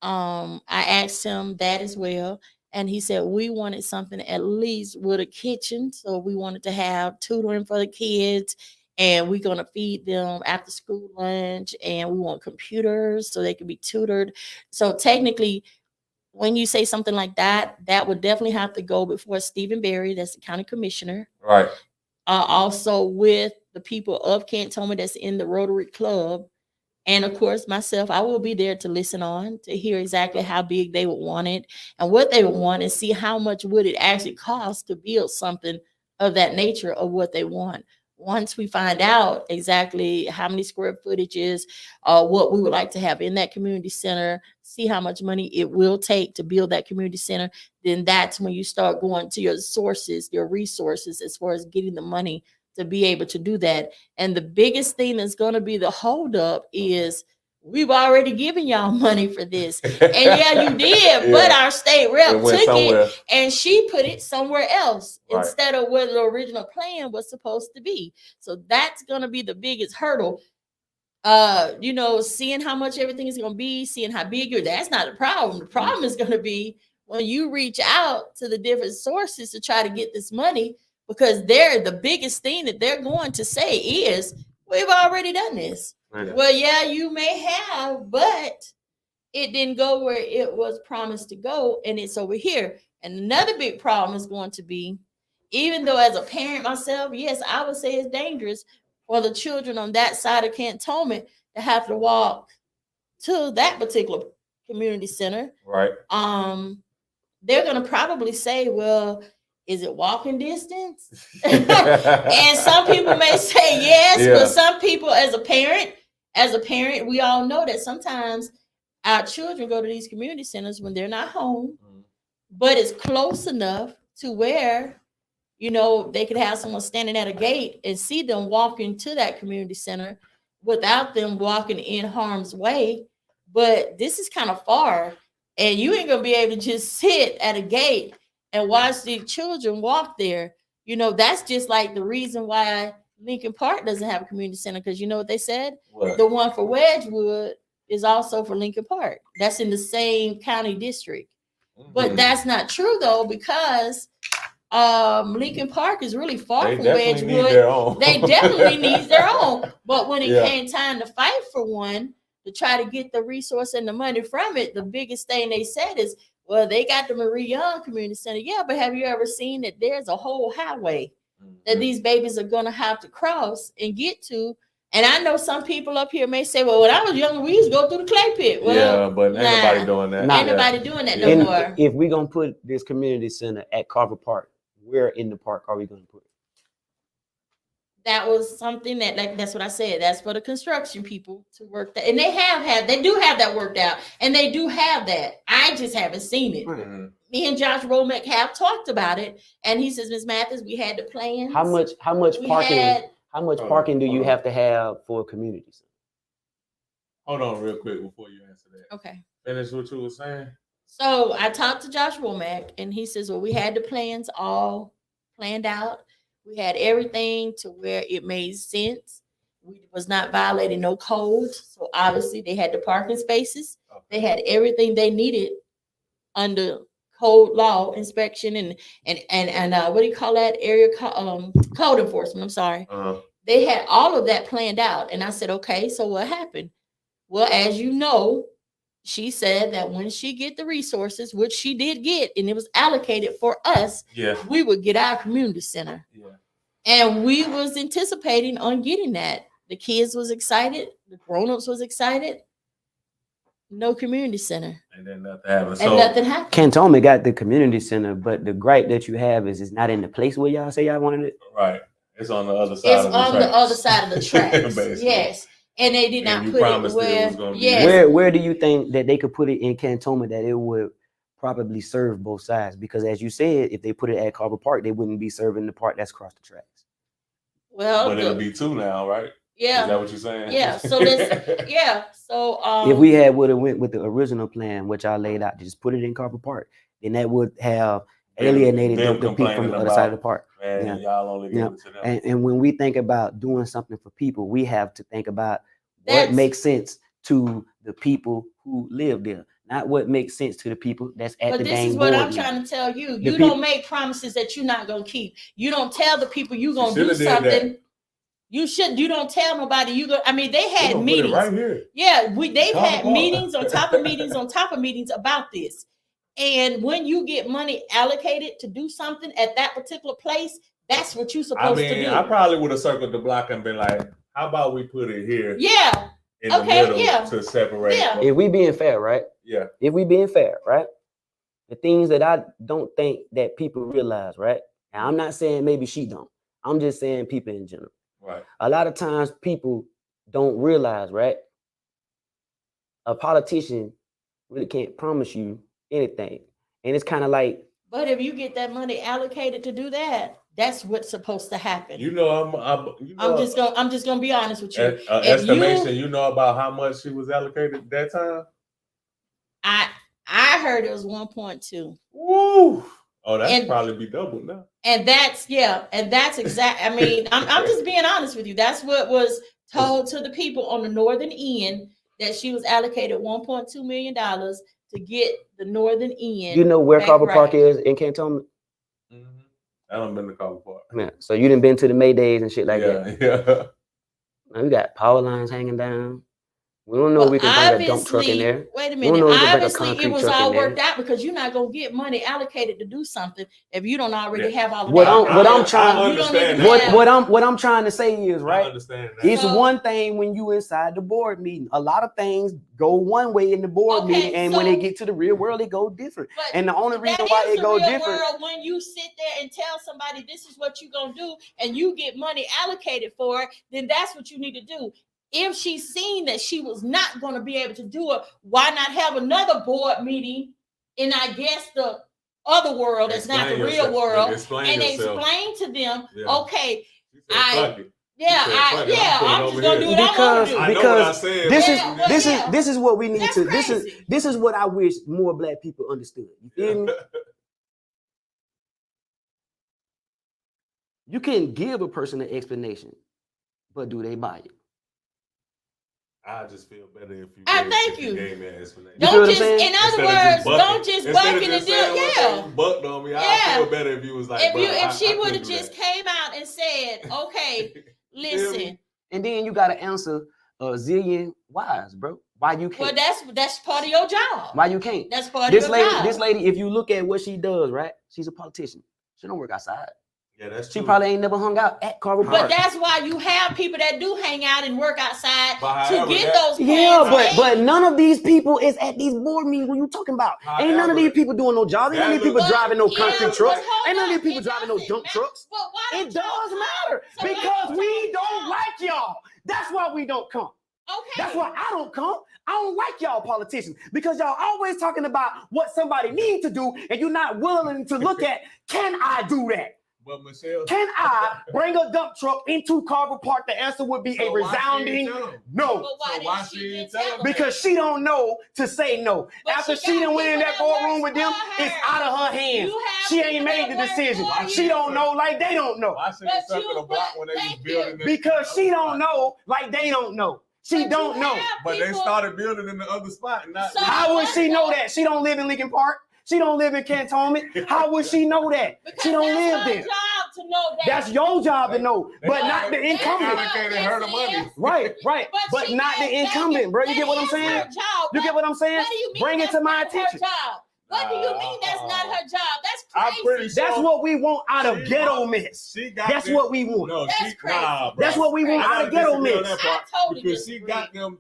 S5: I asked him that as well. And he said, we wanted something at least with a kitchen. So we wanted to have tutoring for the kids. And we're going to feed them after school lunch. And we want computers so they can be tutored. So technically, when you say something like that, that would definitely have to go before Stephen Berry, that's the county commissioner.
S3: Right.
S5: Also with the people of Cantonment that's in the Rotary Club. And of course, myself, I will be there to listen on, to hear exactly how big they would want it and what they would want and see how much would it actually cost to build something of that nature of what they want. Once we find out exactly how many square footage is, what we would like to have in that community center, see how much money it will take to build that community center, then that's when you start going to your sources, your resources, as far as getting the money to be able to do that. And the biggest thing that's going to be the holdup is we've already given y'all money for this. And yeah, you did, but our state rep took it and she put it somewhere else instead of where the original plan was supposed to be. So that's going to be the biggest hurdle. Seeing how much everything is going to be, seeing how big you're, that's not the problem. The problem is going to be when you reach out to the different sources to try to get this money, because the biggest thing that they're going to say is, we've already done this. Right. Well, yeah, you may have, but it didn't go where it was promised to go, and it's over here. And another big problem is going to be, even though as a parent myself, yes, I would say it's dangerous for the children on that side of Cantonment to have to walk to that particular community center.
S3: Right.
S5: They're going to probably say, well, is it walking distance? And some people may say yes, but some people as a parent, we all know that sometimes our children go to these community centers when they're not home, but it's close enough to where, they could have someone standing at a gate and see them walking to that community center without them walking in harm's way. but this is kind of far, and you ain't gonna be able to just sit at a gate and watch the children walk there. You know, that's just like the reason why Lincoln Park doesn't have a community center, because you know what they said?
S3: What?
S5: The one for Wedgwood is also for Lincoln Park. That's in the same county district. But that's not true though, because Lincoln Park is really far from Wedgwood. They definitely need their own. But when it came time to fight for one, to try to get the resource and the money from it, the biggest thing they said is, well, they got the Marie Young Community Center. Yeah, but have you ever seen that there's a whole highway that these babies are gonna have to cross and get to? And I know some people up here may say, well, when I was younger, we used to go through the clay pit. Well,
S3: but ain't nobody doing that.
S5: Ain't nobody doing that no more.
S4: If we're going to put this community center at Carver Park, where in the park are we going to put it?
S5: That was something that, like, that's what I said. That's for the construction people to work that. And they do have that worked out. And they do have that. I just haven't seen it. Mm-hmm. Me and Josh Romack have talked about it. And he says, Ms. Mathis, we had the plans.
S4: How much parking do you have to have for a community center?
S3: Hold on real quick before you answer that.
S5: Okay.
S3: Finish what you were saying.
S5: So I talked to Josh Romack, and he says, well, we had the plans all planned out. We had everything to where it made sense. We was not violating no code. So obviously they had the parking spaces. Okay. They had everything they needed under code law inspection and what do you call that? Area code enforcement. I'm sorry. They had all of that planned out. And I said, okay, so what happened? Well, as you know, she said that when she get the resources, which she did get, and it was allocated for us, we would get our community center. Yeah. And we was anticipating on getting that. The kids was excited. The grown-ups was excited. No community center. And then nothing happened. Nothing happened.
S4: Cantonment got the community center, but the gripe that you have is it's not in the place where y'all say y'all wanted it.
S3: Right. It's on the other side of the tracks.
S5: It's on the other side of the tracks. Yes. And they did not put it
S4: where do you think that they could put it in Cantonment that it would probably serve both sides? Because as you said, if they put it at Carver Park, they wouldn't be serving the part that's across the tracks.
S5: Well,
S3: but it'll be two now, right?
S5: Yeah.
S3: Is that what you're saying?
S5: Yeah. So So
S4: if we would have went with the original plan, which I laid out, just put it in Carver Park, then that would have alienated the people from the other side of the park.
S3: Man, y'all only give it to them.
S4: And when we think about doing something for people, we have to think about what makes sense to the people who live there, not what makes sense to the people that's at the game. But
S5: this is what I'm trying to tell you. You don't make promises that you're not going to keep. You don't tell the people you're going to do something. You don't tell nobody they had meetings
S3: right here.
S5: Yeah, they've had meetings on top of meetings on top of meetings about this. And when you get money allocated to do something at that particular place, that's what you're supposed to do.
S3: I probably would have circled the block and been like, how about we put it here?
S5: Yeah.
S3: In the middle to separate.
S5: Yeah.
S4: If we being fair, right?
S3: Yeah.
S4: If we being fair, right? The things that I don't think that people realize, right? And I'm not saying maybe she don't. I'm just saying people in general.
S3: Right.
S4: A lot of times people don't realize, right? A politician really can't promise you anything. And it's kind of like,
S5: but if you get that money allocated to do that, that's what's supposed to happen.
S3: I'm
S5: just gonna be honest with you.
S3: Estimation, you know about how much she was allocated that time?
S5: I heard it was 1.2.
S3: Woo! Oh, that's probably be double now.
S5: And that's exact. I mean, I'm just being honest with you. That's what was told to the people on the northern end, that she was allocated $1.2 million to get the northern end.
S4: You know where Carver Park is in Cantonment?
S3: Mm-hmm. I haven't been to Carver Park.
S4: Yeah. So you done been to the May Days and shit like that.
S3: Yeah.
S4: Now we got power lines hanging down. We don't know if we can bring a dump truck in there.
S5: Wait a minute. Obviously, it was all worked out, because you're not gonna get money allocated to do something if you don't already have all of that.
S4: What I'm trying to say is, right?
S3: I understand that.
S4: It's one thing when you inside the board meeting. A lot of things go one way in the board meeting, and when they get to the real world, it go different. And the only reason why it go different,
S5: when you sit there and tell somebody this is what you're gonna do, and you get money allocated for it, then that's what you need to do. If she's seen that she was not going to be able to do it, why not have another board meeting in, I guess, the other world that's not the real world, and explain to them, okay, Yeah, I'm just gonna do what
S4: because
S5: I'm gonna do.
S4: because
S3: said,
S4: this is what we need
S5: That's
S4: to
S5: crazy.
S4: this is what I wish more black people understood. You feel me? You can give a person an explanation, but do they buy it?
S3: I just feel better if you
S5: Thank you.
S3: gave me an explanation.
S5: Don't just, in other words, don't just buck in the deal.
S3: Yeah. Bucked on me. I feel better if you was like,
S5: if she would have just came out and said, okay, listen.
S4: And then you gotta answer a zillion whys, bro. Why you can't?
S5: Well, that's part of your job.
S4: Why you can't?
S5: That's part of your job.
S4: This lady, if you look at what she does, right? She's a politician. She don't work outside.
S3: Yeah, that's
S4: she
S3: true.
S4: Probably ain't never hung out at Carver Park.
S5: But that's why you have people that do hang out and work outside
S3: to
S5: get those.
S4: But none of these people is at these board meetings. What you talking about? Ain't none of these people doing no jobs. Ain't none of these people driving no concrete trucks. Ain't none of these people driving no dump trucks. It does matter because we don't like y'all. That's why we don't come.
S5: Okay.
S4: That's why I don't come. I don't like y'all politicians because y'all always talking about what somebody needs to do and you're not willing to look at, can I do that?
S3: But Michelle,
S4: can I bring a dump truck into Carver Park? The answer would be a resounding no.
S5: But why she didn't tell
S4: because she don't know to say no. But after she done went in that boardroom with them, it's out of her hands. She ain't made the decision. She don't know like they don't know.
S3: Why she stuck in the block when they was building this?
S4: Because she don't know like they don't know. She don't know.
S3: But they started building in the other spot.
S4: How would she know that? She don't live in Lincoln Park. She don't live in Cantonment. How would she know that? She don't live there.
S5: Job to know that.
S4: That's your job to know, but not the incumbent.
S3: Her the money.
S4: Right. But not the incumbent, bro. You get what I'm saying? You get what I'm saying? Bring it to my attention.
S5: What do you mean that's not her job? That's crazy.
S3: I'm pretty sure
S4: that's what we want out of ghetto miss. That's what we want.
S3: No,
S5: that's crazy.
S4: That's what we want out of ghetto miss.
S3: Because she got them.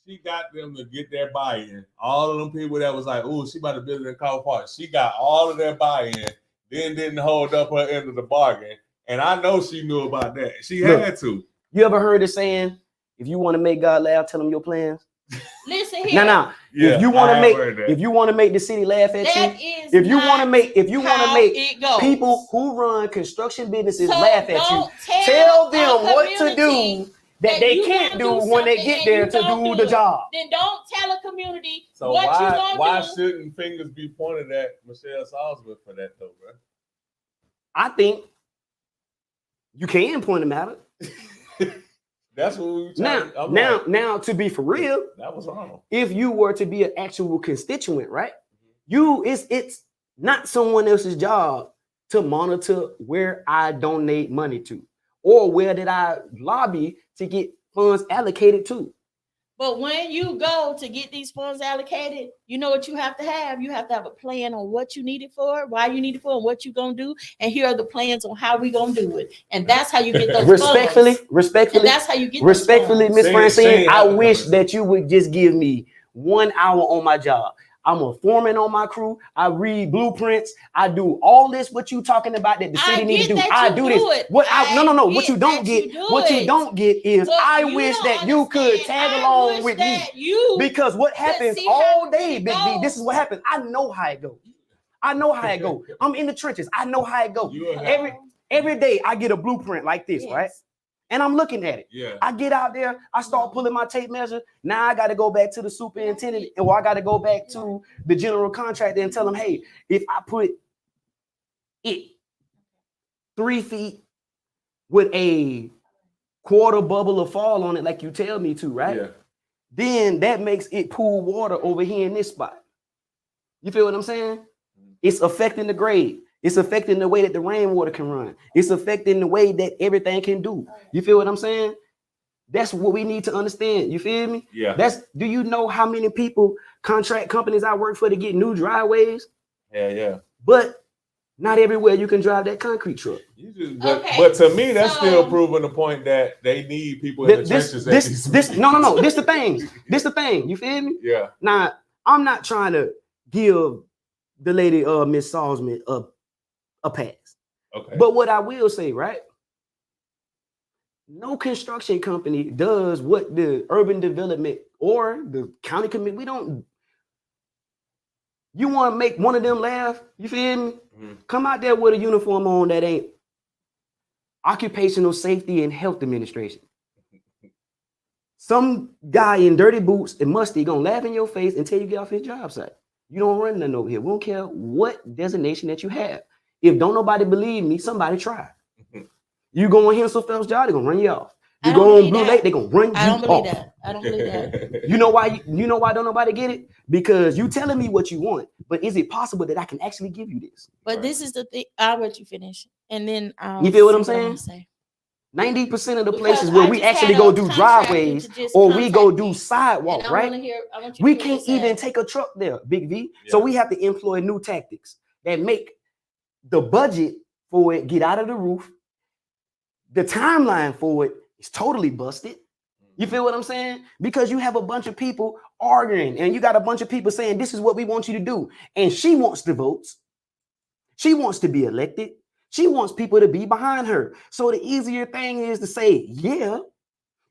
S3: She got them to get their buy-in. All of them people that was like, "Ooh, she about to build it in Carver Park." She got all of their buy-in. Then didn't hold up her end of the bargain, and I know she knew about that. She had to.
S4: You ever heard the saying, "If you want to make God laugh, tell him your plans"?
S5: Listen here.
S4: No.
S3: Yeah,
S4: if you want to make the city laugh at you, if you want to make people who run construction businesses laugh at you, tell them what to do. That they can't do when they get there to do the job.
S5: Then don't tell a community
S3: so
S5: what you gonna do.
S3: Why shouldn't fingers be pointed at Michelle Salzman for that though, bro?
S4: I think you can point them at her.
S3: That's what we
S4: now to be for real,
S3: that was wrong.
S4: If you were to be an actual constituent, right? It's not someone else's job to monitor where I donate money to. Or where did I lobby to get funds allocated to?
S5: But when you go to get these funds allocated, you know what you have to have? You have to have a plan on what you need it for, why you need it for, and what you're going to do. And here are the plans on how we're going to do it. And that's how you get those
S4: respectfully,
S5: funds. And that's how you get
S4: respectfully, Miss Francine, I wish that you would just give me 1 hour on my job. I'm a foreman on my crew. I read blueprints. I do all this. What you talking about that the city needs to do? I do this. What you don't get is I wish that you could tag along with me. Because what happens all day, Big D, this is what happens. I know how it goes. I'm in the trenches. I know how it goes. Every day I get a blueprint like this, right? And I'm looking at it.
S3: Yeah.
S4: I get out there, I start pulling my tape measure. Now I got to go back to the superintendent, or I got to go back to the general contractor and tell them, hey, if I put it 3 feet with a quarter bubble of fall on it, like you tell me to, right?
S3: Yeah.
S4: Then that makes it pool water over here in this spot. You feel what I'm saying? It's affecting the grade. It's affecting the way that the rainwater can run. It's affecting the way that everything can do. You feel what I'm saying? That's what we need to understand. You feel me?
S3: Yeah.
S4: Do you know how many people, contract companies I work for to get new driveways?
S3: Yeah.
S4: But not everywhere you can drive that concrete truck.
S3: But to me, that's still proving the point that they need people in the trenches.
S4: No. This the thing. You feel me?
S3: Yeah.
S4: Now, I'm not trying to give the lady Miss Salzman a pass.
S3: Okay.
S4: But what I will say, right? No construction company does what the urban development or the county committee. You want to make one of them laugh? You feel me? Mm-hmm. Come out there with a uniform on that ain't Occupational Safety and Health Administration. Some guy in dirty boots and musty gonna laugh in your face and tell you get off his job site. You don't run nothing over here. We don't care what designation that you have. If don't nobody believe me, somebody try. You go on Hensel Phelps' job, they're gonna run you off. You go on Blue Lake, they're gonna run you off.
S5: I don't believe that. I don't believe that.
S4: You know why? You know why don't nobody get it? Because you telling me what you want, but is it possible that I can actually give you this?
S5: But this is the thing. I'll let you finish, and then
S4: you feel what I'm saying? 90% of the places where we actually go do driveways or we go do sidewalks, right? We can't even take a truck there, Big V. Yeah. So we have to employ new tactics that make the budget for it get out of the roof. The timeline for it is totally busted. You feel what I'm saying? Because you have a bunch of people arguing and you got a bunch of people saying, this is what we want you to do. And she wants the votes. She wants to be elected. She wants people to be behind her. So the easier thing is to say, yeah,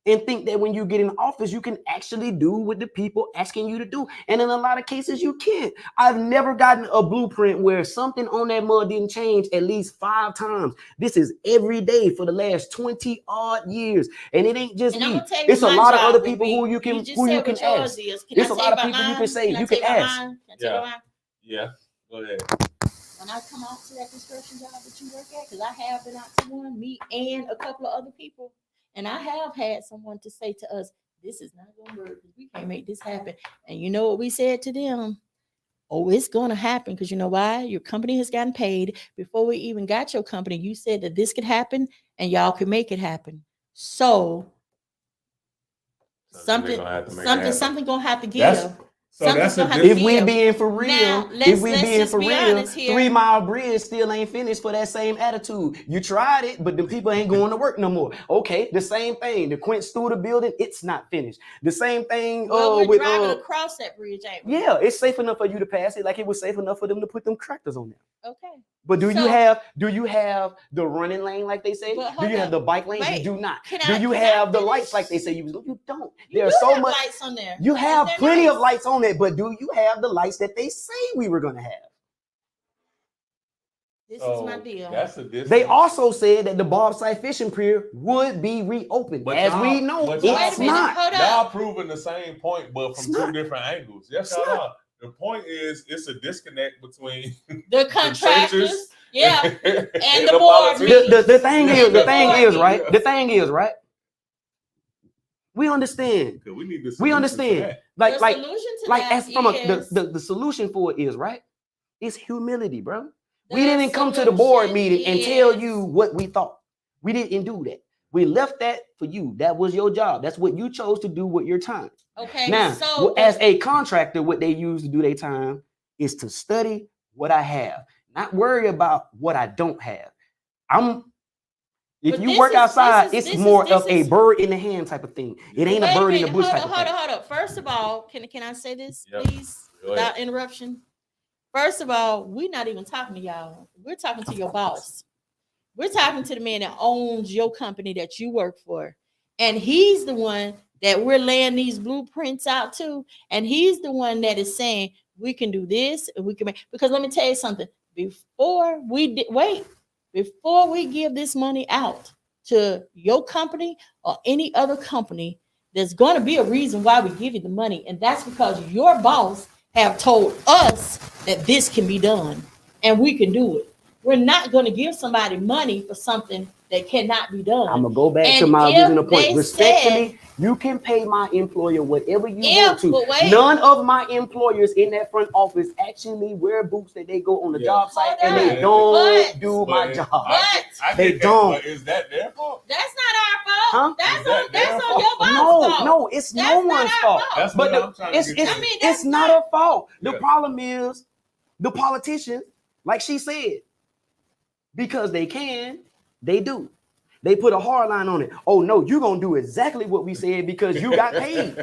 S4: and think that when you get in office, you can actually do what the people asking you to do. And in a lot of cases, you can't. I've never gotten a blueprint where something on that mud didn't change at least 5 times. This is every day for the last 20 odd years. And it ain't just me. It's a lot of other people who you can ask. It's a lot of people you can say, you can ask.
S3: Yeah, go ahead.
S5: When I come out to that construction job that you work at, because I have been out to one, me and a couple of other people, and I have had someone to say to us, this is not going to work. We can't make this happen. And you know what we said to them? Oh, it's going to happen because you know why? Your company has gotten paid. Before we even got your company, you said that this could happen and y'all could make it happen. So something going to have to give.
S3: So that's
S4: if we being for real, now, if we being for real, 3 Mile Bridge still ain't finished for that same attitude. You tried it, but the people ain't going to work no more. Okay, the same thing. The Quint Studer building, it's not finished. The same thing.
S5: Well, we're driving across that bridge, ain't we?
S4: Yeah, it's safe enough for you to pass it, like it was safe enough for them to put them tractors on there.
S5: Okay.
S4: But do you have the running lane like they say? Do you have the bike lane? You do not. Do you have the lights like they say you do? You don't. There's so much
S5: lights on there.
S4: You have plenty of lights on there, but do you have the lights that they say we were gonna have?
S5: This is my deal.
S4: They also said that the bobside fishing pier would be reopened. But as we know, it's not.
S3: Y'all proving the same point, but from 2 different angles. Yes, y'all are. The point is, it's a disconnect between
S5: the contractors, and the board.
S4: The thing is, right? The thing is, right? We understand. We understand. The solution for it is, right? It's humility, bro. We didn't come to the board meeting and tell you what we thought. We didn't do that. We left that for you. That was your job. That's what you chose to do with your time.
S5: Okay.
S4: Now, so as a contractor, what they use to do their time is to study what I have, not worry about what I don't have. If you work outside, it's more of a bird in the hand type of thing. It ain't a bird in the bush type of thing.
S5: Hold up. First of all, can I say this, please, without interruption? First of all, we're not even talking to y'all. We're talking to your boss. We're talking to the man that owns your company that you work for. And he's the one that we're laying these blueprints out to. And he's the one that is saying, we can do this and we can make, because let me tell you something. Before we give this money out to your company or any other company, there's going to be a reason why we give you the money. And that's because your boss have told us that this can be done and we can do it. We're not going to give somebody money for something that cannot be done.
S4: I'm going to go back to my original point. Respectfully, you can pay my employer whatever you want to. None of my employers in that front office actually wear boots that they go on the job site and they don't do my job. They don't.
S3: But is that their fault?
S5: That's not our fault. Huh? That's on your boss fault.
S4: No, it's no one's fault. But it's not a fault. The problem is the politicians, like she said, because they can, they do. They put a hard line on it. Oh, no, you're going to do exactly what we said because you got paid.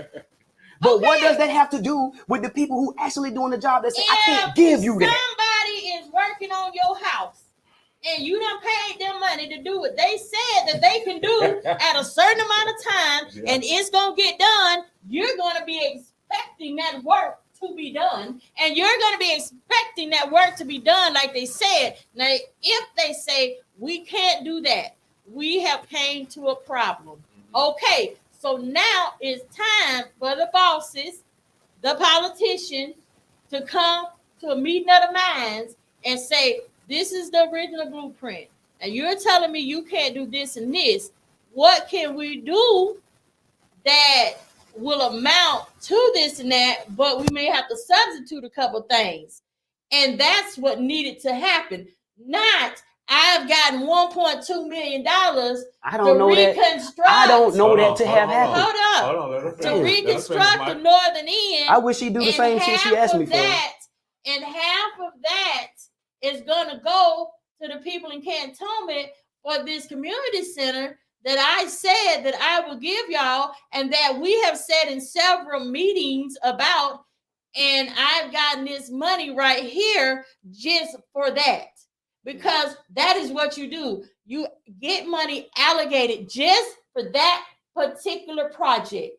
S4: But what does that have to do with the people who actually doing the job that say, I can't give you that?
S5: Somebody is working on your house and you done paid them money to do what they said that they can do at a certain amount of time and it's going to get done. You're going to be expecting that work to be done, and you're going to be expecting that work to be done like they said. Now, if they say we can't do that, we have came to a problem. Okay, so now it's time for the bosses, the politicians, to come to a meeting of the minds and say, this is the original blueprint. And you're telling me you can't do this and this. What can we do that will amount to this and that, but we may have to substitute a couple things? And that's what needed to happen. Not, I've gotten $1.2 million
S4: I don't know
S5: reconstruct.
S4: I don't know that to have happened.
S5: Hold up. To reconstruct the northern end.
S4: I wish she'd do the same shit she asked me for.
S5: And half of that is going to go to the people in Cantonment for this community center that I said that I will give y'all, and that we have said in several meetings about, and I've gotten this money right here just for that. Because that is what you do. You get money allocated just for that particular project.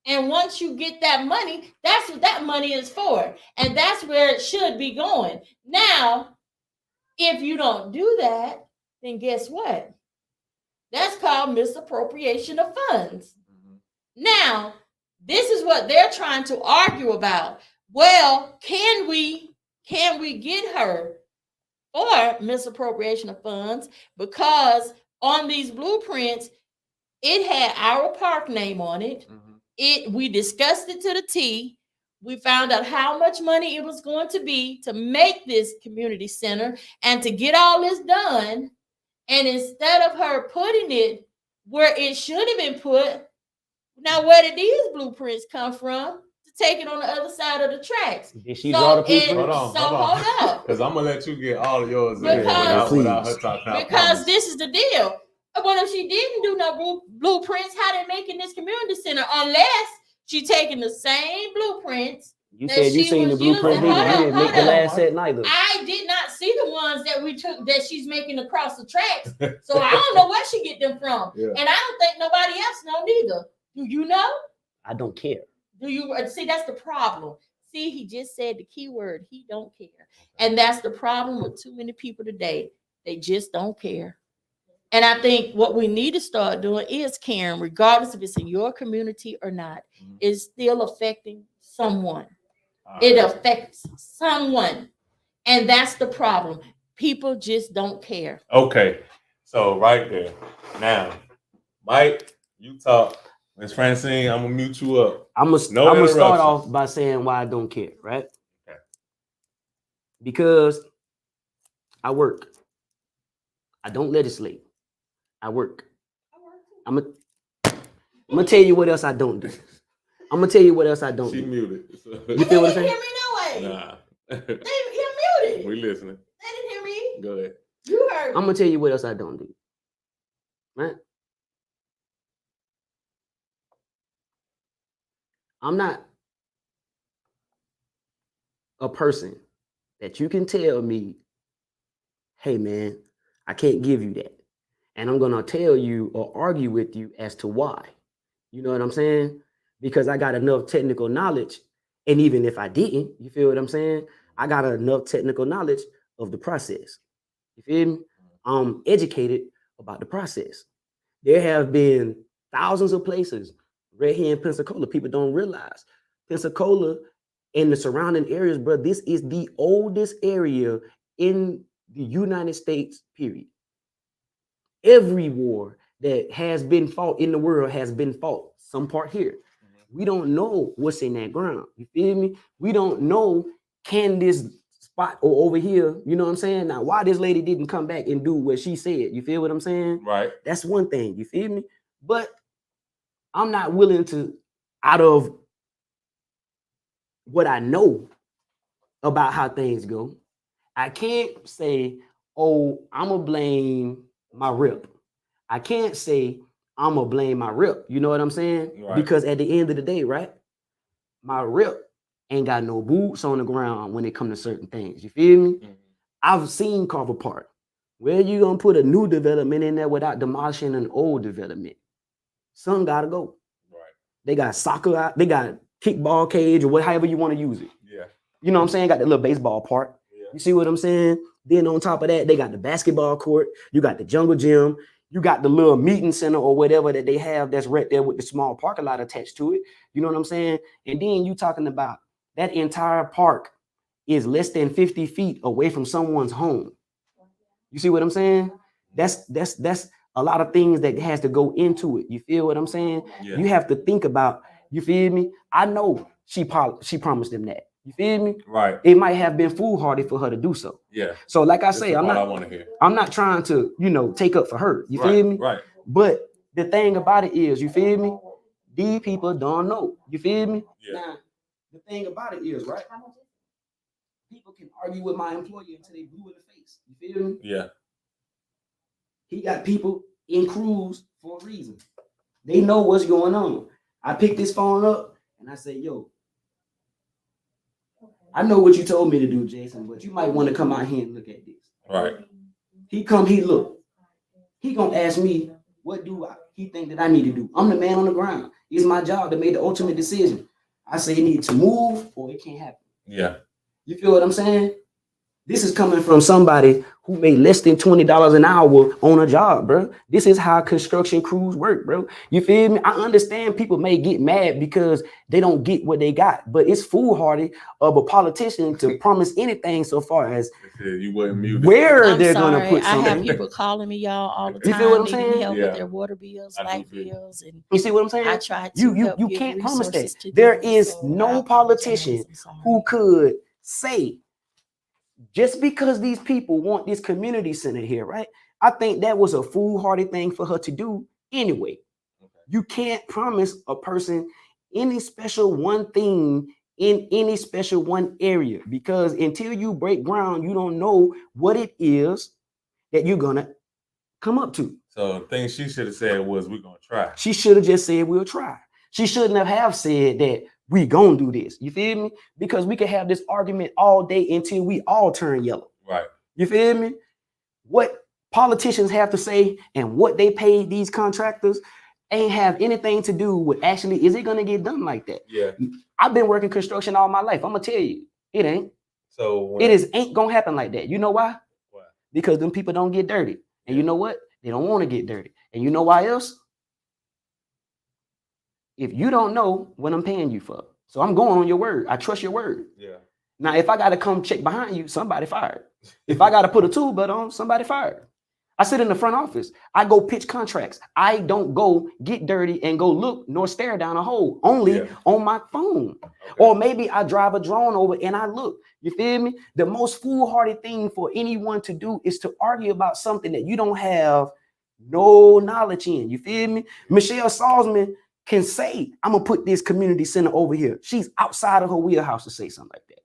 S5: And once you get that money, that's what that money is for. And that's where it should be going. Now, if you don't do that, then guess what? That's called misappropriation of funds. Now, this is what they're trying to argue about. Well, can we get her for misappropriation of funds? Because on these blueprints, it had our park name on it. We discussed it to the T. We found out how much money it was going to be to make this community center and to get all this done. And instead of her putting it where it should have been put, now where did these blueprints come from? To take it on the other side of the tracks.
S4: Did she draw the blueprint?
S3: Hold on. Because I'm going to let you get all of yours
S5: without
S3: her talking.
S5: Because this is the deal. What if she didn't do no blueprints? How they making this community center? Unless she taking the same blueprints.
S4: You said you seen the blueprint. You didn't make the last set neither.
S5: I did not see the ones that we took that she's making across the tracks. So I don't know where she get them from. Yeah. And I don't think nobody else know neither. Do you know?
S4: I don't care.
S5: Do you see? That's the problem. See, he just said the key word. He don't care. And that's the problem with too many people today. They just don't care. And I think what we need to start doing is caring, regardless if it's in your community or not. It's still affecting someone. It affects someone. And that's the problem. People just don't care.
S3: Okay. So right there. Now, Mike, you talk. Ms. Francine, I'm going to mute you up.
S4: I'm going to start off by saying why I don't care, right?
S3: Okay.
S4: Because I work. I don't legislate. I work. I'm gonna tell you what else I don't do. I'm gonna tell you what else I don't do.
S3: She muted. So.
S5: You feel what I'm saying? They didn't hear me no way.
S3: Nah.
S5: You're muted.
S3: We listening.
S5: They didn't hear me.
S3: Go ahead.
S5: You heard me.
S4: I'm gonna tell you what else I don't do. Right? I'm not a person that you can tell me, hey man, I can't give you that. And I'm going to tell you or argue with you as to why. You know what I'm saying? Because I got enough technical knowledge. And even if I didn't, you feel what I'm saying? I got enough technical knowledge of the process. You feel me? I'm educated about the process. There have been thousands of places right here in Pensacola. People don't realize Pensacola and the surrounding areas, bro, this is the oldest area in the United States, period. Every war that has been fought in the world has been fought some part here. We don't know what's in that ground. You feel me? We don't know, can this spot or over here, you know what I'm saying? Now, why this lady didn't come back and do what she said, you feel what I'm saying?
S3: Right.
S4: That's one thing, you feel me? But I'm not willing to, out of what I know about how things go, I can't say, oh, I'm going to blame my rep. I can't say I'm gonna blame my rep. You know what I'm saying?
S3: Right.
S4: Because at the end of the day, right, my rep ain't got no boots on the ground when it comes to certain things. You feel me? Mm-hmm. I've seen Carver Park. Where you gonna put a new development in there without demolishing an old development? Some gotta go.
S3: Right.
S4: They got soccer out, they got kickball cage or however you want to use it.
S3: Yeah.
S4: You know what I'm saying? Got the little baseball part. Yeah. You see what I'm saying? Then on top of that, they got the basketball court. You got the jungle gym. You got the little meeting center or whatever that they have that's right there with the small parking lot attached to it. You know what I'm saying? And then you talking about that entire park is less than 50 feet away from someone's home. You see what I'm saying? That's a lot of things that has to go into it. You feel what I'm saying?
S3: Yeah.
S4: You have to think about, you feel me? I know she promised them that. You feel me?
S3: Right.
S4: It might have been foolhardy for her to do so.
S3: Yeah.
S4: So like I say, I'm not trying to, take up for her. You feel me?
S3: Right.
S4: But the thing about it is, you feel me? These people don't know. You feel me?
S3: Yeah.
S4: Now, the thing about it is, right? People can argue with my employer until they blue in the face. You feel me?
S3: Yeah.
S4: He got people in crews for a reason. They know what's going on. I pick this phone up and I say, yo, I know what you told me to do, Jason, but you might want to come out here and look at this.
S3: Right.
S4: He look. He gonna ask me, what do he think that I need to do? I'm the man on the ground. It's my job to make the ultimate decision. I say it needs to move or it can't happen.
S3: Yeah.
S4: You feel what I'm saying? This is coming from somebody who made less than $20 an hour on a job, bro. This is how construction crews work, bro. You feel me? I understand people may get mad because they don't get what they got, but it's foolhardy of a politician to promise anything so far as
S3: you wasn't muted.
S4: Where they're gonna put something.
S5: I have people calling me, y'all, all the time.
S4: You feel what I'm saying?
S5: Help with their water bills, light bills, and
S4: you see what I'm saying?
S5: I try to
S4: you can't promise that. There is no politician who could say, just because these people want this community center here, right? I think that was a foolhardy thing for her to do anyway. Okay. You can't promise a person any special one thing in any special one area, because until you break ground, you don't know what it is that you're gonna come up to.
S3: So the thing she should have said was, we're gonna try.
S4: She should have just said, we'll try. She shouldn't have said that we gonna do this. You feel me? Because we could have this argument all day until we all turn yellow.
S3: Right.
S4: You feel me? What politicians have to say and what they pay these contractors ain't have anything to do with actually, is it gonna get done like that?
S3: Yeah.
S4: I've been working construction all my life. I'm gonna tell you, it ain't.
S3: So
S4: ain't gonna happen like that. You know why?
S3: Why?
S4: Because them people don't get dirty. And you know what? They don't want to get dirty. And you know why else? If you don't know what I'm paying you for. So I'm going on your word. I trust your word.
S3: Yeah.
S4: Now, if I got to come check behind you, somebody fired. If I got to put a tool belt on, somebody fired. I sit in the front office. I go pitch contracts. I don't go get dirty and go look nor stare down a hole, only on my phone. Okay. Or maybe I drive a drone over and I look. You feel me? The most foolhardy thing for anyone to do is to argue about something that you don't have no knowledge in. You feel me? Michelle Salzman can say, I'm gonna put this community center over here. She's outside of her wheelhouse to say something like that.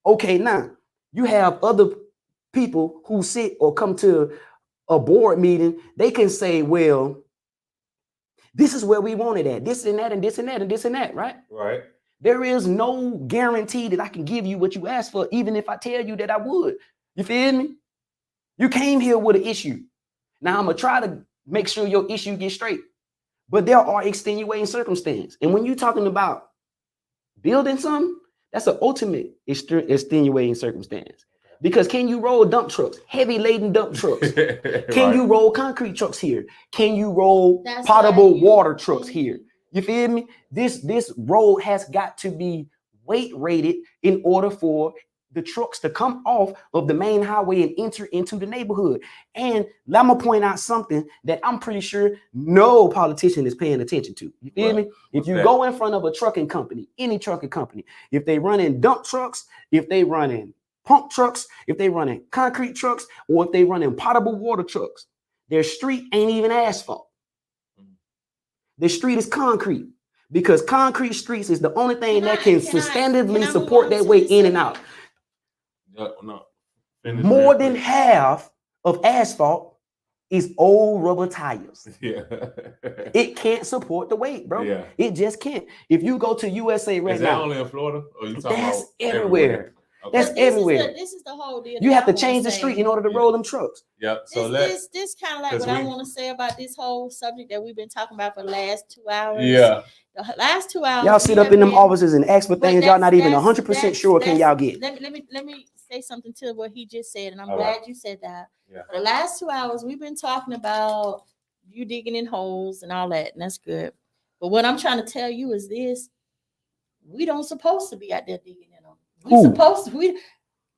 S4: Okay, now you have other people who sit or come to a board meeting. They can say, well, this is where we want it at, this and that and this and that and this and that, right?
S3: Right.
S4: There is no guarantee that I can give you what you asked for, even if I tell you that I would. You feel me? You came here with an issue. Now I'm gonna try to make sure your issue gets straight. But there are extenuating circumstances. And when you're talking about building something, that's an ultimate extenuating circumstance. Because can you roll dump trucks, heavy laden dump trucks? Can you roll concrete trucks here? Can you roll potable water trucks here? You feel me? This road has got to be weight rated in order for the trucks to come off of the main highway and enter into the neighborhood. And I'm gonna point out something that I'm pretty sure no politician is paying attention to. You feel me? If you go in front of a trucking company, any trucking company, if they running dump trucks, if they running pump trucks, if they running concrete trucks, or if they running potable water trucks, their street ain't even asphalt. The street is concrete, because concrete streets is the only thing that can sustainably support that way in and out.
S3: No.
S4: More than half of asphalt is old rubber tires.
S3: Yeah.
S4: It can't support the weight, bro.
S3: Yeah.
S4: It just can't. If you go to USA right now.
S3: Is that only in Florida? Or you talking
S4: that's
S3: about
S4: everywhere. Okay. That's everywhere.
S5: This is the whole deal.
S4: You have to change the street in order to roll them trucks.
S3: Yep. So
S5: this kind of like what I want to say about this whole subject that we've been talking about for the last 2 hours.
S3: Yeah.
S5: The last 2 hours.
S4: Y'all sit up in them offices and ask for things y'all not even 100% sure can y'all get.
S5: Let me say something to what he just said, and I'm
S3: All
S5: glad you said that.
S3: Yeah.
S5: For the last 2 hours, we've been talking about you digging in holes and all that, and that's good. But what I'm trying to tell you is this: we don't supposed to be out there digging in them.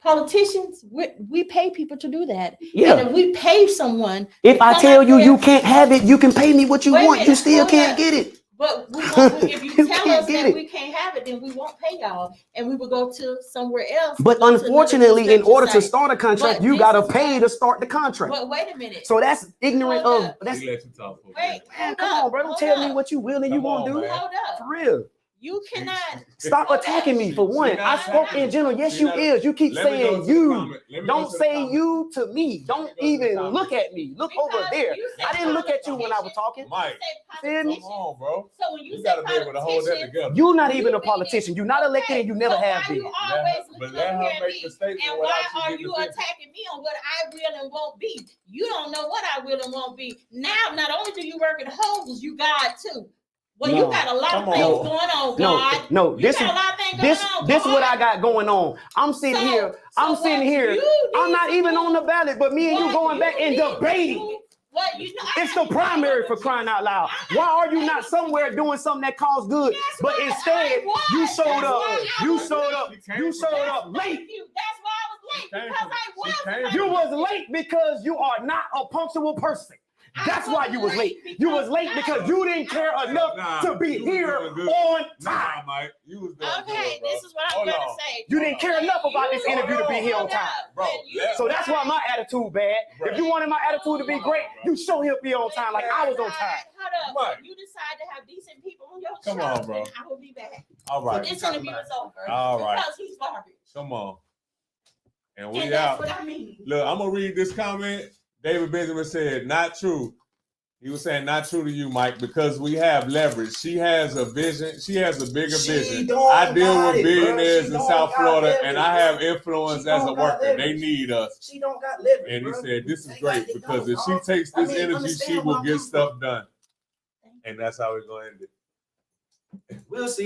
S5: Politicians, we pay people to do that.
S4: Yeah.
S5: And if we pay someone,
S4: if I tell you you can't have it, you can pay me what you
S5: Wait a
S4: want.
S5: minute,
S4: You still
S5: hold
S4: can't
S5: up.
S4: get it.
S5: But we won't, if you
S4: You
S5: tell
S4: can't
S5: us
S4: get
S5: that
S4: it.
S5: we can't have it, then we won't pay y'all, and we will go to somewhere else.
S4: But
S5: Go to another
S4: unfortunately, in
S5: construction
S4: order to
S5: site.
S4: start a contract,
S5: But
S4: you
S5: this
S4: gotta
S5: is
S4: pay
S5: why-
S4: to start the contract.
S5: But wait a minute.
S4: So that's ignorant
S5: Hold
S4: of
S5: up.
S4: that's.
S3: We let you talk for a
S5: Wait,
S3: minute.
S4: Man,
S5: hold
S4: come
S5: up,
S4: on, bro. Don't
S5: hold
S4: tell me
S5: up.
S4: what you will and you
S3: Come
S4: won't
S3: on,
S4: do.
S3: man.
S5: Hold up.
S4: For real.
S5: You cannot
S4: Stop attacking me for one. I spoke in general. Yes, you is. You keep saying you. Don't say you to me. Don't even look at me. Look over
S5: Because
S4: there.
S5: you said
S4: I didn't look at you when I was talking.
S3: Mike,
S4: Feel me?
S3: come on, bro.
S5: So when you
S3: You
S5: say
S3: gotta be able to hold that
S5: politicians,
S3: together.
S4: You're not even a politician. You're not elected and you never have
S5: been.
S4: been.
S5: You always
S3: But
S5: look
S3: let
S5: up
S3: her
S5: here at
S3: make
S5: me,
S3: the statement
S5: and
S3: without
S5: why
S3: you
S5: are
S3: getting
S5: you
S3: offended.
S5: attacking me on what I will and won't be? You don't know what I will and won't be. Now, not only do you work in holes, you God too. Well,
S4: No.
S5: you got a lot of things
S4: No.
S5: going on, God.
S4: No.
S5: You
S4: This
S5: got
S4: is
S5: a lot of things going on.
S4: this
S5: God.
S4: what I got going on. I'm sitting
S5: So-
S4: here.
S5: so
S4: I'm sitting
S5: what
S4: here.
S5: you
S4: I'm
S5: need
S4: not
S5: to
S4: even
S5: do-
S4: on the ballot, but me and you
S5: what
S4: going back and
S5: need to
S4: debating.
S5: do- What you know?
S4: It's the primary for crying out loud. Why are you not somewhere doing something that caused good?
S5: Guess
S4: But
S5: what?
S4: instead,
S5: I was.
S4: you showed
S5: That's
S4: up.
S5: why I
S4: You
S5: was
S4: showed
S5: late.
S4: up. You showed up late.
S5: Thank you. That's why I was late,
S3: She came
S5: because
S3: from-
S5: I
S3: she
S5: was
S3: came
S5: late.
S4: You was late because you are not a punctual person. That's why you was late. You was late because you didn't care enough to be
S3: you was
S4: here
S3: doing good.
S4: on
S3: Nah,
S4: time.
S3: Mike, you was doing
S5: Okay,
S3: good, bro.
S5: this is what I'm
S3: Hold
S5: going
S3: on.
S5: to say.
S4: You didn't care enough about this interview to be here on time.
S3: Bro,
S4: So that's why my attitude bad. If you wanted my attitude to be great, you show him be on time like I was on time.
S5: Hold
S3: Mike.
S5: up. You decide to have decent people on your
S3: Come
S5: show,
S3: on, bro.
S5: then I will be back.
S3: All
S5: So
S3: right,
S5: this interview is over.
S3: All right.
S5: Because he's garbage.
S3: come on. And
S5: And
S3: we
S5: that's
S3: out.
S5: what I mean.
S3: Look, I'm gonna read this comment. David Benjamin said, "Not true." He was saying, "Not true to you, Mike, because we have leverage. She has a vision. She has a bigger vision. I deal with billionaires in South Florida, and I have influence as a worker. They need us."
S6: She don't got leverage.
S3: And he
S6: bro.
S3: said, "This is
S6: They
S3: great
S6: got it
S3: because
S6: done,
S3: if she
S6: dog.
S3: takes
S6: I
S3: this
S6: mean,
S3: energy,
S6: understand
S3: she
S6: where
S3: will
S6: I'm
S3: get
S6: coming
S3: stuff
S6: from.
S3: done." And that's how we're gonna end it.
S6: We'll see.